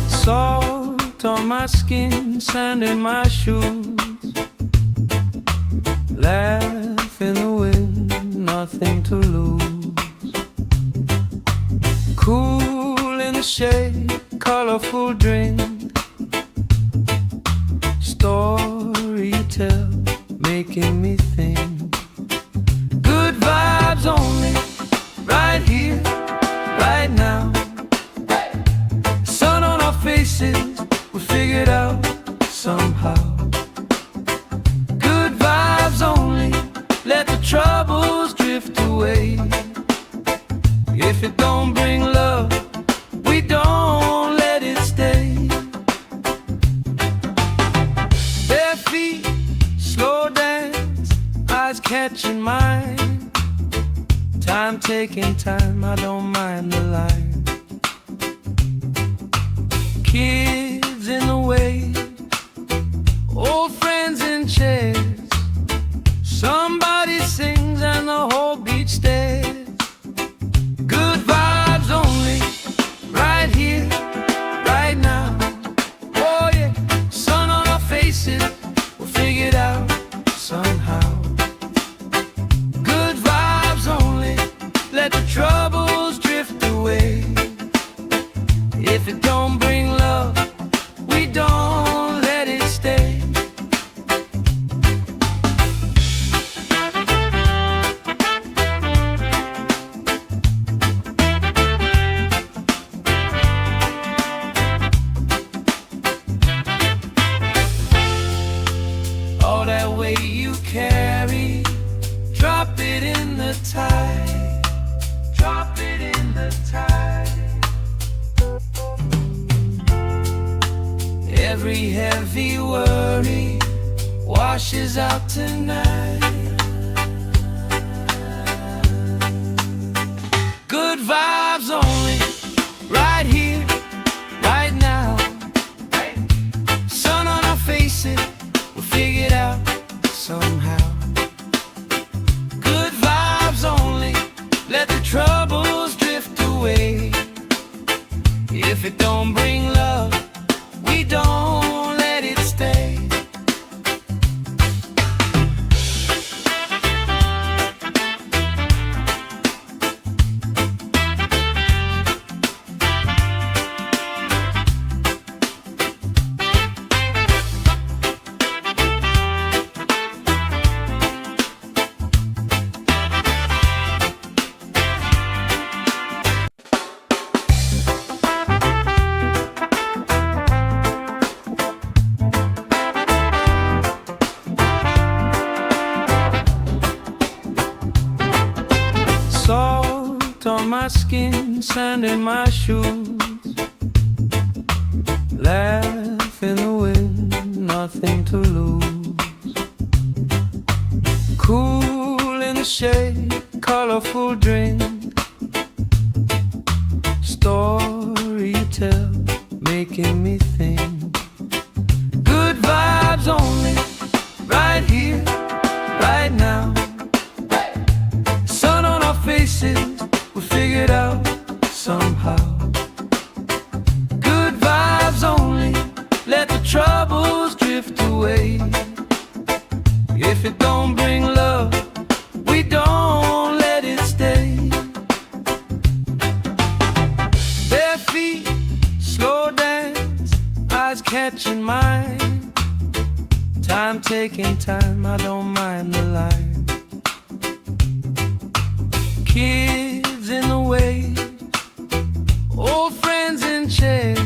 Salt on my skin, sand in my shoes. Laugh in the wind, nothing to lose. Cool in the shade, colorful drink. Story you tell, making me think. Good vibes only, right here, right now. Sun on our faces, we figured out somehow. Good vibes only, let the troubles drift away. If it don't bring love, we don't let it stay. Bare feet, slow dance, eyes catching mine. Time taking time, I don't mind the line. Kids in the way, old friends in chairs. Somebody sings and the whole beach stares. Good vibes only, right here, right now. Oh yeah, sun on our faces, we'll figure it out somehow. Good vibes only, let the troubles drift away. If it don't bring love, we don't let it stay. the tide. Drop it in the tide. Every heavy worry washes out tonight. Good vibes only, right here, right now. Sun on our faces, we'll figure it out somehow. Good vibes only, let the troubles drift away. If it don't bring love, we don't let it stay. Salt on my skin, sand in my shoes. Laugh in the wind, nothing to lose. Cool in the shade, colorful drink. Story you tell, making me think. Good vibes only, right here, right now. Sun on our faces, we'll figure it out somehow. Good vibes only, let the troubles drift away. If it don't bring love, we don't let it stay. Bare feet, slow dance, eyes catching mine. Time taking time, I don't mind the line. Kids in the waves, old friends in chairs.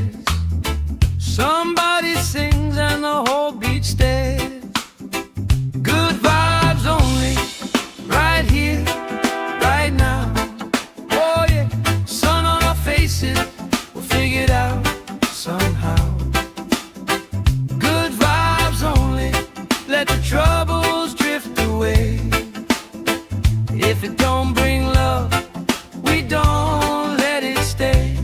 Somebody sings and the whole beach stares. Good vibes only, right here, right now. Oh yeah, sun on our faces, we'll figure it out somehow. Good vibes only, let the troubles drift away. If it don't bring love, we don't let it stay.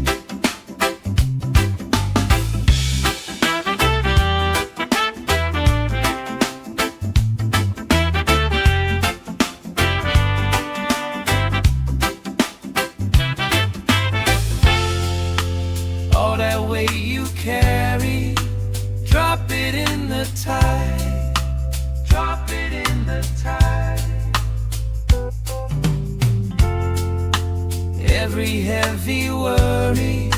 All that weight you carry, drop it in the tide. Drop it in the tide. Every heavy worry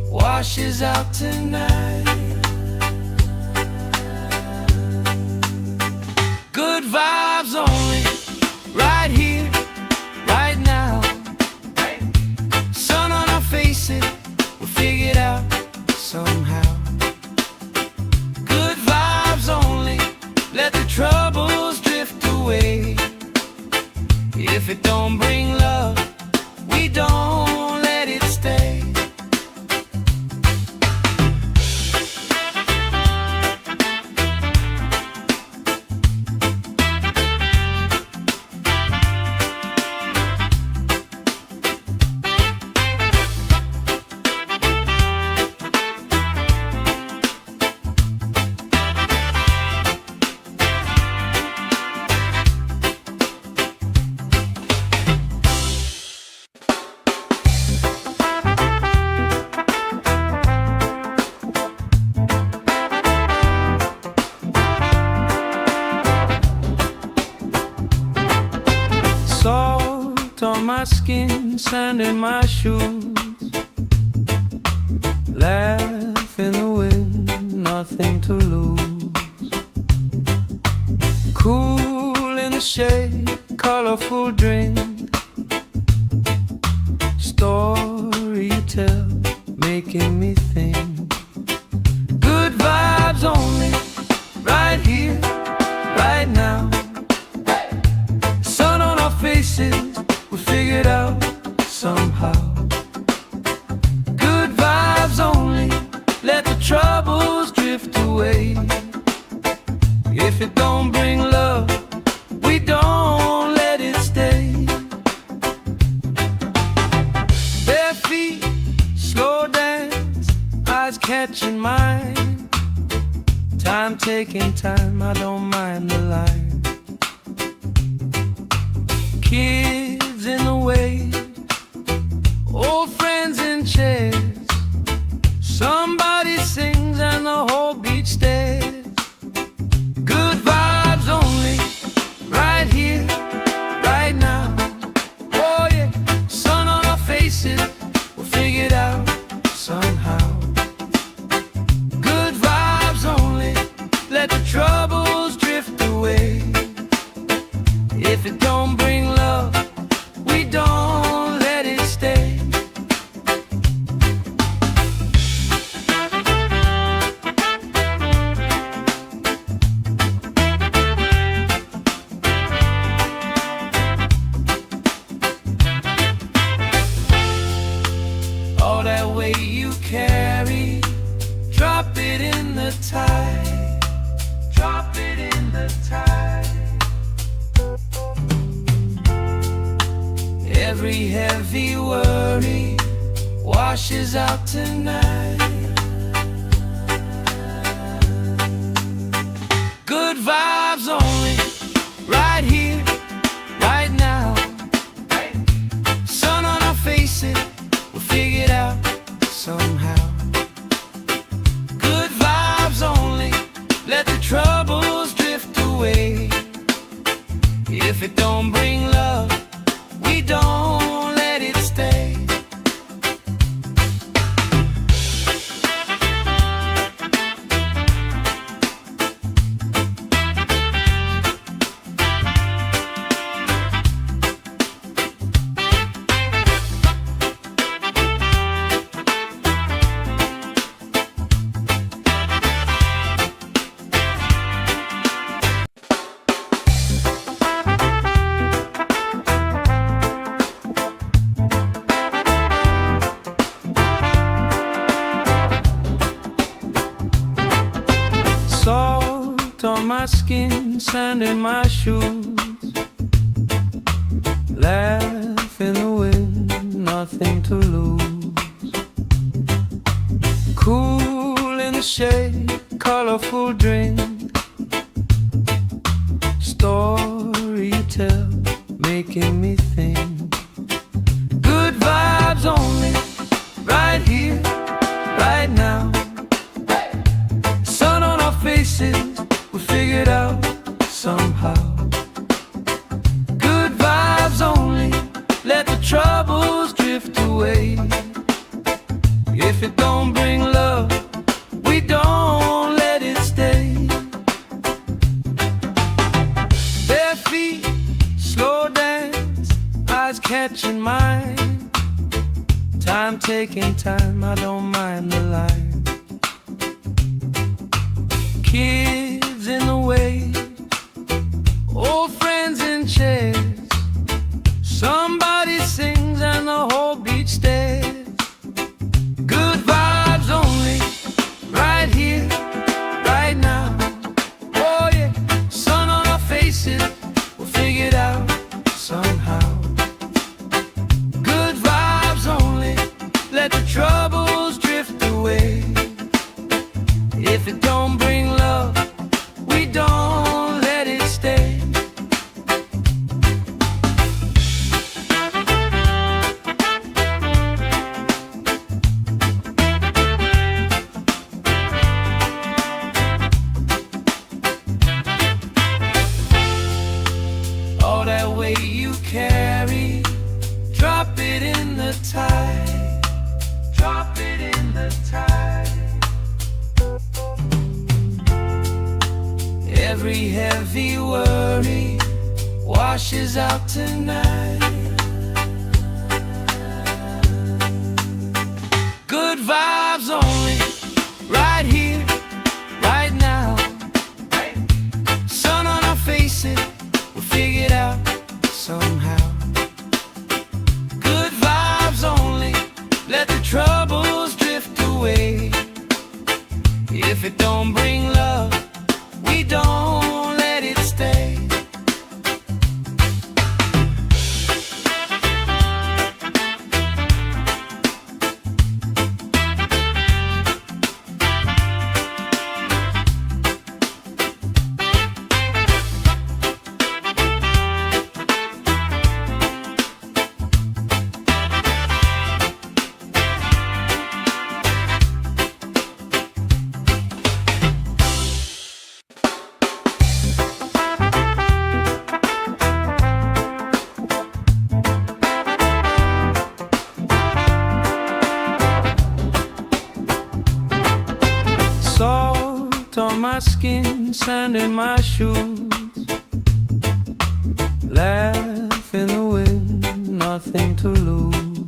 washes out tonight. Good vibes only, right here, right now. Sun on our faces, we'll figure it out somehow. Good vibes only, let the troubles drift away. If it don't bring love, we don't let it stay. Salt on my skin, sand in my shoes. Laugh in the wind, nothing to lose. Cool in the shade, colorful drink. Story you tell, making me think. Good vibes only, right here, right now. Sun on our faces, figure it out somehow. Good vibes only, let the troubles drift away. If it don't bring love, we don't let it stay. Bare feet, slow dance, eyes catching mine. Time taking time, I don't mind the line. Kids in the way, old friends in chairs. Somebody sings and the whole beach stares. Good vibes only, right here, right now. Oh yeah, sun on our faces, we'll figure it out somehow. Good vibes only, let the troubles drift away. If it don't bring love, we don't let it stay. All that weight you carry, drop it in the tide. Drop it in the tide. Every heavy worry washes out tonight. Good vibes only, right here, right now. Sun on our faces, we'll figure it out somehow. Good vibes only, let the troubles drift away. If it don't bring love, we don't let it stay. Salt on my skin, sand in my shoes. Laugh in the wind, nothing to lose. Cool in the shade, colorful drink. Story you tell, making me think. Good vibes only, right here, right now. Sun on our faces, we figure it out somehow. Good vibes only, let the troubles drift away. If it don't bring love, we don't let it stay. Bare feet, slow dance, eyes catching mine. Time taking time, I don't mind the line. Kids in the way, old friends in chairs. Somebody sings and the whole beach stares. Good vibes only, right here, right now. Oh yeah, sun on our faces, we'll figure it out somehow. Good vibes only, let the troubles drift away. If it don't bring love, we don't let it stay. All that weight you carry, drop it in the tide. Drop it in the tide. Every heavy worry washes out tonight. Good vibes only, right here, right now. Sun on our faces, we'll figure it out somehow. skin, sand in my shoes. Laugh in the wind, nothing to lose.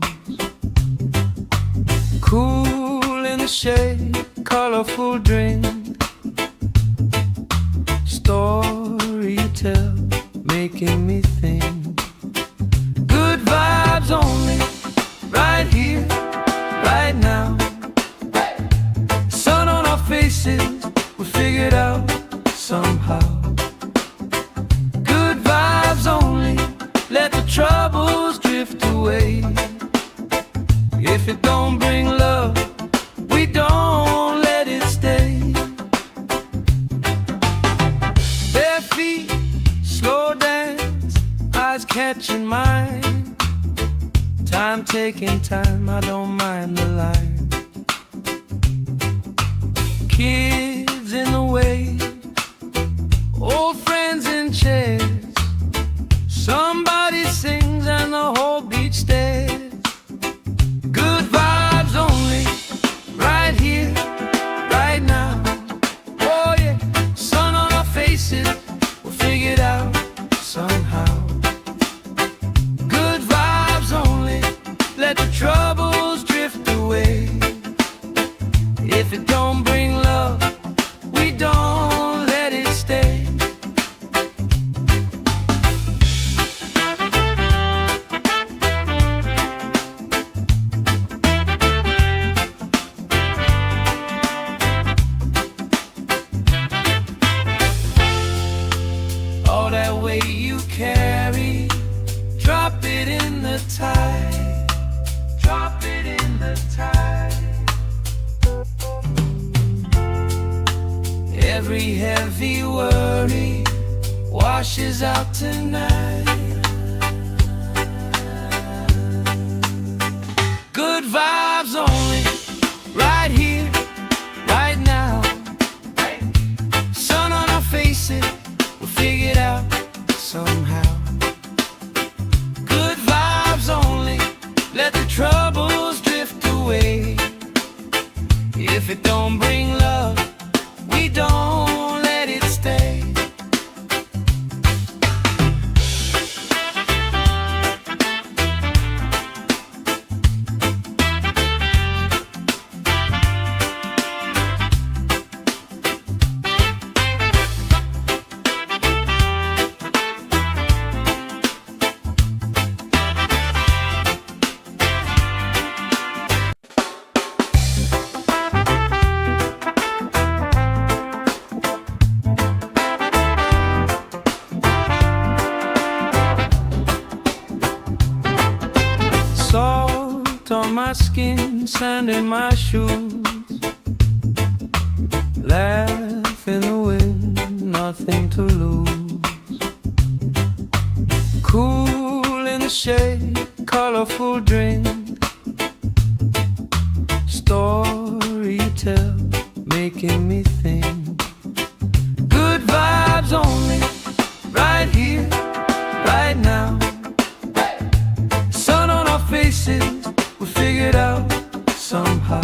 Cool in the shade, colorful drink. Story you tell, making me think. Good vibes only, right here, right now. Sun on our faces, we figured out somehow. Good vibes only, let the troubles drift away. If it don't bring love, we don't let it stay. Bare feet, slow dance, eyes catching mine. Time taking time, I don't mind the line. Kids in the way, old friends in chairs. Somebody sings and the whole beach stares. Good vibes only, right here, right now. Oh yeah, sun on our faces, we'll figure it out somehow. Good vibes only, let the troubles drift away. If it don't bring love, we don't let it stay. All that weight you carry, drop it in the tide. Drop it in the tide. Every heavy worry washes out tonight. Good vibes only, right here, right now. Sun on our faces, we'll figure it out somehow. Good vibes only, let the troubles drift away. If it don't bring love, we don't let it stay. Salt on my skin, sand in my shoes. Laugh in the wind, nothing to lose. Cool in the shade, colorful drink. Story you tell, making me think. Good vibes only, right here, right now. Sun on our faces, we figured out somehow.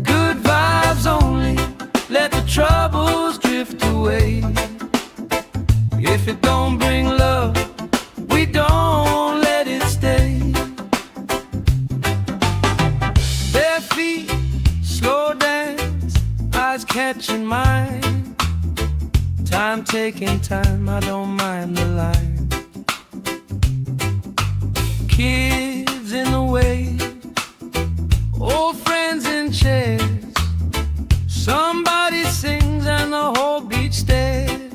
Good vibes only, let the troubles drift away. If it don't bring love, we don't let it stay. Bare feet, slow dance, eyes catching mine. Time taking time, I don't mind the line. Kids in the way, old friends in chairs. Somebody sings and the whole beach stares.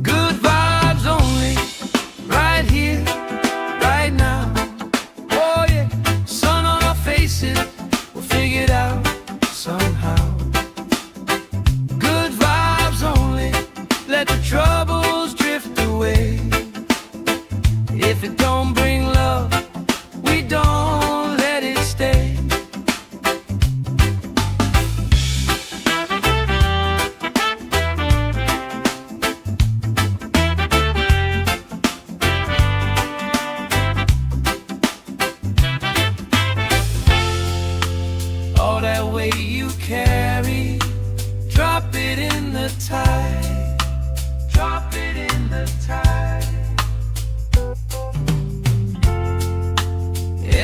Good vibes only, right here, right now. Oh yeah, sun on our faces, we'll figure it out somehow. Good vibes only, let the troubles drift away. If it don't bring love,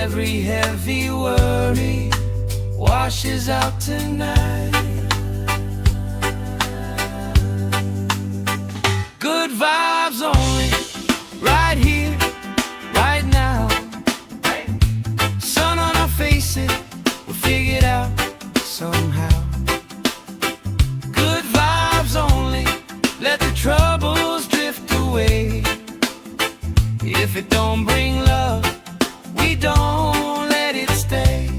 Every heavy worry washes out tonight. Good vibes only, right here, right now. Sun on our faces, we'll figure it out somehow. Good vibes only, let the troubles drift away. If it don't bring love, we don't let it stay.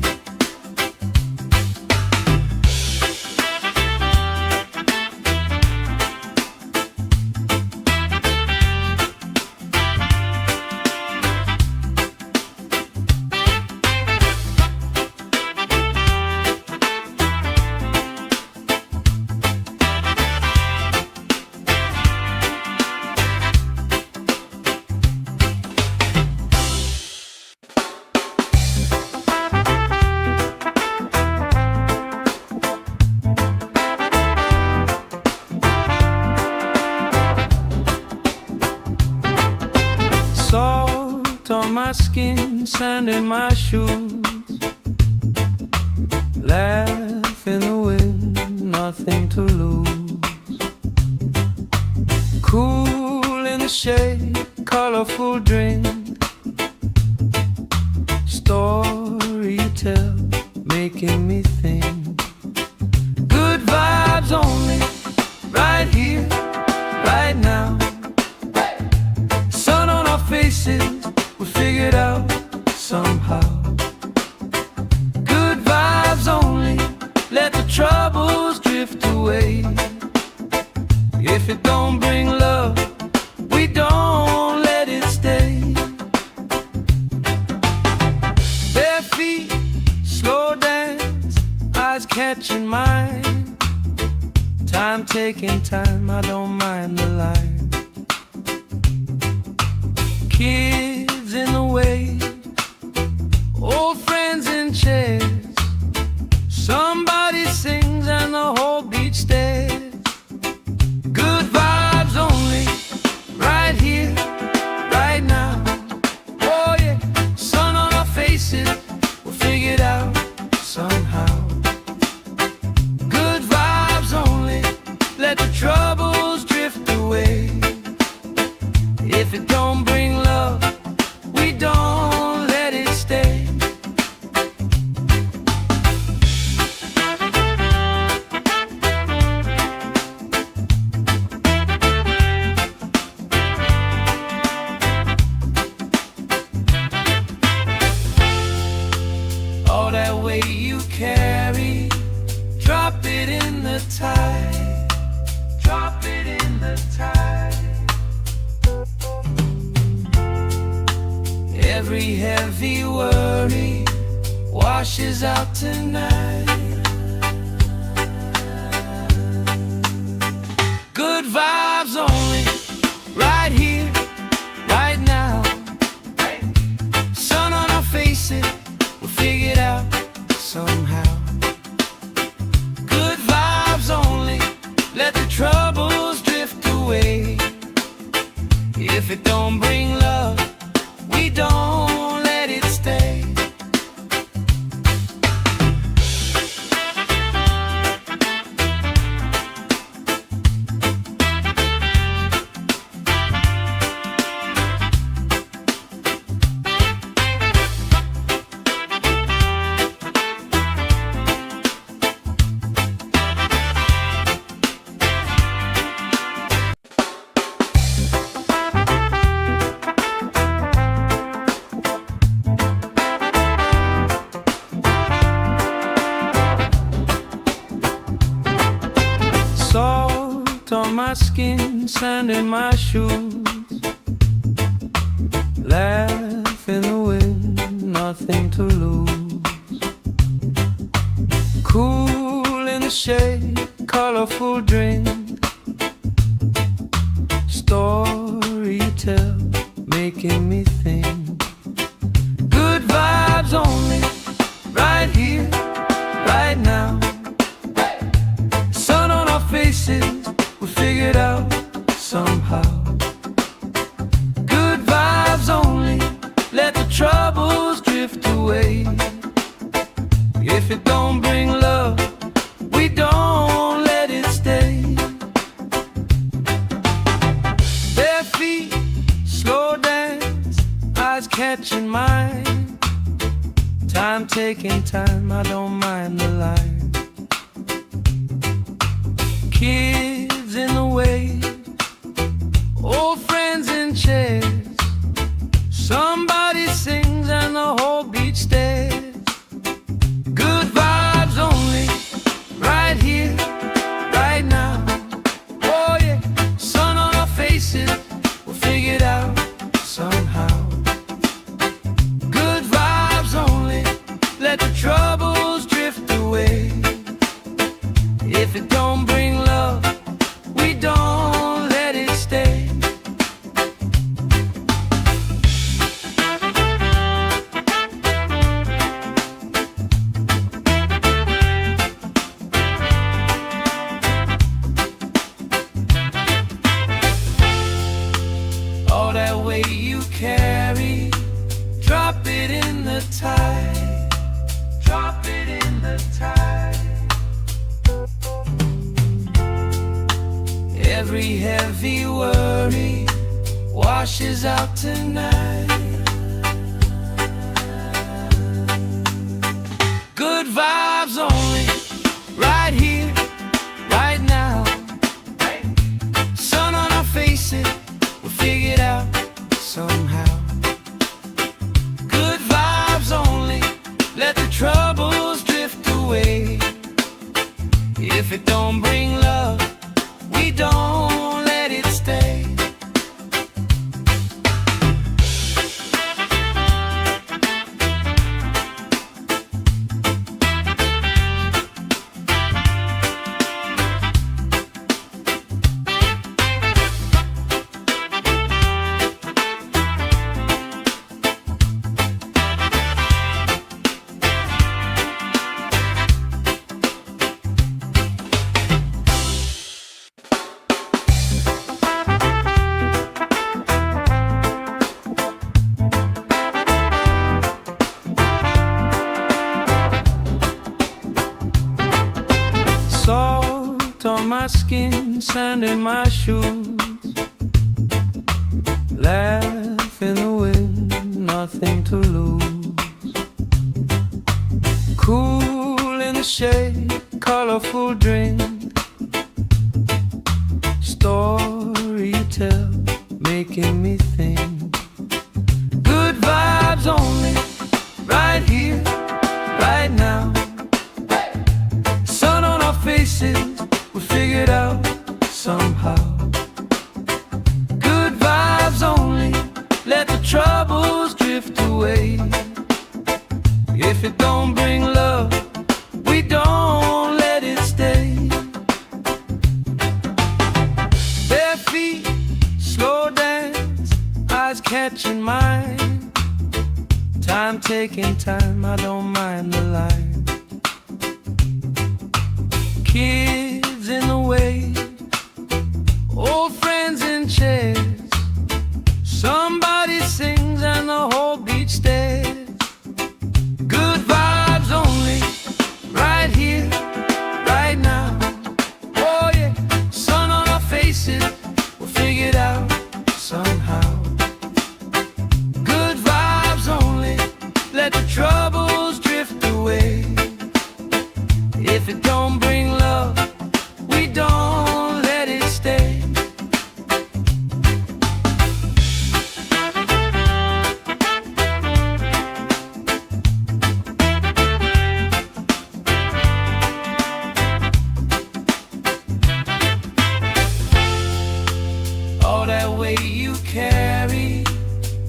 Salt on my skin, sand in my shoes. Laugh in the wind, nothing to lose. Cool in the shade, colorful drink. Story you tell, making me think. Good vibes only, right here, right now. Sun on our faces, we figured out somehow. Good vibes only, let the troubles drift away. If it don't bring love, we don't let it stay. Bare feet, slow dance, eyes catching mine. Time taking time, I don't mind the line. Kids in the way, old friends in chairs. Somebody sings and the whole beach stares. Good vibes only, right here, right now. Oh yeah, sun on our faces, we'll figure it out somehow. Good vibes only, let the troubles drift away. If it don't bring love, we don't let it stay. All that weight you carry, drop it in the tide. Drop it in the tide. Every heavy worry washes out tonight. Good vibes only, right here, right now. Sun on our faces, we'll figure it out somehow. Good vibes only, let the troubles drift away. If it don't bring love, we don't let it stay. Salt on my skin, sand in my shoes. Laugh in the wind, nothing to lose. Cool in the shade, colorful drink. Story you tell, making me think. Good vibes only, right here, right now. Sun on our faces, we figured out somehow. Good vibes only, let the troubles drift away. away. If it don't bring love, we don't let it stay. Bare feet, slow dance, eyes catching mine. Time taking time, I don't mind the line. Kids in the way, old friends in chairs. Somebody sings and the whole beach stares. Good vibes only, right here, right now. Oh yeah, sun on our faces, we'll figure it out somehow. Good vibes only, let the troubles drift away. If it don't bring love, we don't let it stay. All that weight you carry, drop it in the tide. Drop it in the tide. Every heavy worry washes out tonight. Good vibes only, right here, right now. Sun on our faces, we'll figure it out somehow. Good vibes only, let the troubles drift away. If it don't bring love, we don't let it stay. Salt on my skin, sand in my shoes. Laugh in the wind, nothing to lose. Cool in the shade, colorful drink. Story you tell, making me think. Good vibes only, right here, right now. Sun on our faces, we'll figure it out somehow. Good vibes only, let the troubles drift away. If it don't bring love, we don't let it stay. Bare feet, slow dance, eyes catching mine. Time taking time, I don't mind the line. Kids in the way, old friends in chairs. Somebody sings and the whole beach stares. Good vibes only, right here, right now. Oh yeah, sun on our faces, we'll figure it out somehow. Good vibes only, let the troubles drift away. If it don't bring love, we don't let it stay. All that weight you carry,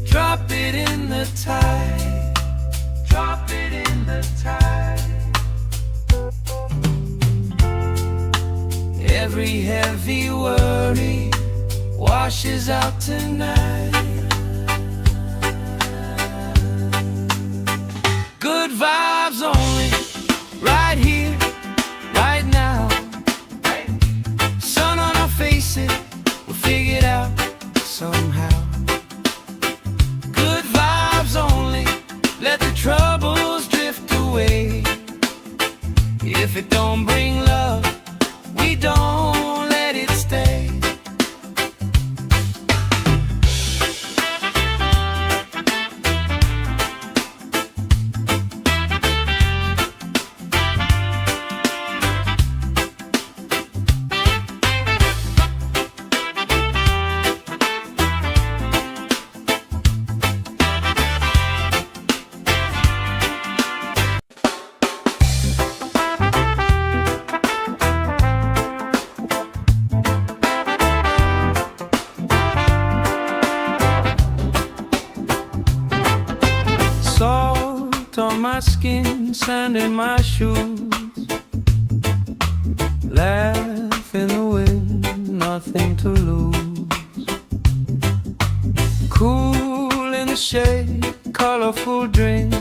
drop it in the tide. Drop it in the tide. Every heavy worry washes out tonight. Good vibes only, right here, right now. Sun on our faces, we'll figure it out somehow. Good vibes only, let the trouble it don't bring love, we don't let it stay. Salt on my skin, sand in my shoes, laugh in the wind, nothing to lose. Cool in the shade, colorful drink,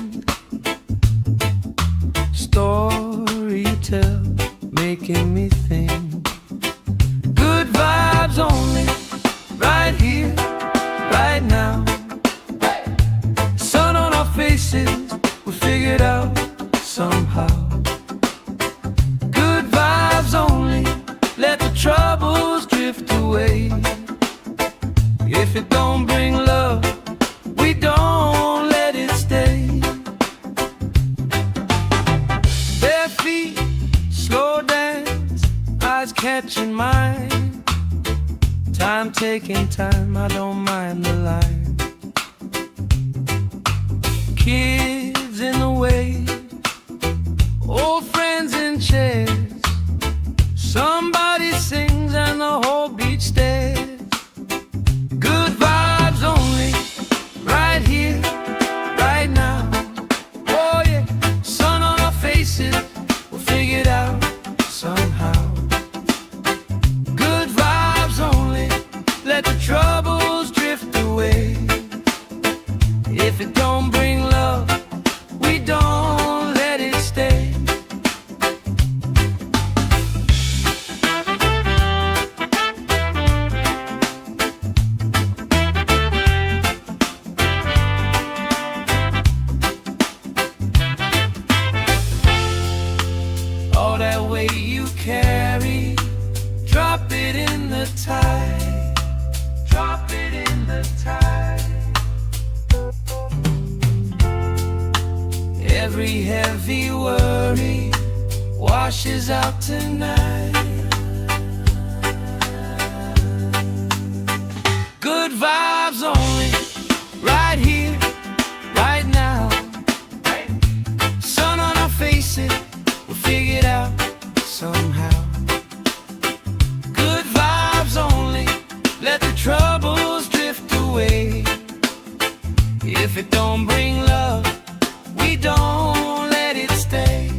story you tell, making me think. Good vibes only, right here, right now. Sun on our faces, we figured out somehow. Good vibes only, let the troubles drift away. If it don't bring love, we don't let it stay. Bare feet, slow dance, eyes catching mine. Time taking time, I don't mind the line. Kids in the wave, old friends in chairs. Somebody sings and the whole beach stares. Good vibes only, right here, right now. Oh yeah, sun on our faces, we'll figure it out somehow. Good vibes only, let the troubles drift away. If it don't bring love, we don't let it stay. All that weight you carry, drop it in the tide. Drop it in the tide. Every heavy worry washes out tonight. Good vibes only, right here, right now. Sun on our faces, we'll figure it out somehow. Good vibes only, let the troubles drift away. If it don't bring love, we don't let it stay.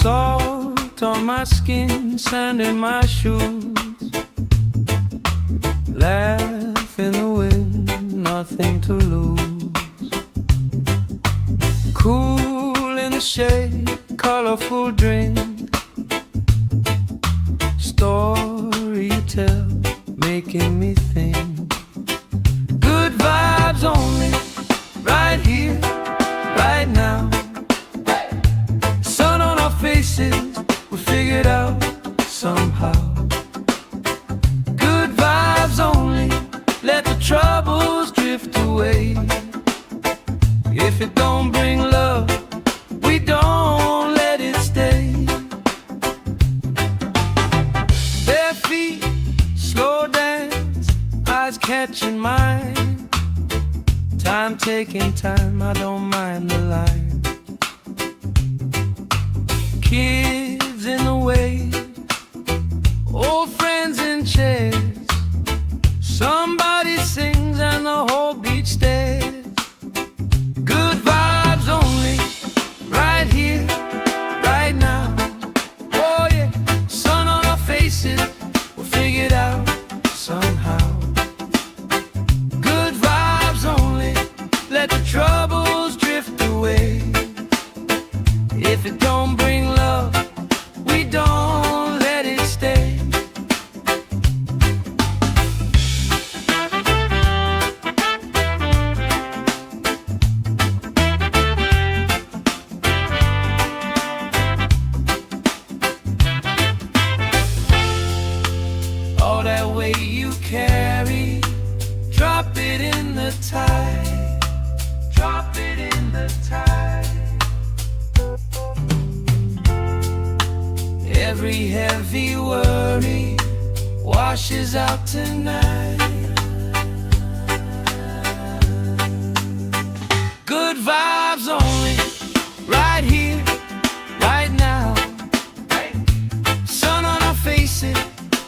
Salt on my skin, sand in my shoes, laugh in the wind, nothing to lose. Cool in the shade, colorful drink, story you tell, making me think. Good vibes only, right here, right now. Sun on our faces, we figured out somehow. Good vibes only, let the troubles drift away. If it don't bring love, we don't let it stay. Bare feet, slow dance, eyes catching mine. Time taking time, I don't mind the line. Kids in the wave, old friends in chairs. Every heavy worry washes out tonight. Good vibes only, right here, right now. Sun on our faces,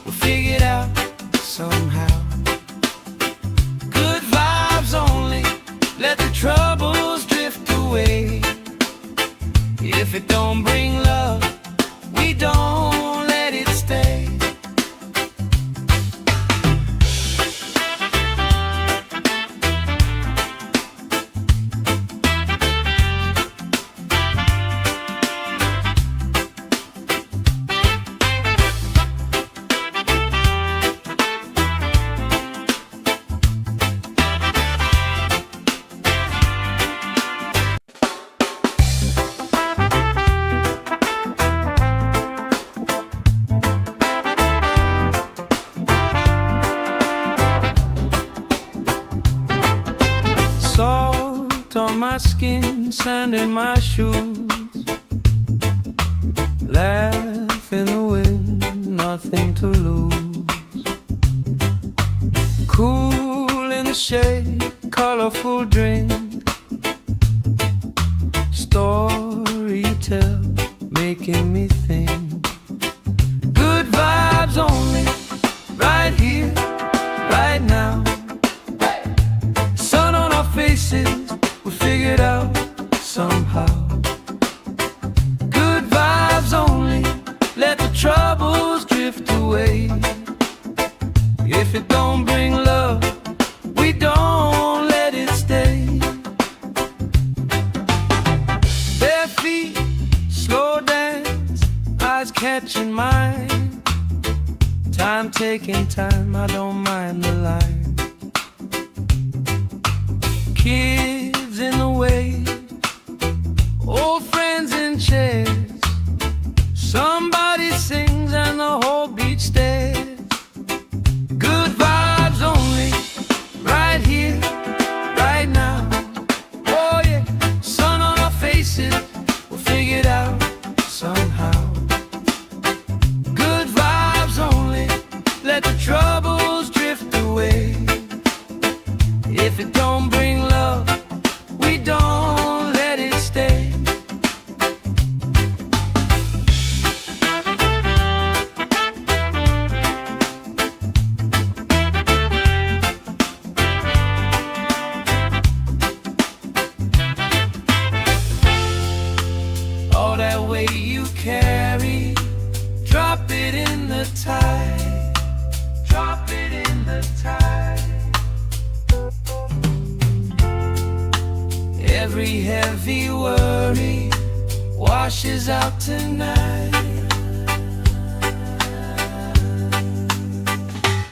we'll figure it out somehow. Good vibes only, let the troubles drift away. If it don't bring love, we don't let it stay. Salt on my skin, sand in my shoes. Laugh in the wind, nothing to lose. Cool in the shade, colorful drink. Story you tell, making me think. Good vibes only, right here, right now. Faces, we figured out somehow. Good vibes only, let the troubles drift away. If it don't bring love, we don't let it stay. Bare feet, slow dance, eyes catching mine. Time taking time, I don't mind the line. Kids in the way, old friends in chairs. Somebody sings and the whole beach stares. Good vibes only, right here, right now. Oh yeah, sun on our faces, we'll figure it out somehow. Good vibes only, let the troubles drift away. If it don't bring love, we don't let it stay. All that weight you carry, drop it in the tide. Drop it in the tide. Every heavy worry washes out tonight.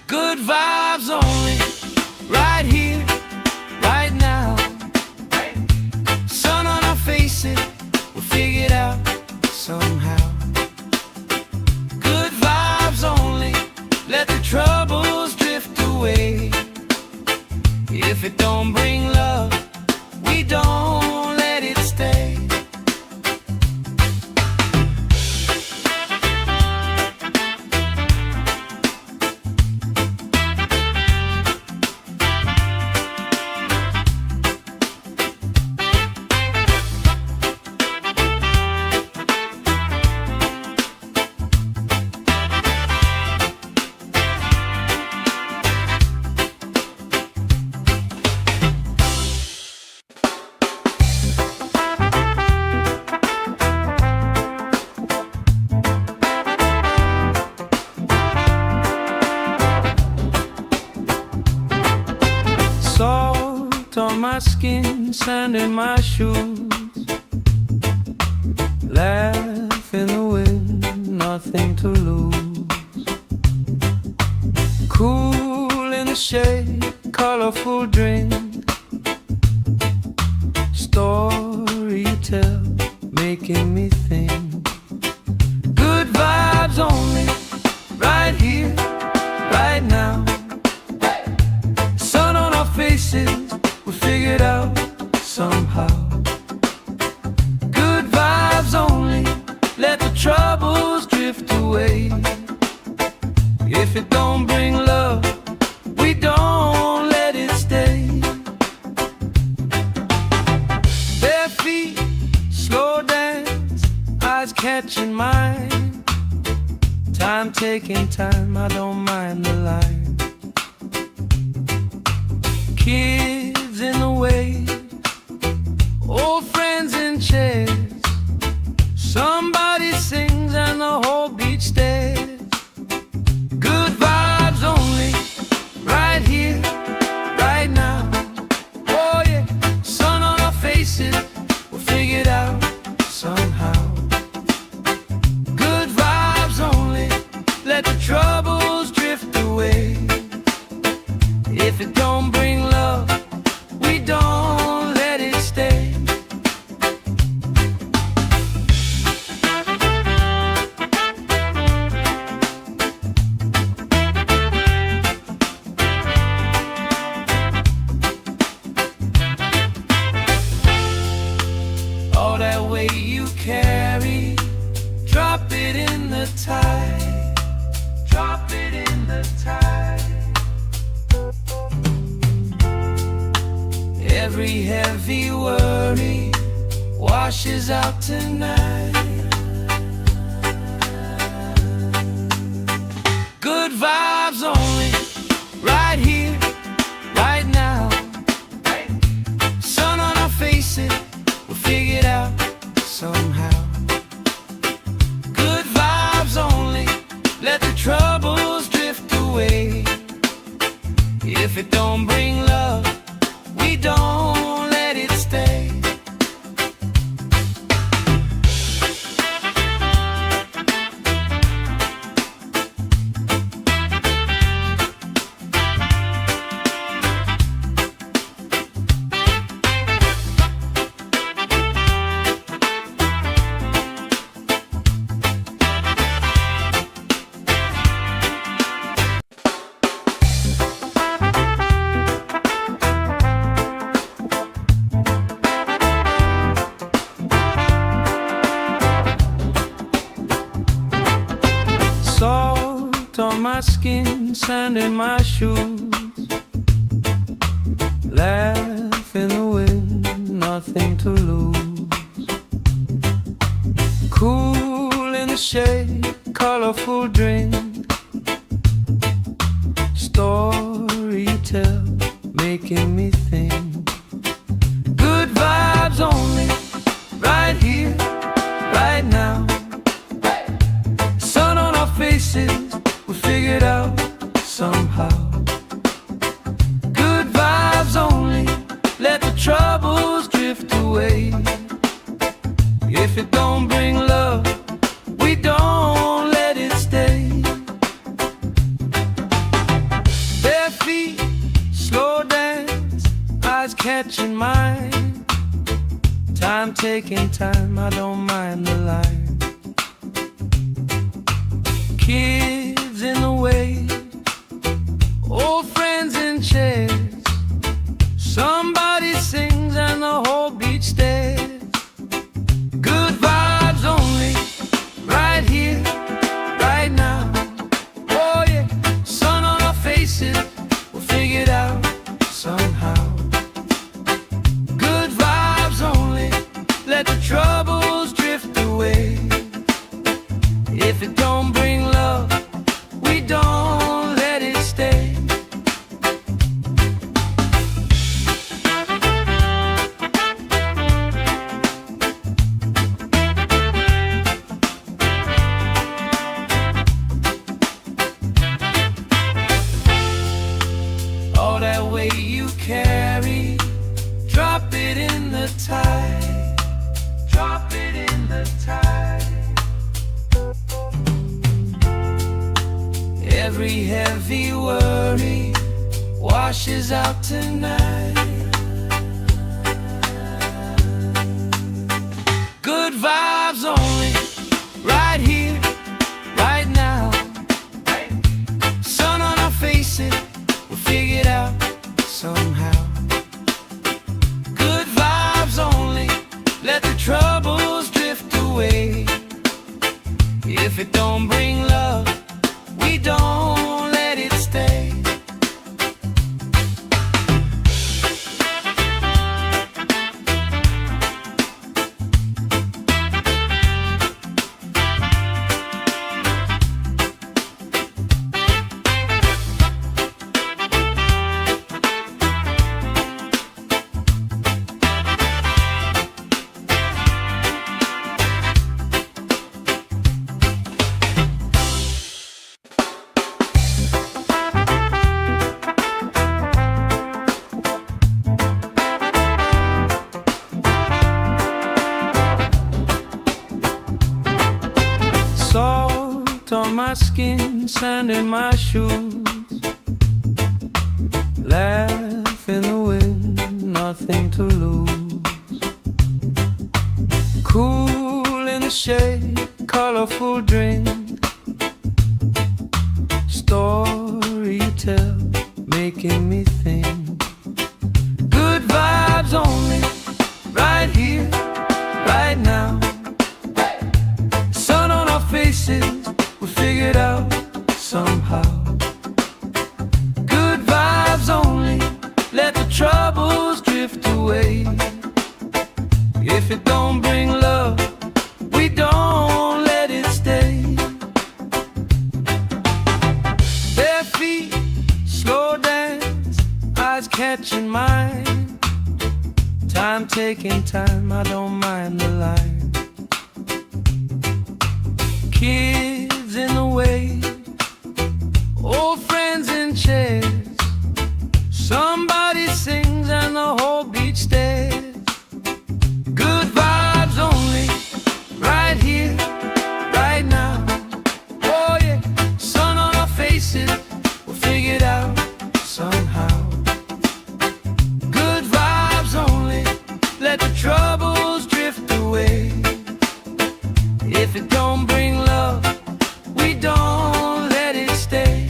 Good vibes only, right here, right now. Sun on our faces, we'll figure it out somehow. Good vibes only, let the troubles drift away. If it don't bring love, we don't let it stay. Salt on my skin, sand in my shoes. Laugh in the wind, nothing to lose. Cool in the shade, colorful drink. Story you tell, making me think. Good vibes only, right here, right now. Sun on our faces, we figured out somehow. Good vibes only, let the troubles drift drift away. If it don't bring love, we don't let it stay. Bare feet, slow dance, eyes catching mine. Time taking time, I don't mind the line. Kids in the way, old friends in chairs. Somebody sings and the whole beach stares. Good vibes only, right here, right now. Oh yeah, sun on our faces, we'll figure it out somehow. Good vibes only, let the troubles drift away. If it don't bring love, we don't let it stay. All that weight you carry, drop it in the tide. Drop it in the tide. Every heavy worry washes out tonight. Good vibes only, right here, right now. Sun on our faces, we'll figure it out somehow. Good vibes only, let the troubles drift away. If it don't bring love, we don't let it stay. Salt on my skin, sand in my shoes. Laugh in the wind, nothing to lose. Cool in the shade, colorful drink. Story you tell, making me think. Good vibes only, right here, right now. Sun on our faces, we'll figure it out somehow. Good vibes only, let the troubles drift away. If it don't bring love, we don't let it stay. Bare feet, slow dance, eyes catching mine. Time taking time, I don't mind the line. Kids in the way, old friends in chairs. Somebody sings and the whole beach stares. Good vibes only, right here, right now. Oh yeah, sun on our faces, we'll figure it out somehow. Good vibes only, let the troubles drift away. If it don't bring love, we don't let it stay. All that weight you carry, drop it in the tide. Drop it in the tide. Every heavy worry washes out tonight. Good vibes only, right here, right now. Sun on our faces, we'll figure it out somehow. Good vibes only, let the troubles drift away. If it don't bring love, we don't let it stay. Salt on my skin, sand in my shoes, laugh in the wind, nothing to lose. Cool in the shade, colorful drink, story you tell, making me think. Good vibes only, right here, right now. Sun on our faces, we figured out somehow. Good vibes only, let the troubles drift away. If it don't bring love, we don't let it stay. Bare feet, slow dance, eyes catching mine. Time taking time, I don't mind the line. Kids in the way, old friends in chairs. Somebody sings and the whole beach stares. Good vibes only, right here, right now. Oh yeah, sun on our faces, we'll figure it out somehow. Good vibes only, let the troubles drift away. If it don't bring love, we don't let it stay.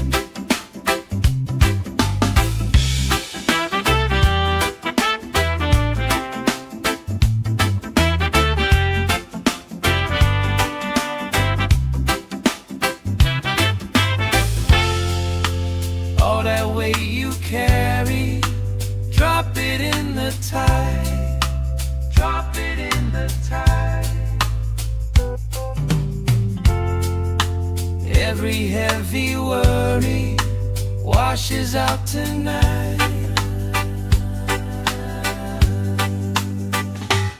All that weight you carry, drop it in the tide. Drop it in the tide. Every heavy worry washes out tonight.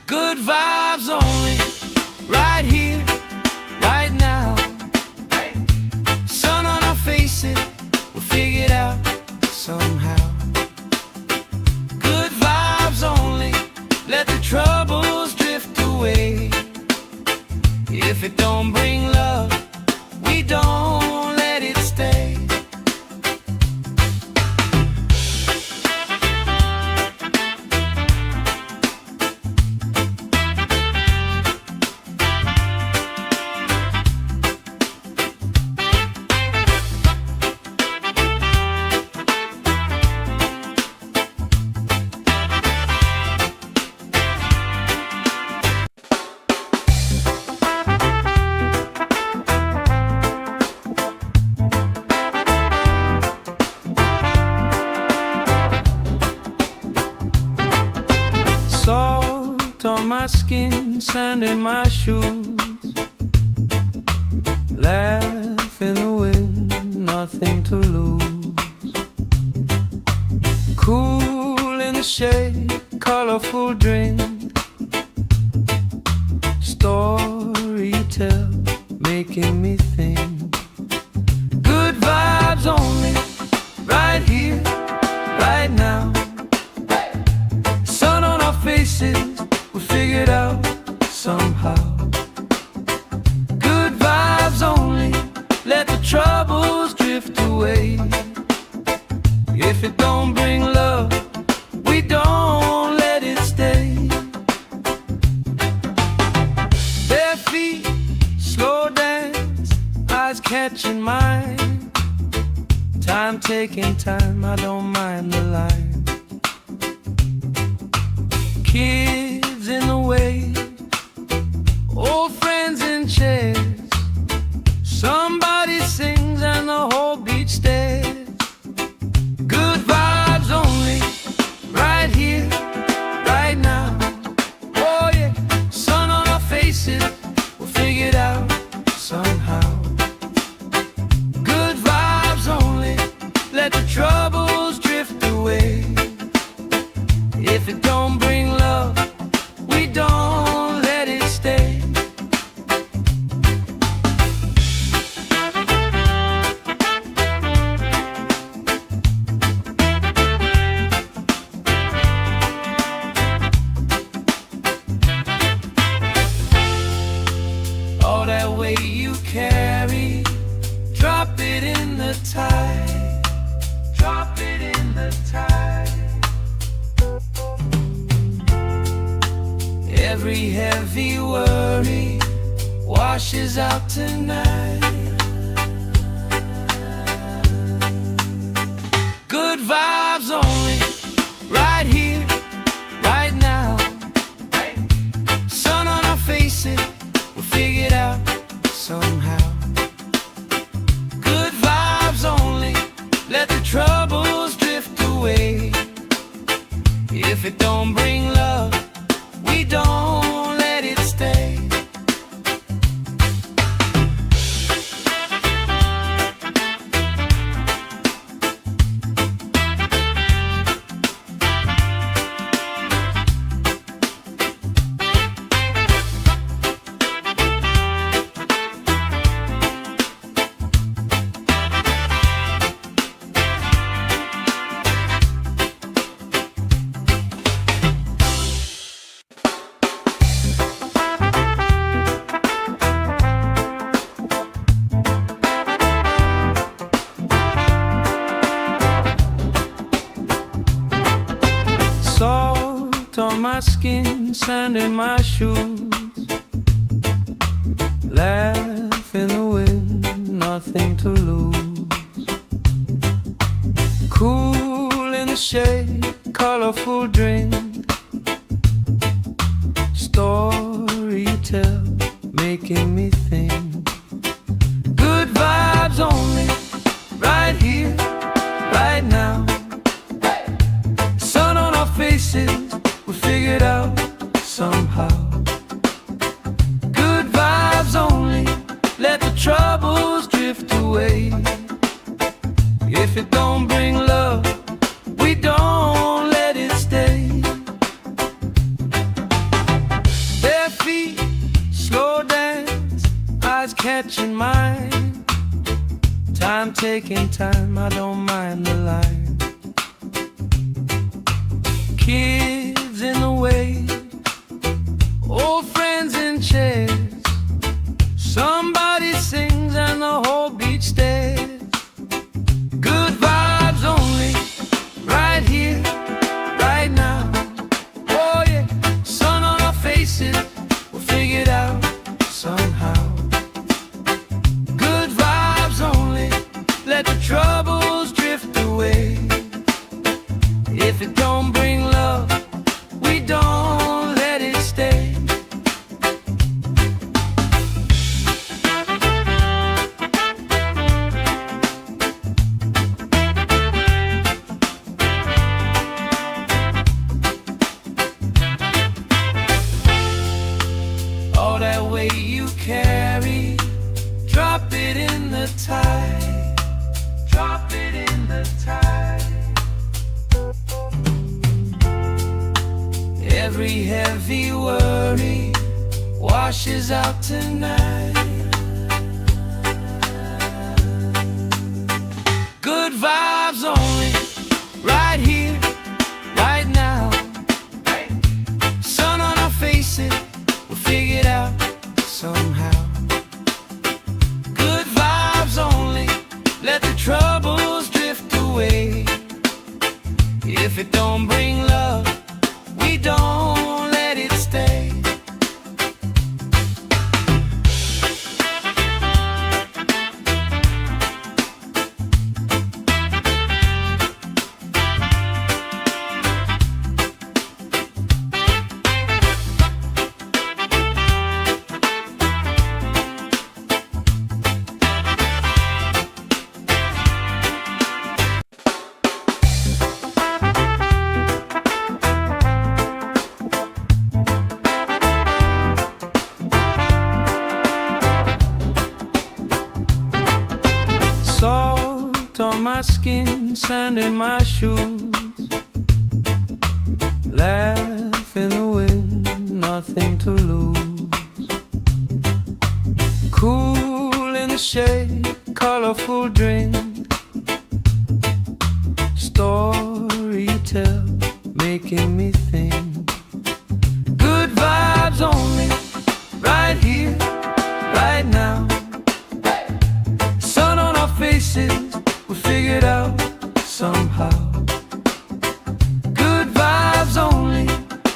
Good vibes only, right here, right now. Sun on our faces, we'll figure it out somehow. Good vibes only, let the troubles drift away. If it don't bring love, we don't let it stay. Salt on my skin, sand in my shoes, laugh in the wind, nothing to lose. Cool in the shade, colorful drink, story you tell, making me think. Good vibes only, right here, right now. Sun on our faces, we figured out somehow. Good vibes only, let the troubles drift away. If it don't bring love, we don't let it stay. Bare feet, slow dance, eyes catching mine. Time taking time, I don't mind the line. Kids in the way, old friends in chairs. Somebody sings and the whole beach stares. Good vibes only, right here, right now. Oh yeah, sun on our faces, we'll figure it out somehow. Good vibes only, let the troubles drift away. If it don't bring love, we don't let it stay. All that weight you carry, drop it in the tide. Drop it in the tide. Every heavy worry washes out tonight. Good vibes only, right here, right now. Sun on our faces, we'll figure it out somehow. Good vibes only, let the troubles drift away. If it don't bring love, we don't let it stay. Salt on my skin, sand in my shoes. Laugh in the wind, nothing to lose. Cool in the shade, colorful drink. Story you tell, making me think. Good vibes only, right here, right now. Sun on our faces, we'll figure it out somehow. Good vibes only, let the troubles drift away. If it don't bring love, we don't let it stay. Bare feet, slow dance, eyes catching mine. Time taking time, I don't mind the line. Kids in the way, old friends in chairs. Somebody sings and the whole beach stares. Good vibes only, right here, right now. Oh yeah, sun on our faces, we'll figure it out somehow. Good vibes only, let the troubles drift away. If it don't bring love, we don't let it stay. All that weight you carry, drop it in the tide. Drop it in the tide. Every heavy worry washes out tonight. Good vibes only, right here, right now. Sun on our faces, we'll figure it out somehow. Good vibes only, let the troubles drift away. If it don't bring love, we don't let it stay. Salt on my skin, sand in my shoes. Laugh in the wind, nothing to lose. Cool in the shade, colorful drink. Story you tell, making me think. Good vibes only, right here, right now. Sun on our faces, we figured out somehow. Good vibes only,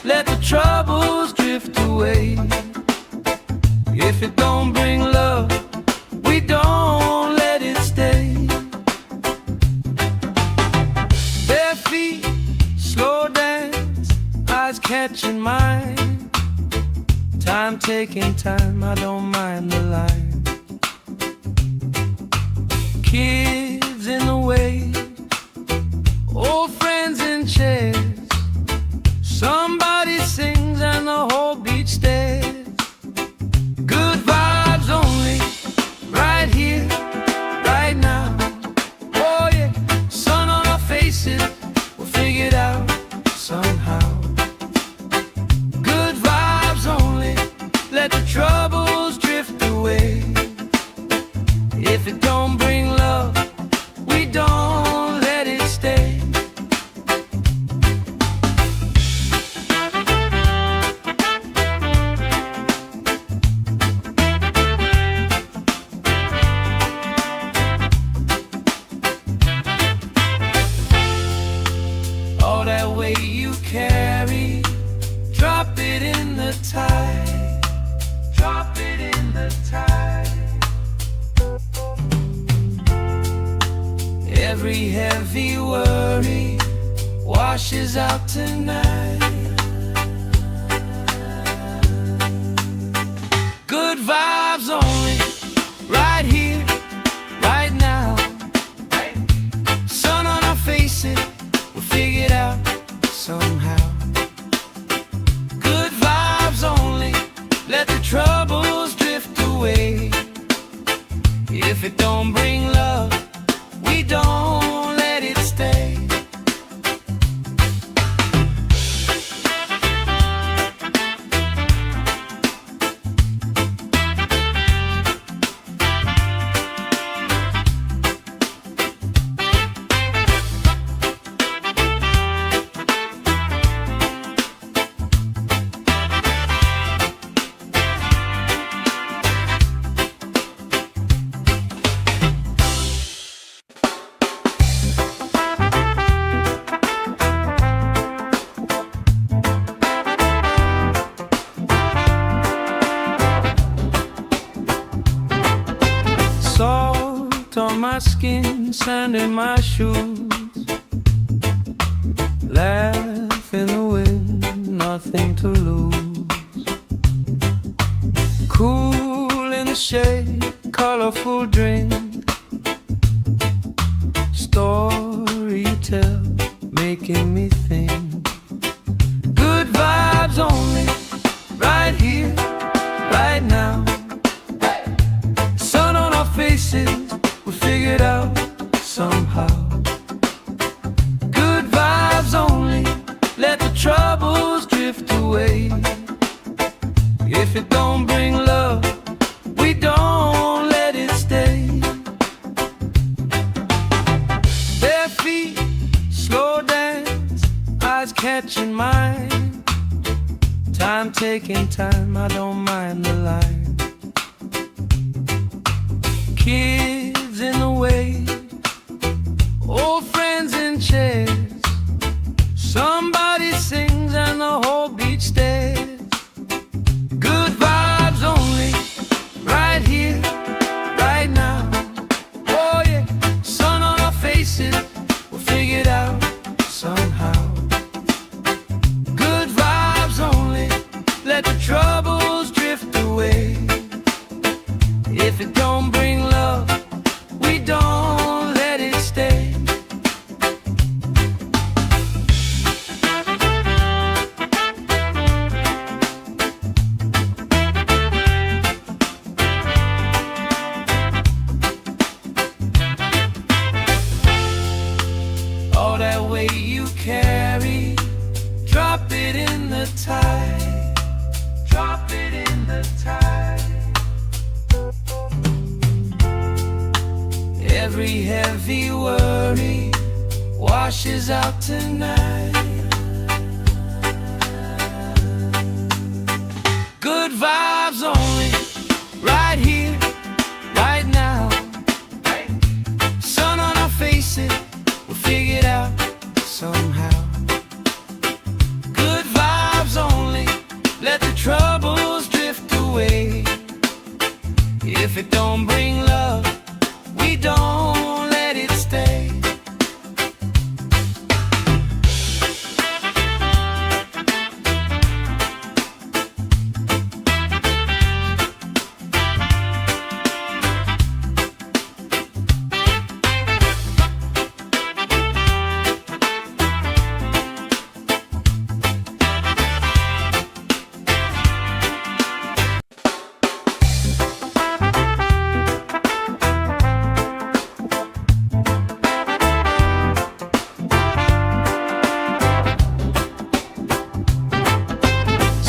let the troubles drift away. If it don't bring love, we don't let it stay. Bare feet, slow dance, eyes catching mine. Time taking time, I don't mind the line. Kids in the way, old friends in chairs. Somebody sings and the whole beach stares. Good vibes only, right here, right now. Oh yeah, sun on our faces, we'll figure it out somehow. Good vibes only, let the troubles drift away. If it don't bring love, we don't let it stay. All that weight you carry, drop it in the tide. Drop it in the tide. Every heavy worry washes out tonight. Good vibes only, right here, right now. Sun on our faces, we'll figure it out somehow. Good vibes only, let the troubles drift away. If it don't bring love, we don't let it stay. Salt on my skin, sand in my shoes. Laugh in the wind, nothing to lose. Cool in the shade, colorful drink. Story you tell, making me think. Good vibes only, right here, right now. Sun on our faces, we figured out somehow. Good vibes only, let the troubles drift away. If it don't bring love, we don't let it stay. Bare feet, slow dance, eyes catching mine. Time taking time, I don't mind the line. Kids in the way, old friends in chairs. Somebody sings and the whole beach stares. Good vibes only, right here, right now. Oh yeah, sun on our faces, we'll figure it out somehow. Good vibes only, let the troubles drift away. If it don't bring love, Every heavy worry washes out tonight. Good vibes only, right here, right now. Sun on our faces, we'll figure it out somehow. Good vibes only, let the troubles drift away. If it don't bring love, we don't let it stay.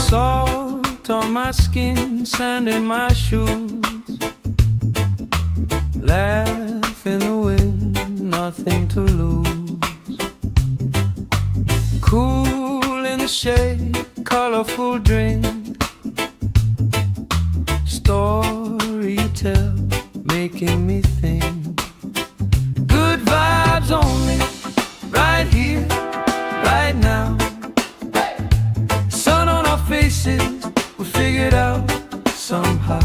Salt on my skin, sand in my shoes. Laugh in the wind, nothing to lose. Cool in the shade, colorful drink. Story you tell, making me think. Good vibes only, right here, right now. Sun on our faces, we figure it out somehow.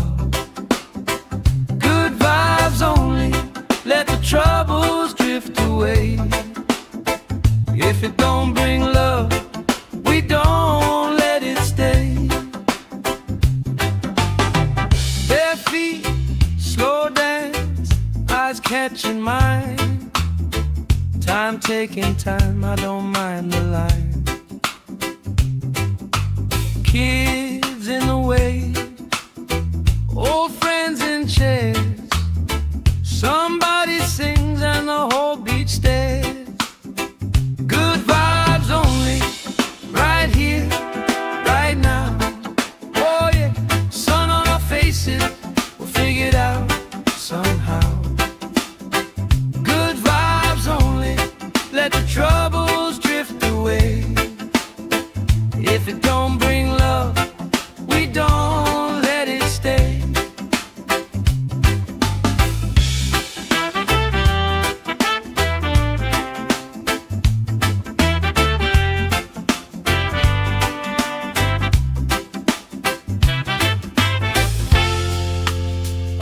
Good vibes only, let the troubles drift away. If it don't bring love, we don't let it stay. Bare feet, slow dance, eyes catching mine. Time taking time, I don't mind the line. Kids in the way, old friends in chairs. Somebody sings and the whole beach stares. Good vibes only, right here, right now. Oh yeah, sun on our faces, we'll figure it out somehow. Good vibes only, let the troubles drift away. If it don't bring love, we don't let it stay.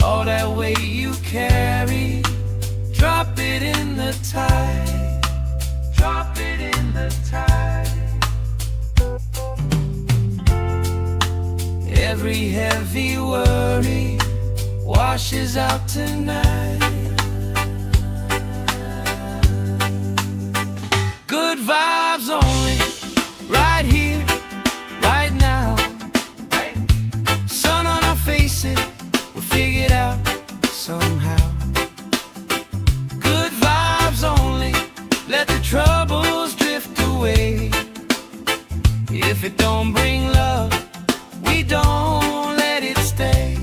All that weight you carry, drop it in the tide. Drop it in the tide. Every heavy worry washes out tonight. Good vibes only, right here, right now. Sun on our faces, we'll figure it out somehow. Good vibes only, let the troubles drift away. If it don't bring love, we don't let it stay.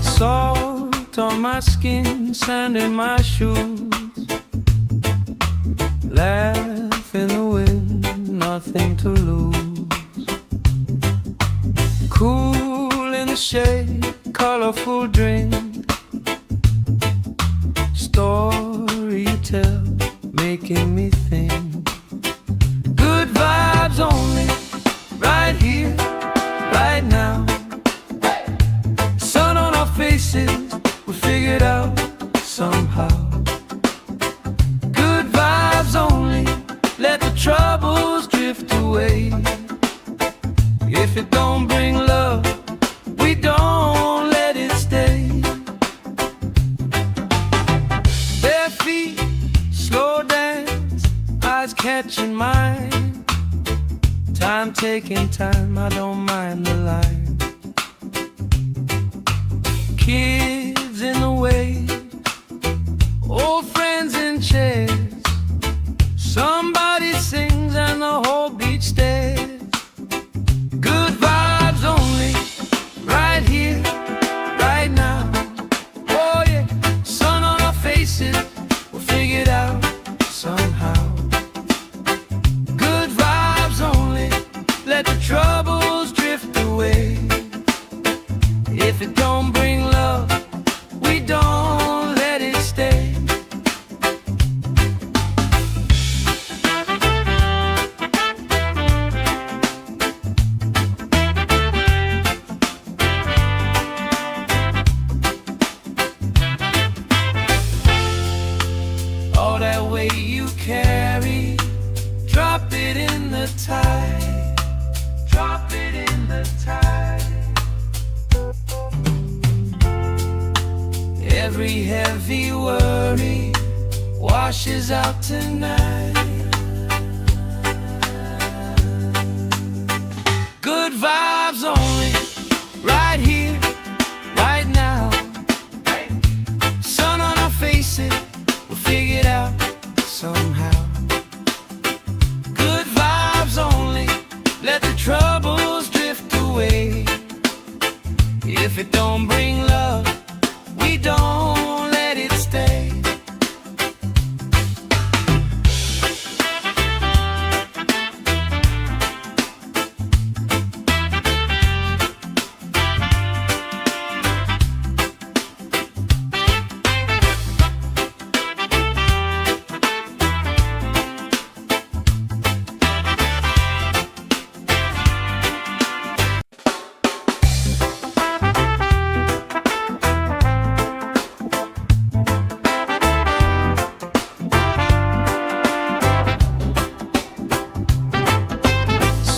Salt on my skin, sand in my shoes. Laugh in the wind, nothing to lose. Cool in the shade, colorful drink. Story you tell, making me think. Good vibes only, right here, right now. Sun on our faces, we figured out somehow. Good vibes only, let the troubles drift drift away. If it don't bring love, we don't let it stay. Bare feet, slow dance, eyes catching mine. Time taking time, I don't mind the line. Kids in the way, old friends in chairs. Somebody sings and the whole beach stares. Good vibes only, right here, right now. Oh yeah, sun on our faces, we'll figure it out somehow. Good vibes only, let the troubles drift away. If it don't bring love, we don't let it stay. All that weight you carry, drop it in the tide. Drop it in the tide. Every heavy worry washes out tonight. Good vibes only, right here, right now. Sun on our faces, we'll figure it out somehow. Good vibes only, let the troubles drift away. If it don't bring love, we don't let it stay.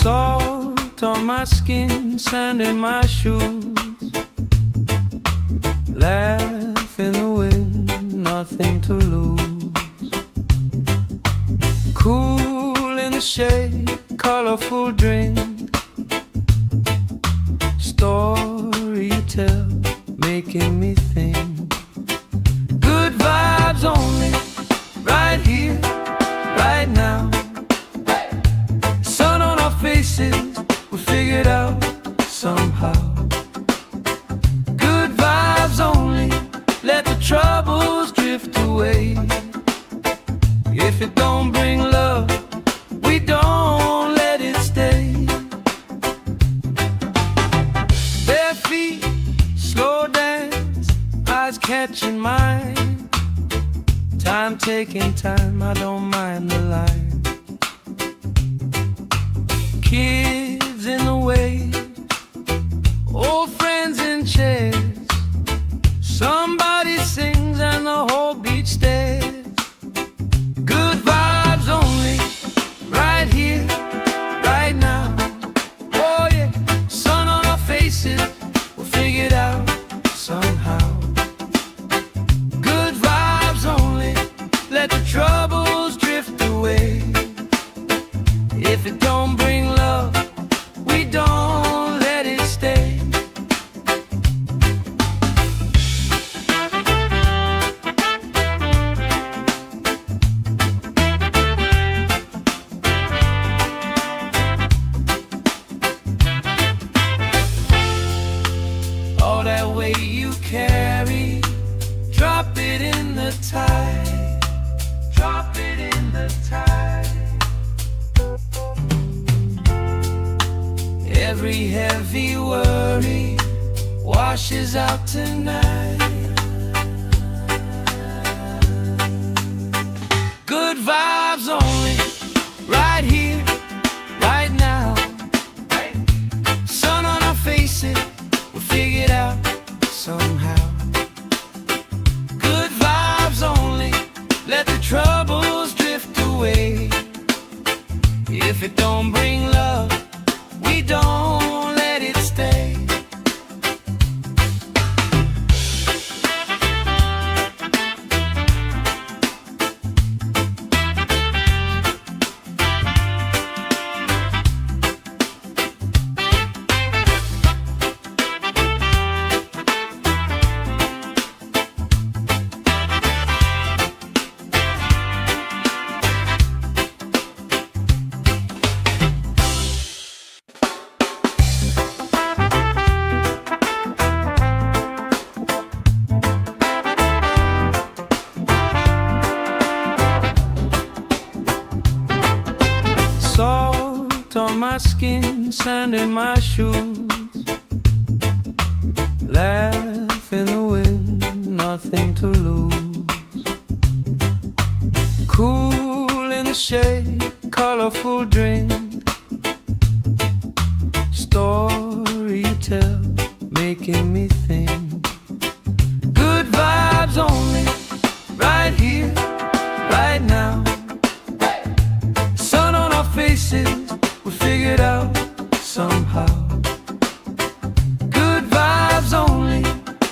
Salt on my skin, sand in my shoes. Laugh in the wind, nothing to lose. Cool in the shade, colorful drink. Story you tell, making me think. Good vibes only, right here, right now. Sun on our faces, we'll figure it out somehow. Good vibes only, let the troubles drift away. If it don't bring love, we don't let it stay. Bare feet, slow dance, eyes catching mine. Time taking time, I don't mind the line. Kids in the way, old friends in chairs. Somebody sings and the whole beach stares. Good vibes only, right here, right now. Oh yeah, sun on our faces, we'll figure it out somehow. Good vibes only, let the troubles drift away. If it don't bring love, we don't let it stay. All that weight you carry, drop it in the tide. Drop it in the tide. Every heavy worry washes out tonight. Good vibes only, right here, right now. Sun on our faces, we'll figure it out somehow. Good vibes only, let the troubles drift away. If it don't bring love, we don't let it stay. Salt on my skin, sand in my shoes, laugh in the wind, nothing to lose. Cool in the shade, colorful drink, story you tell, making me think. Good vibes only, right here, right now. Sun on our faces, we figured out somehow. Good vibes only,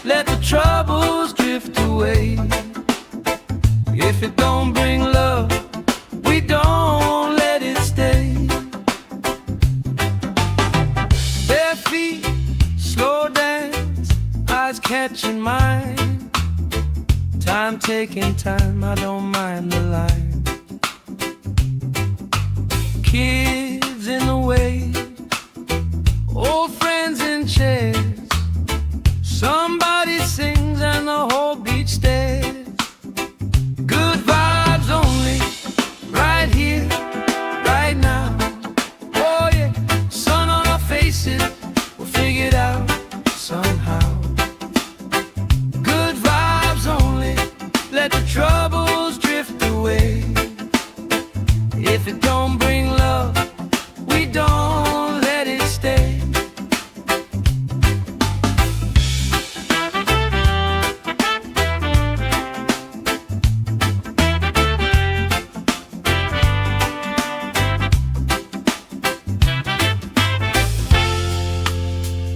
let the troubles drift away. If it don't bring love, we don't let it stay. Bare feet, slow dance, eyes catching mine. Time taking time, I don't mind the line. Kids in the way, old friends in chairs. Somebody sings and the whole beach stares. Good vibes only, right here, right now. Oh yeah, sun on our faces, we'll figure it out somehow. Good vibes only, let the troubles drift away. If it don't bring love, we don't let it stay.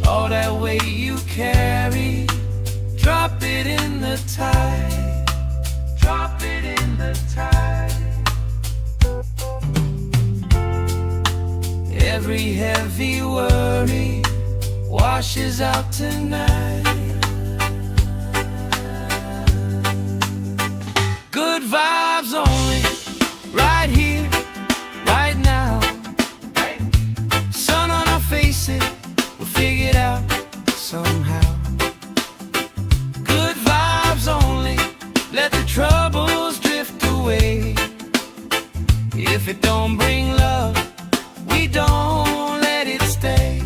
All that weight you carry, drop it in the tide. Drop it in the tide. Every heavy worry washes out tonight. Good vibes only, right here, right now. Sun on our faces, we'll figure it out somehow. Good vibes only, let the troubles drift away. If it don't bring love, we don't let it stay.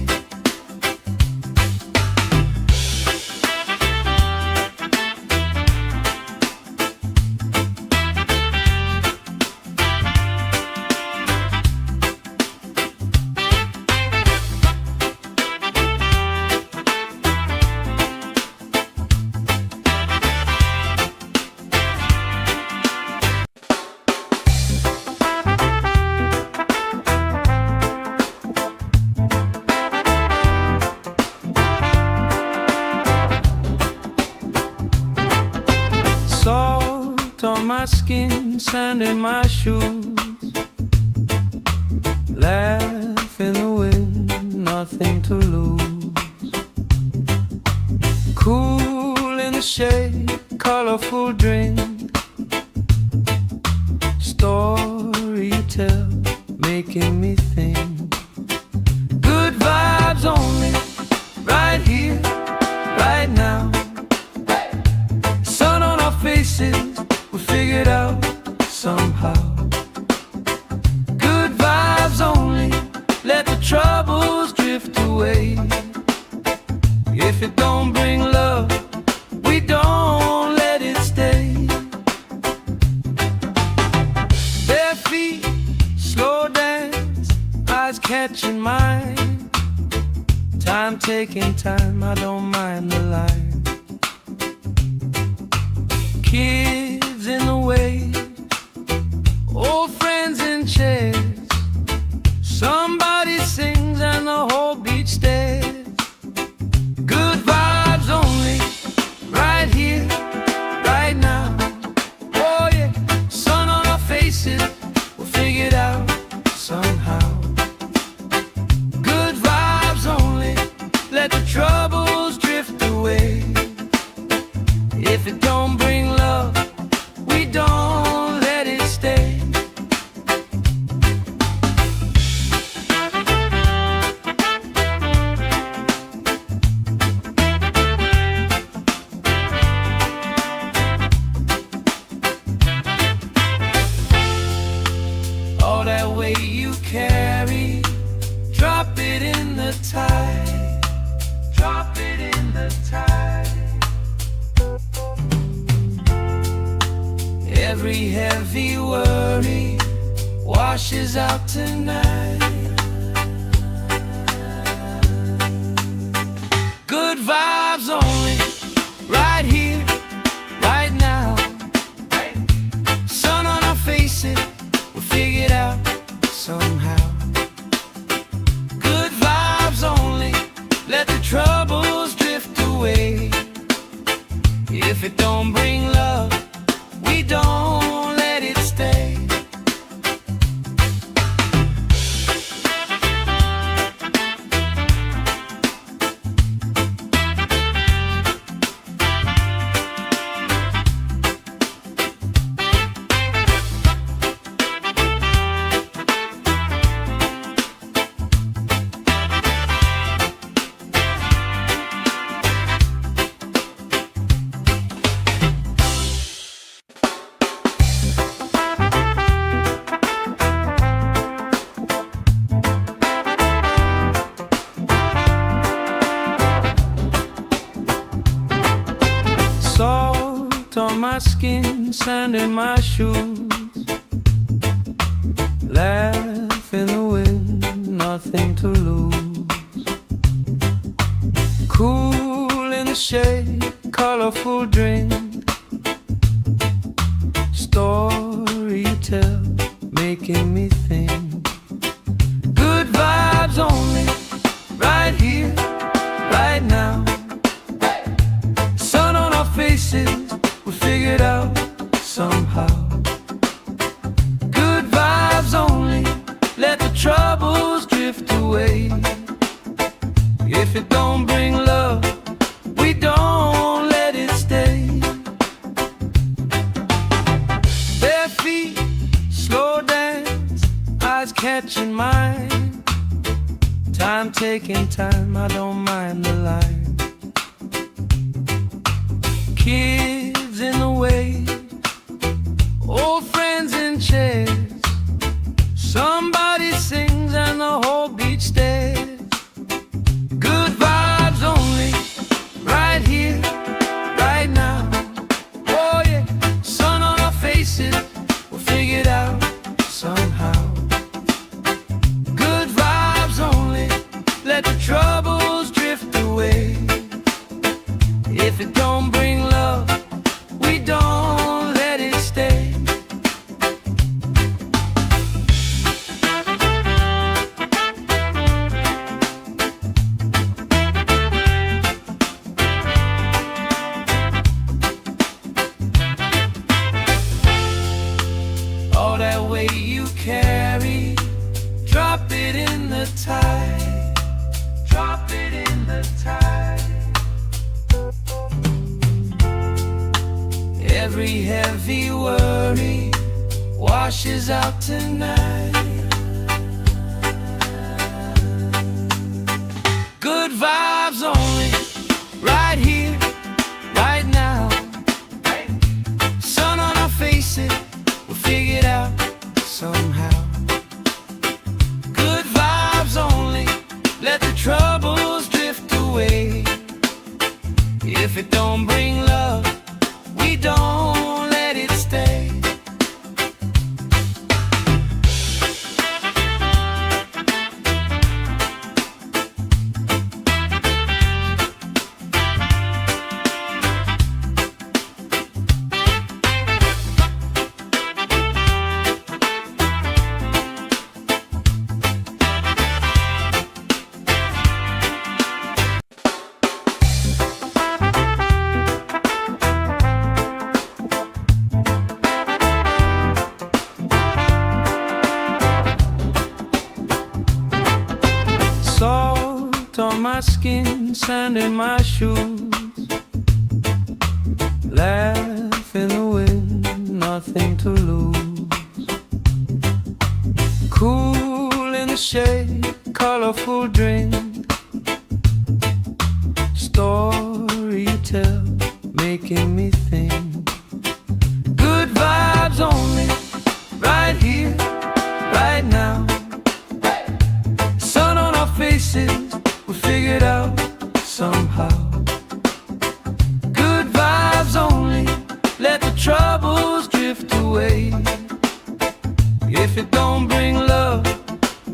Salt on my skin, sand in my shoes, laugh in the wind, nothing to lose. Cool in the shade, colorful drink, story you tell, making me think. Good vibes only, right here, right now. Sun on our faces, we figured out somehow. Good vibes only, let the troubles drift away. If it don't bring love, we don't let it stay. Bare feet, slow dance, eyes catching mine. Time taking time, I don't mind the line. Kids in the way, old friends in chairs. Somebody sings and the whole beach stares. Good vibes only, right here, right now. Oh yeah, sun on our faces, we'll figure it out somehow. Good vibes only, let the troubles drift away. If it don't bring love, we don't let it stay. All that weight you carry, drop it in the tide. Drop it in the tide. Every heavy worry washes out tonight. Good vibes only, right here, right now. Sun on our faces, we'll figure it out somehow. Good vibes only, let the troubles drift away. If it don't bring love, we don't let it stay. Salt on my skin, sand in my shoes. Laugh in the wind, nothing to lose. Cool in the shade, colorful drink. Story you tell, making me think. Good vibes only, right here, right now. Sun on our faces, we'll figure it out somehow. Good vibes only, let the troubles drift away. If it don't bring love, we don't let it stay. Bare feet, slow dance, eyes catching mine. Time taking time, I don't mind the line. Kids in the way, old friends in chairs. Somebody sings and the whole beach stares. Good vibes only, right here, right now. Oh yeah, sun on our faces, we'll figure it out somehow. Good vibes only, let the troubles drift away. If it don't bring love, we don't let it stay. All that weight you carry, drop it in the tide. Drop it in the tide. Every heavy worry washes out tonight. Good vibes only, right here, right now. Sun on our faces, we'll figure it out somehow. Good vibes only, let the troubles drift away. If it don't bring love, we don't let it stay. Salt on my skin, sand in my shoes. Laugh in the wind, nothing to lose. Cool in the shade, colorful drink. Story you tell, making me think. Good vibes only, right here, right now. Sun on our faces, we figured out somehow. Good vibes only, let the troubles drift away. If it don't bring love,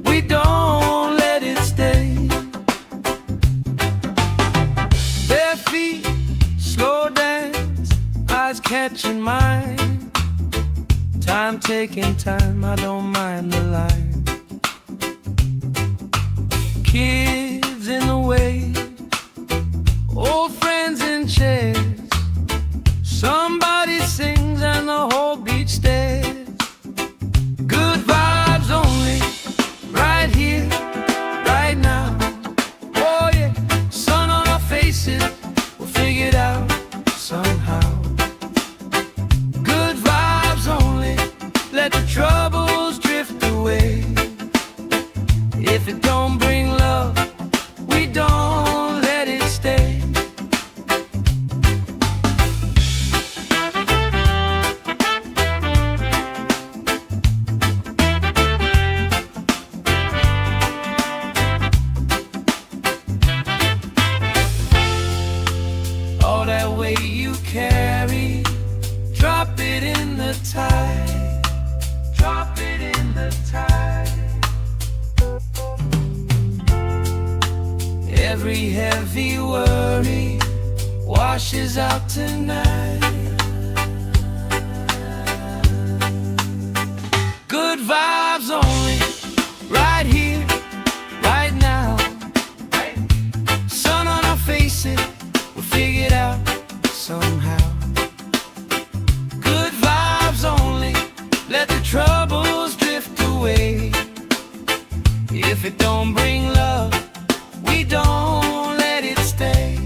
we don't let it stay. Bare feet, slow dance, eyes catching mine. Time taking time, I don't mind the line. Kids in the wave, old friends in chairs. Somebody sings and the whole beach stares. Good vibes only, right here, right now. Oh yeah, sun on our faces, we'll figure it out somehow. Good vibes only, let the troubles drift away. If it don't bring love, we don't let it stay. All that weight you carry, drop it in the tide. Drop it in the tide. Every heavy worry washes out tonight. Good vibes only, right here, right now. Sun on our faces, we'll figure it out somehow. Good vibes only, let the troubles drift away. If it don't bring love, we don't let it stay.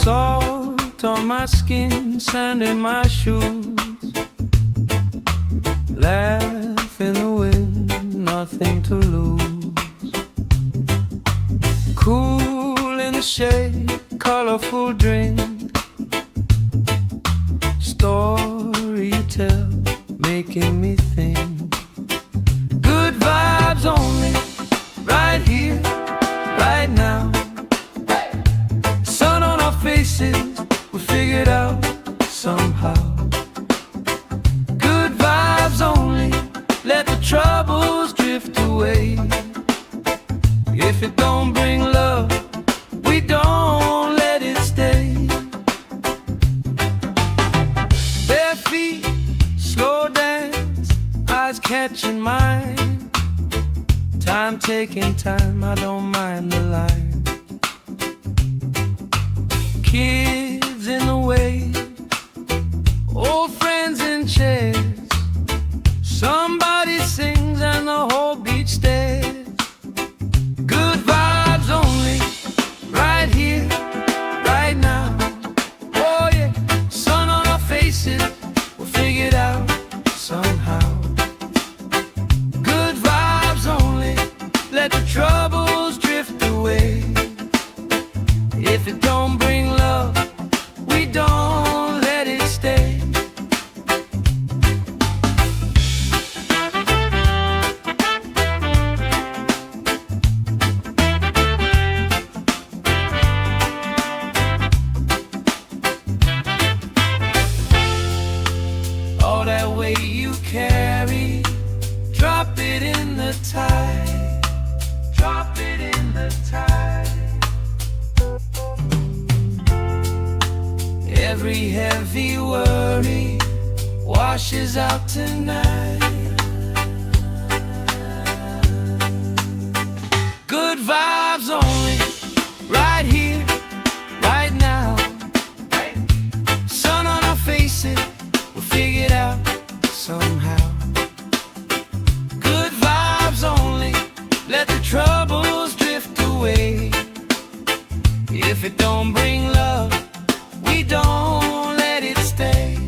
Salt on my skin, sand in my shoes. Laugh in the wind, nothing to lose. Cool in the shade, colorful drink. Story you tell, making me think. Good vibes only, right here, right now. Sun on our faces, we figured out somehow. Good vibes only, let the troubles drift away. If it don't bring love, we don't let it stay. Bare feet, slow dance, eyes catching mine. Time taking time, I don't mind the line. Kids in the wave, old friends in chairs. Somebody sings and the whole beach stares. Good vibes only, right here, right now. Oh yeah, sun on our faces, we'll figure it out somehow. Good vibes only, let the troubles drift away. If it don't bring love, Every heavy worry washes out tonight. Good vibes only, right here, right now. Sun on our faces, we'll figure it out somehow. Good vibes only, let the troubles drift away. If it don't bring love, we don't let it stay.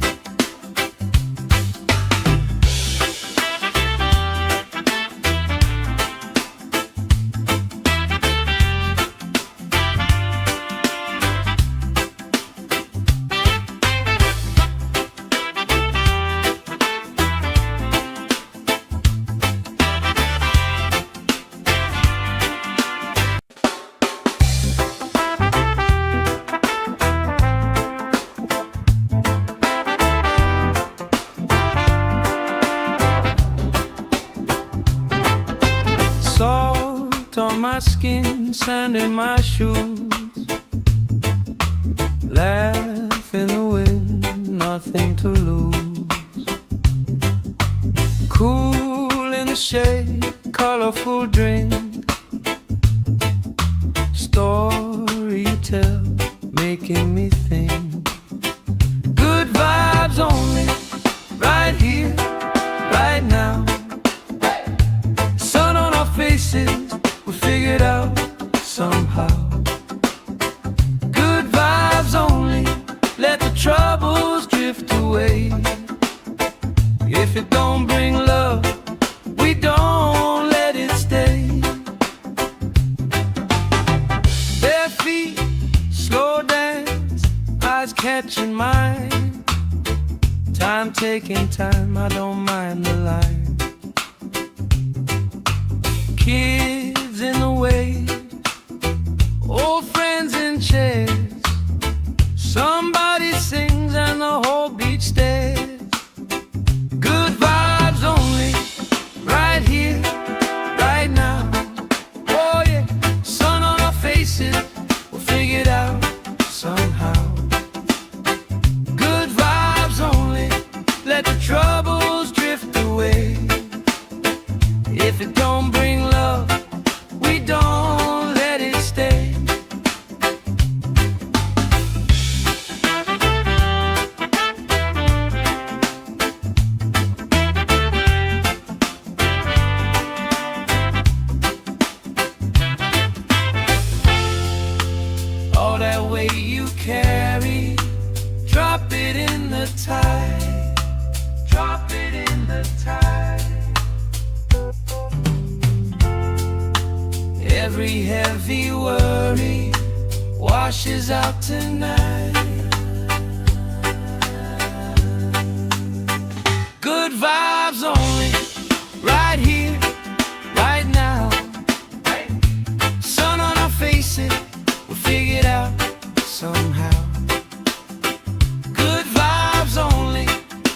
Salt on my skin, sand in my shoes. Laugh in the wind, nothing to lose. Cool in the shade, colorful drink. Story you tell, making me think. Good vibes only, right here, right now. Faces, we figured out somehow. Good vibes only, let the troubles drift away. If it don't bring love, we don't let it stay. Bare feet, slow dance, eyes catching mine. Time taking time, I don't mind the line. Kids in the way, old friends in chairs. Somebody sings and the whole beach stares. Good vibes only, right here, right now. Oh yeah, sun on our faces, we'll figure it out somehow. Good vibes only, let the troubles drift away. If it don't bring love, we don't let it stay. All that weight you carry, drop it in the tide. Drop it in the tide. Every heavy worry washes out tonight. Good vibes only, right here, right now. Sun on our faces, we'll figure it out somehow. Good vibes only,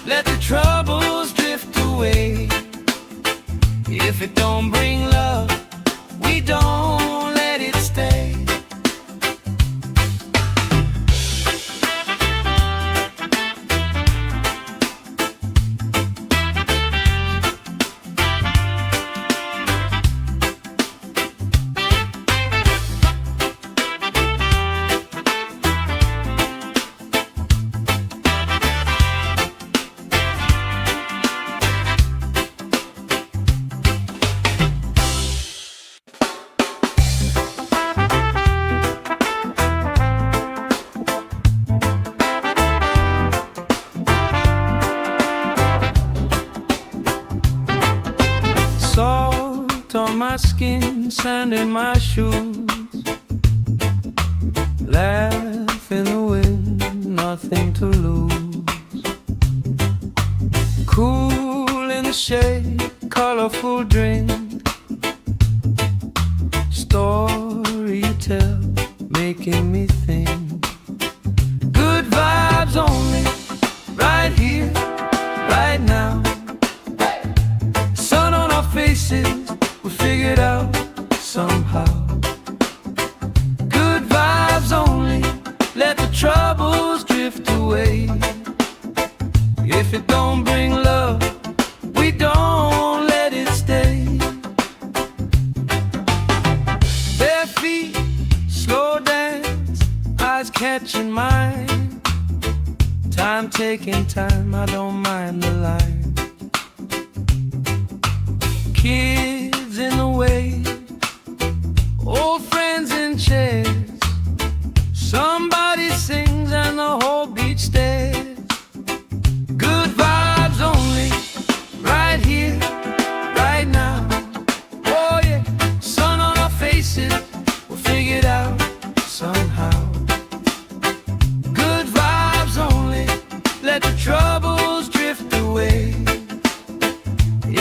let the troubles drift away. If it don't bring love, we don't let it stay. Salt on my skin, sand in my shoes. Laugh in the wind, nothing to lose. Cool in the shade, colorful drink. Story you tell, making me think. Good vibes only, right here, right now. Sun on our faces, we figured out somehow. Good vibes only, let the troubles drift away. If it don't bring love, we don't let it stay. Bare feet, slow dance, eyes catching mine. Time taking time, I don't mind the line. Kids in the way, old friends in chairs. Somebody sings and the whole beach stares. Good vibes only, right here, right now. Oh yeah, sun on our faces, we'll figure it out somehow. Good vibes only, let the troubles drift away.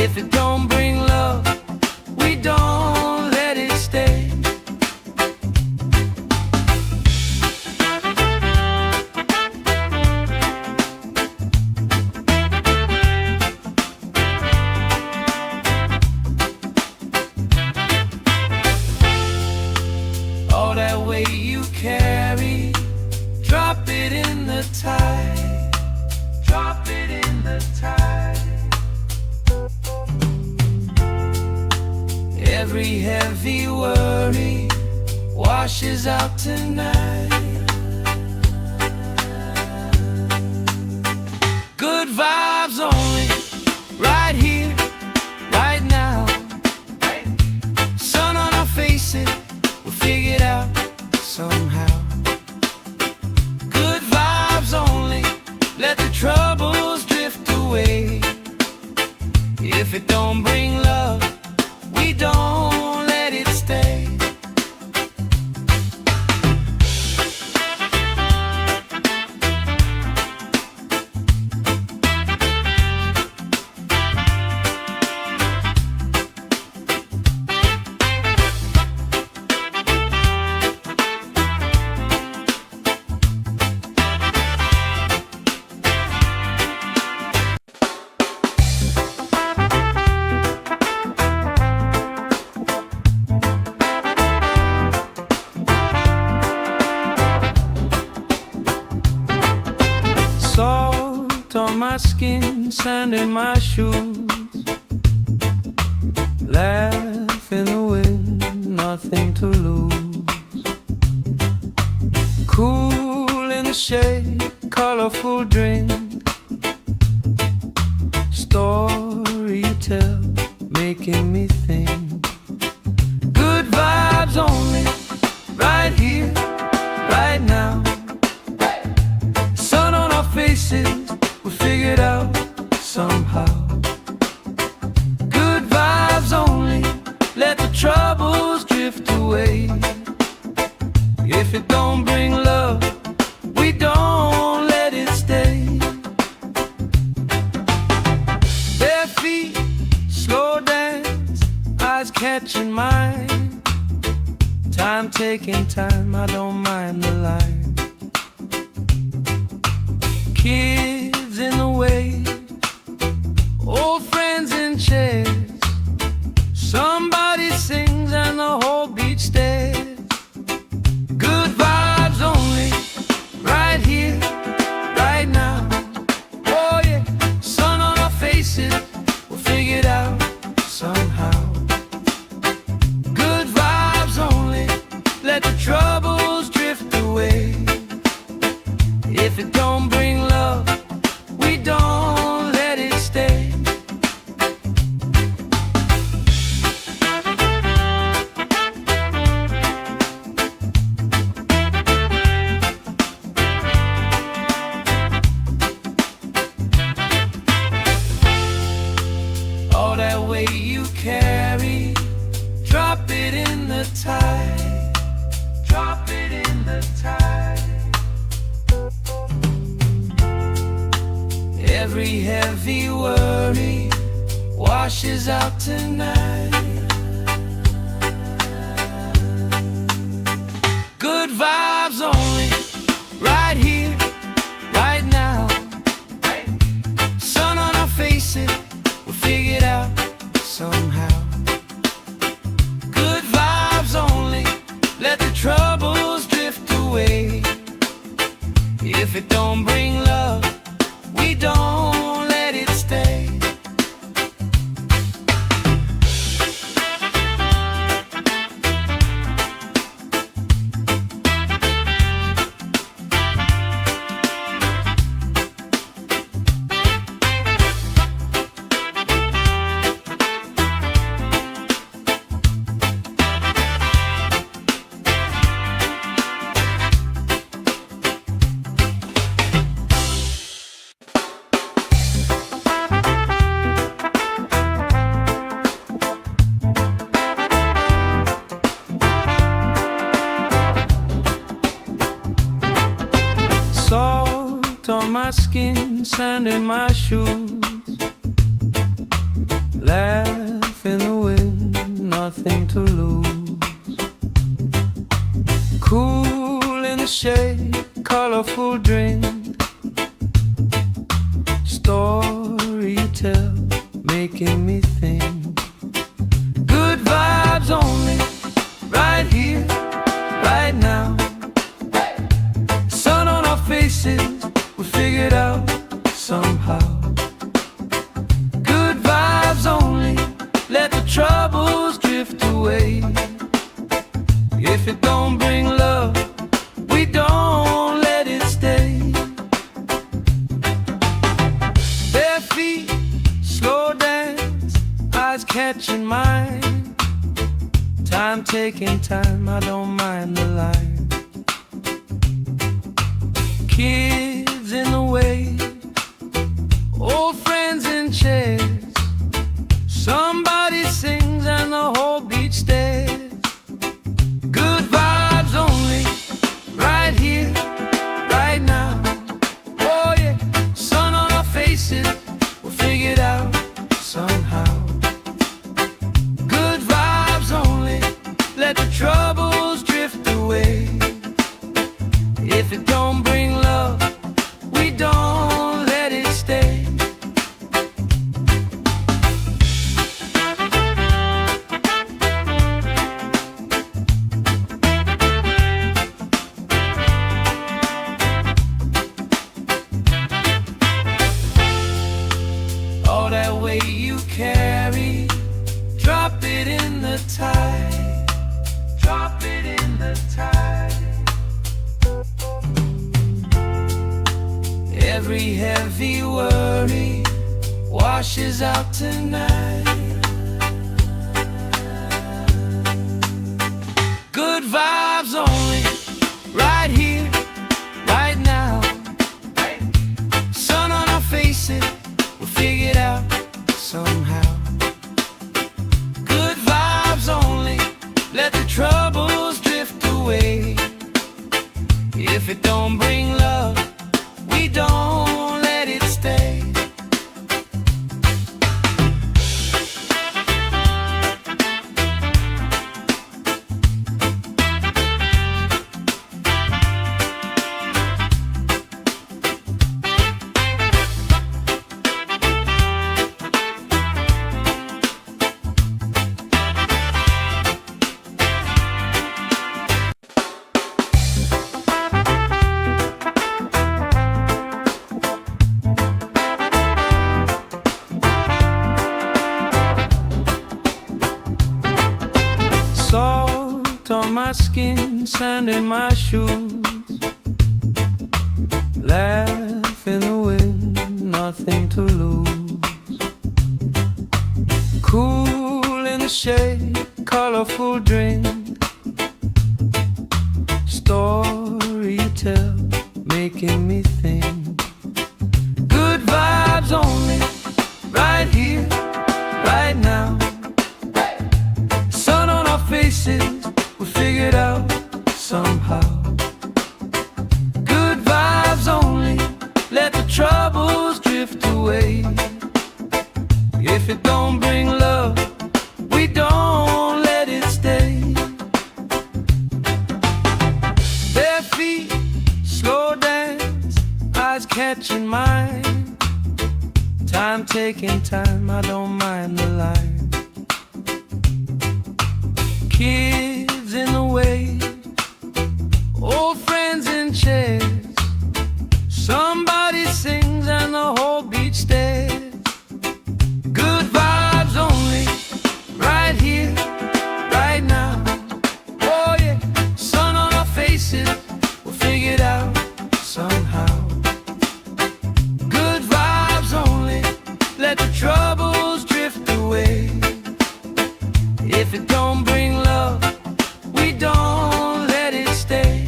If it don't bring love, we don't let it stay. All that weight you carry, drop it in the tide. Drop it in the tide. Every heavy worry washes out tonight. Good vibes only, right here, right now. Sun on our faces, we'll figure it out somehow. Good vibes only, let the troubles drift away. If it don't bring love, we don't let it stay. Salt on my skin, sand in my shoes. Laugh in the wind, nothing to lose. Cool in the shade, colorful drink. Story you tell, making me think. Good vibes only, right here, right now. Sun on our faces, we'll figure it out somehow. Good vibes only, let the troubles drift away. If it don't bring love, we don't let it stay. Bare feet, slow dance, eyes catching mine. Time taking time, I don't mind the line. Kids in the way, old friends in chairs. Somebody sings and the whole beach stares. Good vibes only, right here, right now. Oh yeah, sun on our faces, we'll figure it out somehow. Good vibes only, let the troubles drift away. If it don't bring love, we don't let it stay. All that weight you carry, drop it in the tide. Drop it in the tide. Every heavy worry washes out tonight. Good vibes only, right here, right now. Sun on our faces, we'll figure it out somehow. Good vibes only, let the troubles drift away. If it don't bring love, we don't let it stay. Salt on my skin, sand in my shoes, laugh in the wind, nothing to lose. Cool in the shade, colorful drink, story you tell, making me think. Good vibes only, right here, right now. Sun on our faces, we figured out somehow. Good vibes only, let the troubles drift away. If it don't bring love, we don't let it stay. Bare feet, slow dance, eyes catching mine. Time taking time, I don't mind the line. Kids in the wave, old friends in chairs. Somebody sings and the whole beach stares. Good vibes only, right here, right now. Oh yeah, sun on our faces, we'll figure it out somehow. Good vibes only, let the troubles drift away. If it don't bring love, we don't let it stay. All that weight you carry, drop it in the tide. Drop it in the tide. Every heavy worry washes out tonight. Good vibes only, right here, right now. Sun on our faces, we'll figure it out somehow. Good vibes only, let the troubles drift away. If it don't bring love, we don't let it stay. Salt on my skin, sand in my shoes, laugh in the wind, nothing to lose. Cool in the shade, colorful drink, story you tell, making me think. Good vibes only, right here, right now. Sun on our faces, we figured out somehow. Good vibes only, let the troubles drift away. If it don't bring love, we don't let it stay. Bare feet, slow dance, eyes catching mine. Time taking time, I don't mind the line. Kids in the wave, old friends in chairs. beach stays. Good vibes only, right here, right now. Oh yeah, sun on our faces, we'll figure it out somehow. Good vibes only, let the troubles drift away. If it don't bring love, we don't let it stay.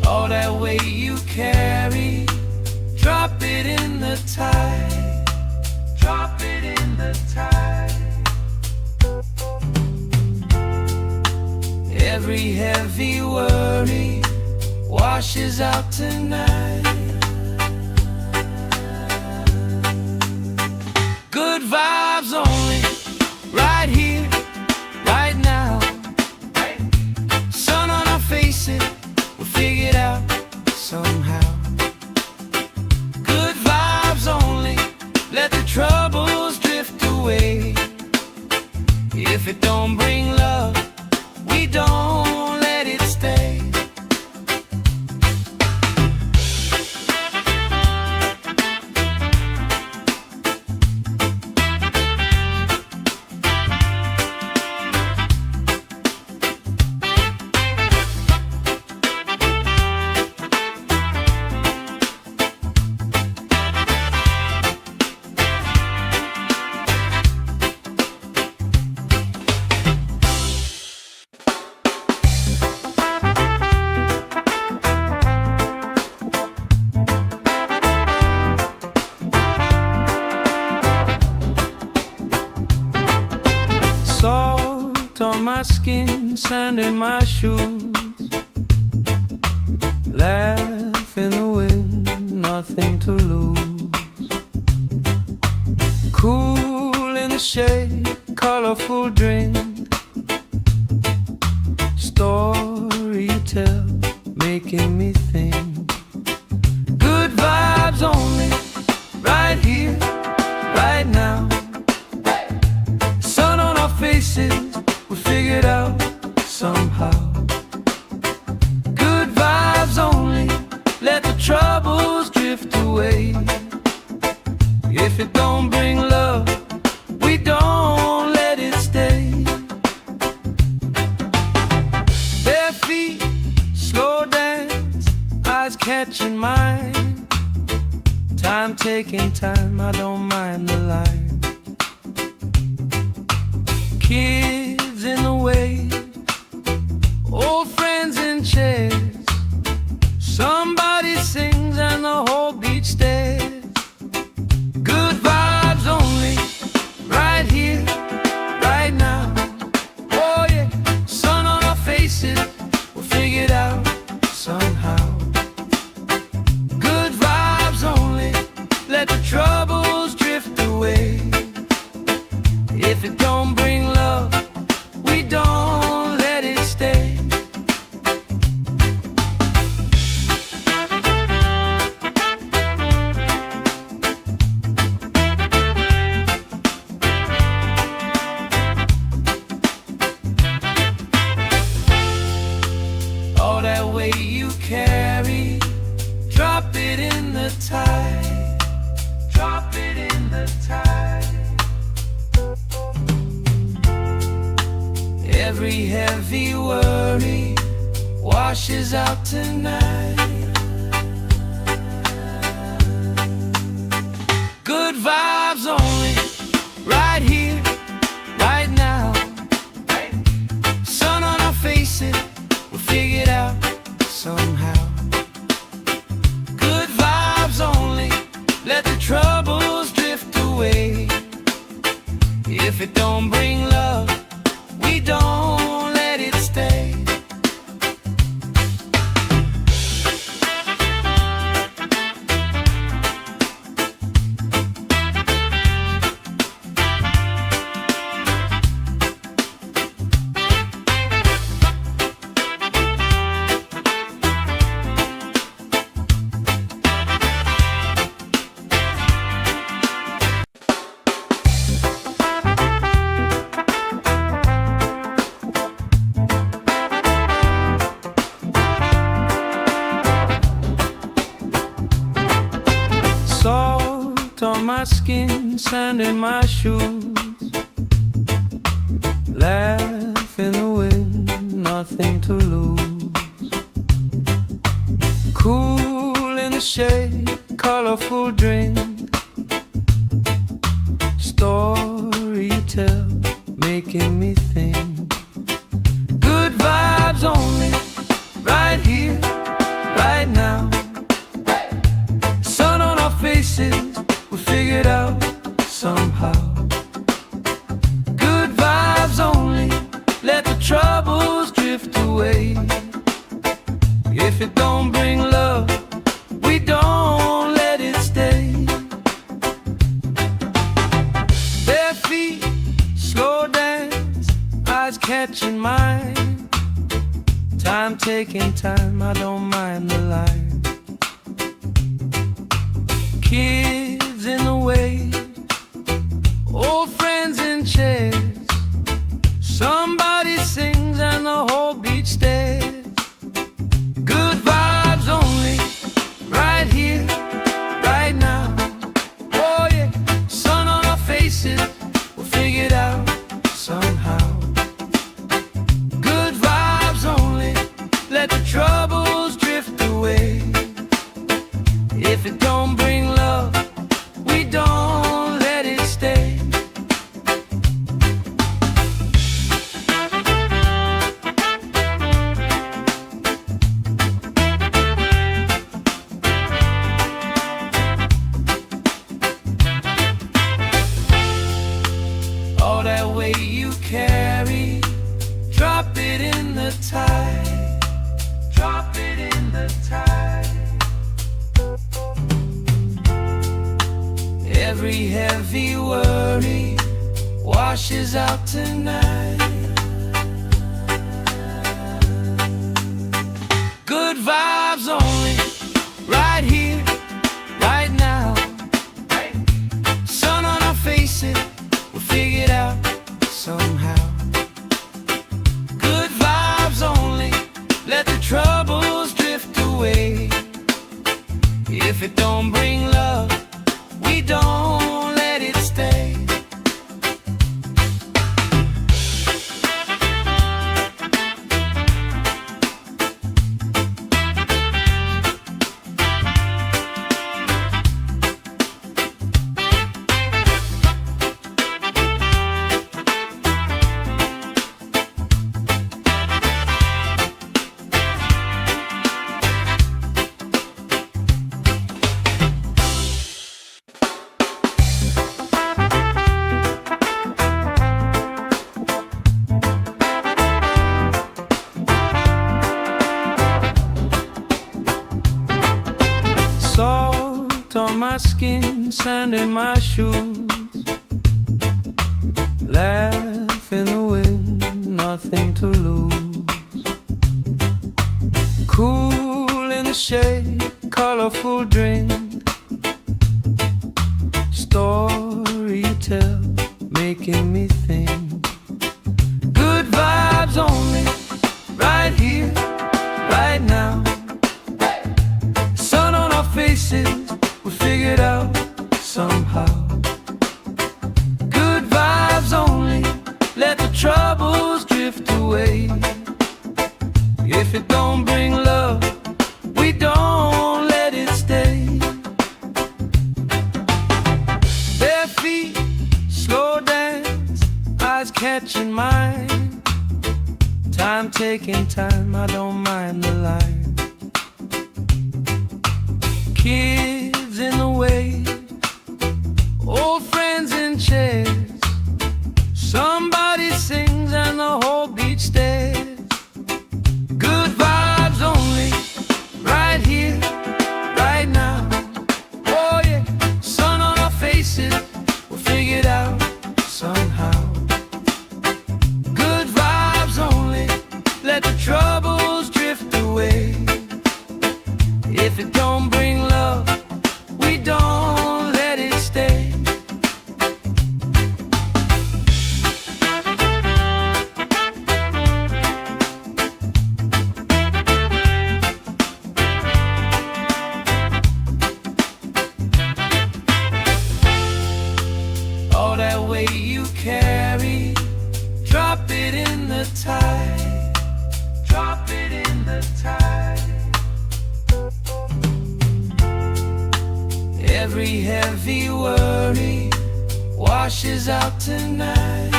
All that weight you carry, drop it in the tide. Drop it in the tide. Every heavy worry washes out tonight. Good vibes only, right here, right now. Sun on our faces, we'll figure it out somehow. Good vibes only, let the troubles drift away. If it don't bring love, we don't let it stay. Salt on my skin, sand in my shoes. Laugh in the wind, nothing to lose. Cool in the shade, colorful drink. Story you tell, making me think. Good vibes only, right here, right now. Sun on our faces, we figure it out somehow. Good vibes only, let the troubles drift away. If it don't bring love, we don't let it stay. Bare feet, slow dance, eyes catching mine. Time taking time, I don't mind the line. Kids in the way, old friends in chairs. Somebody sings and the whole beach stays. Good vibes only, right here, right now. Oh yeah, sun on our faces, we'll figure it out somehow. Good vibes only, let the troubles drift away. If it don't bring love, we don't let it stay. All that weight you carry, drop it in the tide. Drop it in the tide. Every heavy worry washes out tonight. Good vibes only, right here, right now. Sun on our faces, we'll figure it out somehow. Good vibes only, let the troubles drift away. If it don't bring love, we don't let it stay. on my skin, sand in my shoes. Laugh in the wind, nothing to lose. Cool in the shade, colorful drink. Story you tell, making me think. Good vibes only, right here, right now. Sun on our faces, we figured out somehow. Good vibes only, let the troubles drift away. If it don't bring love, we don't let it stay. Bare feet, slow dance, eyes catching mine. Time taking time, I don't mind the line. Kids in the wave, old friends in chairs. Somebody sings and the whole beach stares. Good vibes only, right here, right now. Oh yeah, sun on our faces, we'll figure it out somehow. Good vibes only, let the troubles drift away. If it don't bring love, we don't let it stay. All that weight you carry, drop it in the tide. Drop it in the tide. Every heavy worry washes out tonight. Good vibes only, right here, right now. Sun on our faces, we'll figure it out somehow. Good vibes only, let the troubles drift away. If it don't bring love, we don't let it stay. Salt on my skin, sand in my shoes. Laugh in the wind, nothing to lose. Cool in the shade, colorful drink. Story you tell, making me think. Good vibes only, right here, right now. Sun on our faces, we figured out somehow. Good vibes only, let the troubles drift away. If it don't bring love, we don't let it stay. Bare feet, slow dance, eyes catching mine. Time taking time, I don't mind the line. Kids in the wave, old friends in chairs. Somebody sings and the whole beach stares. Good vibes only, right here, right now. Oh yeah, sun on our faces, we'll figure it out somehow. Good vibes only, let the troubles drift away. Every heavy worry washes out tonight.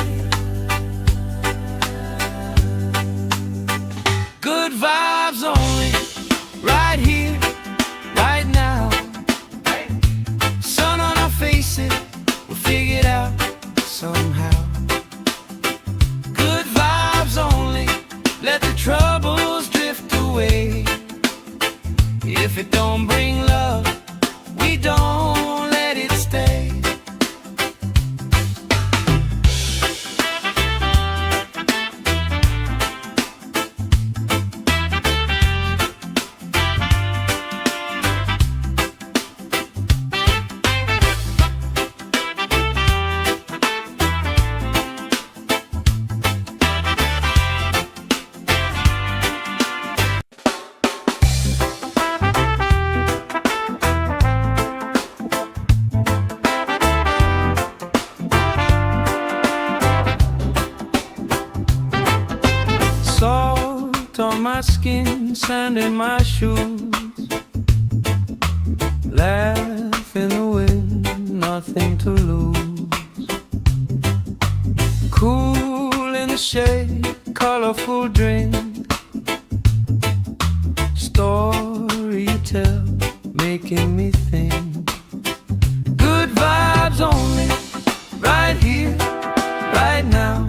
Good vibes only, right here, right now. Sun on our faces, we'll figure it out somehow. Good vibes only, let the troubles drift away. If it don't bring love, we don't let it stay. Salt on my skin, sand in my shoes. Laugh in the wind, nothing to lose. Cool in the shade, colorful drink. Story you tell, making me think. Good vibes only, right here, right now.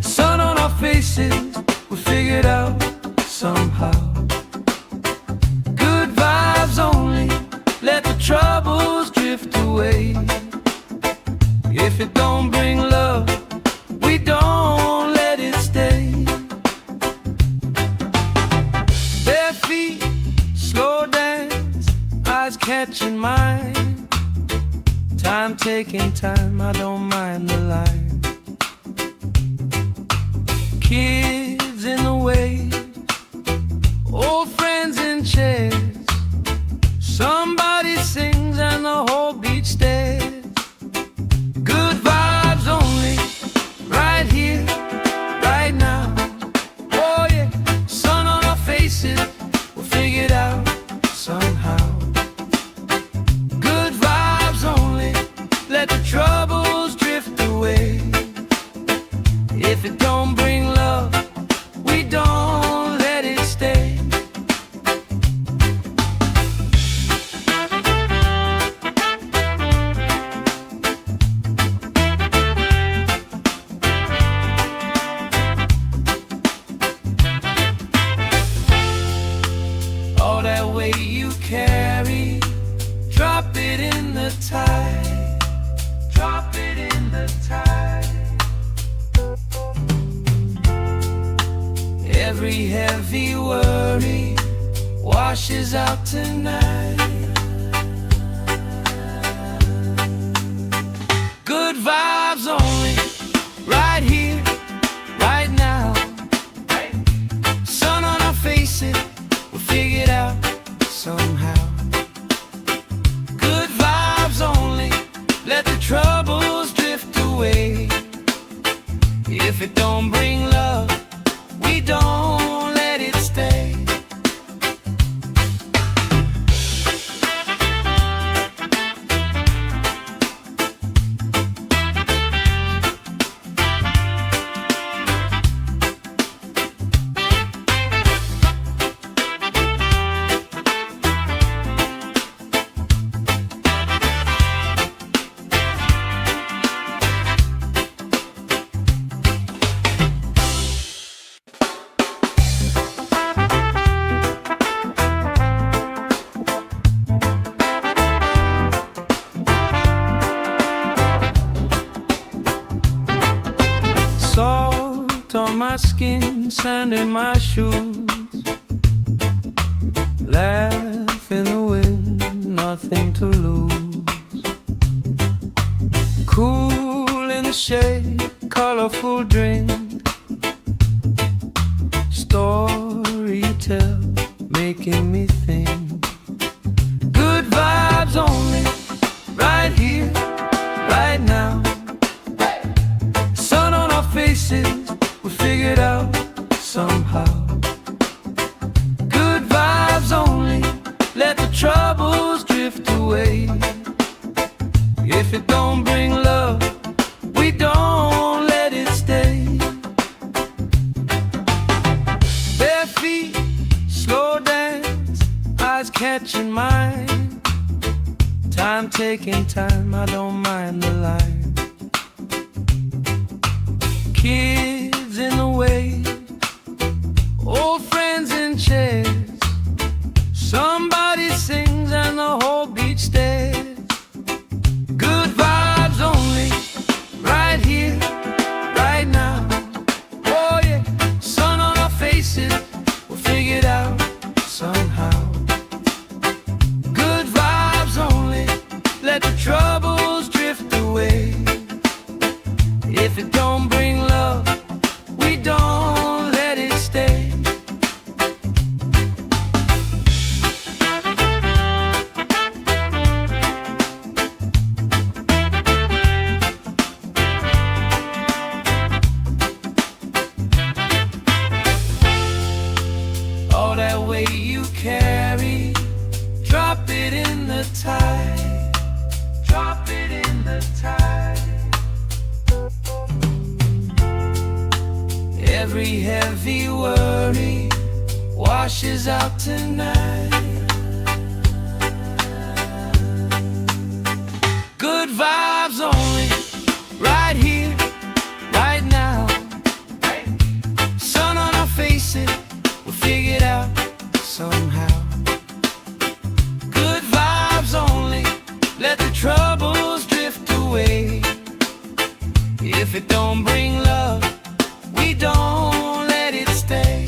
Sun on our faces, we figured out somehow. Good vibes only, let the troubles drift away. If it don't bring love, we don't let it stay. Bare feet, slow dance, eyes catching mine. Time taking time, I don't mind the line. Kids in the way, old friends in chairs. Somebody sings and the whole beach stares. Good vibes only, right here, right now. Oh yeah, sun on our faces, we'll figure it out somehow. Good vibes only, let the troubles drift away. If it don't bring love, we don't let it stay. All that weight you carry, drop it in the tide. Drop it in the tide. Every heavy worry washes out tonight. Good vibes only, right here, right now. Sun on our faces, we'll figure it out somehow. Good vibes only, let the troubles drift away. If it don't bring love, we don't let it stay. Salt on my skin, sand in my shoes. Laugh in the wind, nothing to lose. Cool in the shade, colorful drink. Story you tell, making me think. Good vibes only, right here, right now. Sun on our faces, we figured out somehow. Good vibes only, let the troubles drift away. stay. If it don't bring love, we don't let it stay. Bare feet, slow dance, eyes catching mine. Time taking time, I don't mind the line. Kids in the way, old friends in chairs. Somebody sings and the whole beach stares. Good vibes only, right here, right now. Oh yeah, sun on our faces, we'll figure it out somehow. Good vibes only, let the troubles drift away. If it don't bring love, we don't let it stay. All that weight you carry, drop it in the tide. Drop it in the tide. Every heavy worry washes out tonight. Good vibes only, right here, right now. Sun on our faces, we'll figure it out somehow. Good vibes only, let the troubles drift away. If it don't bring love, we don't let it stay.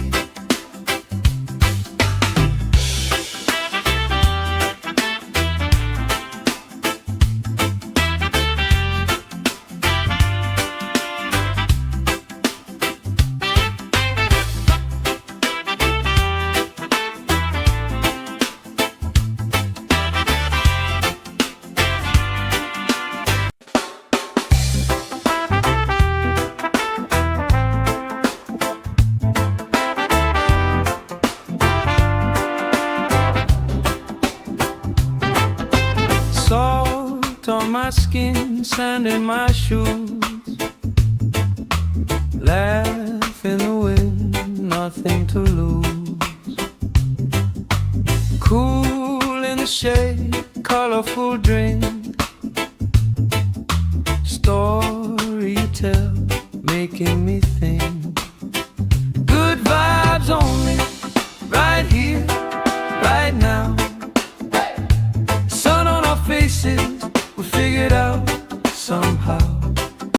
Salt on my skin, sand in my shoes. Laugh in the wind, nothing to lose. Cool in the shade, colorful drink. Story you tell, making me think. Good vibes only, right here, right now. Sun on our faces,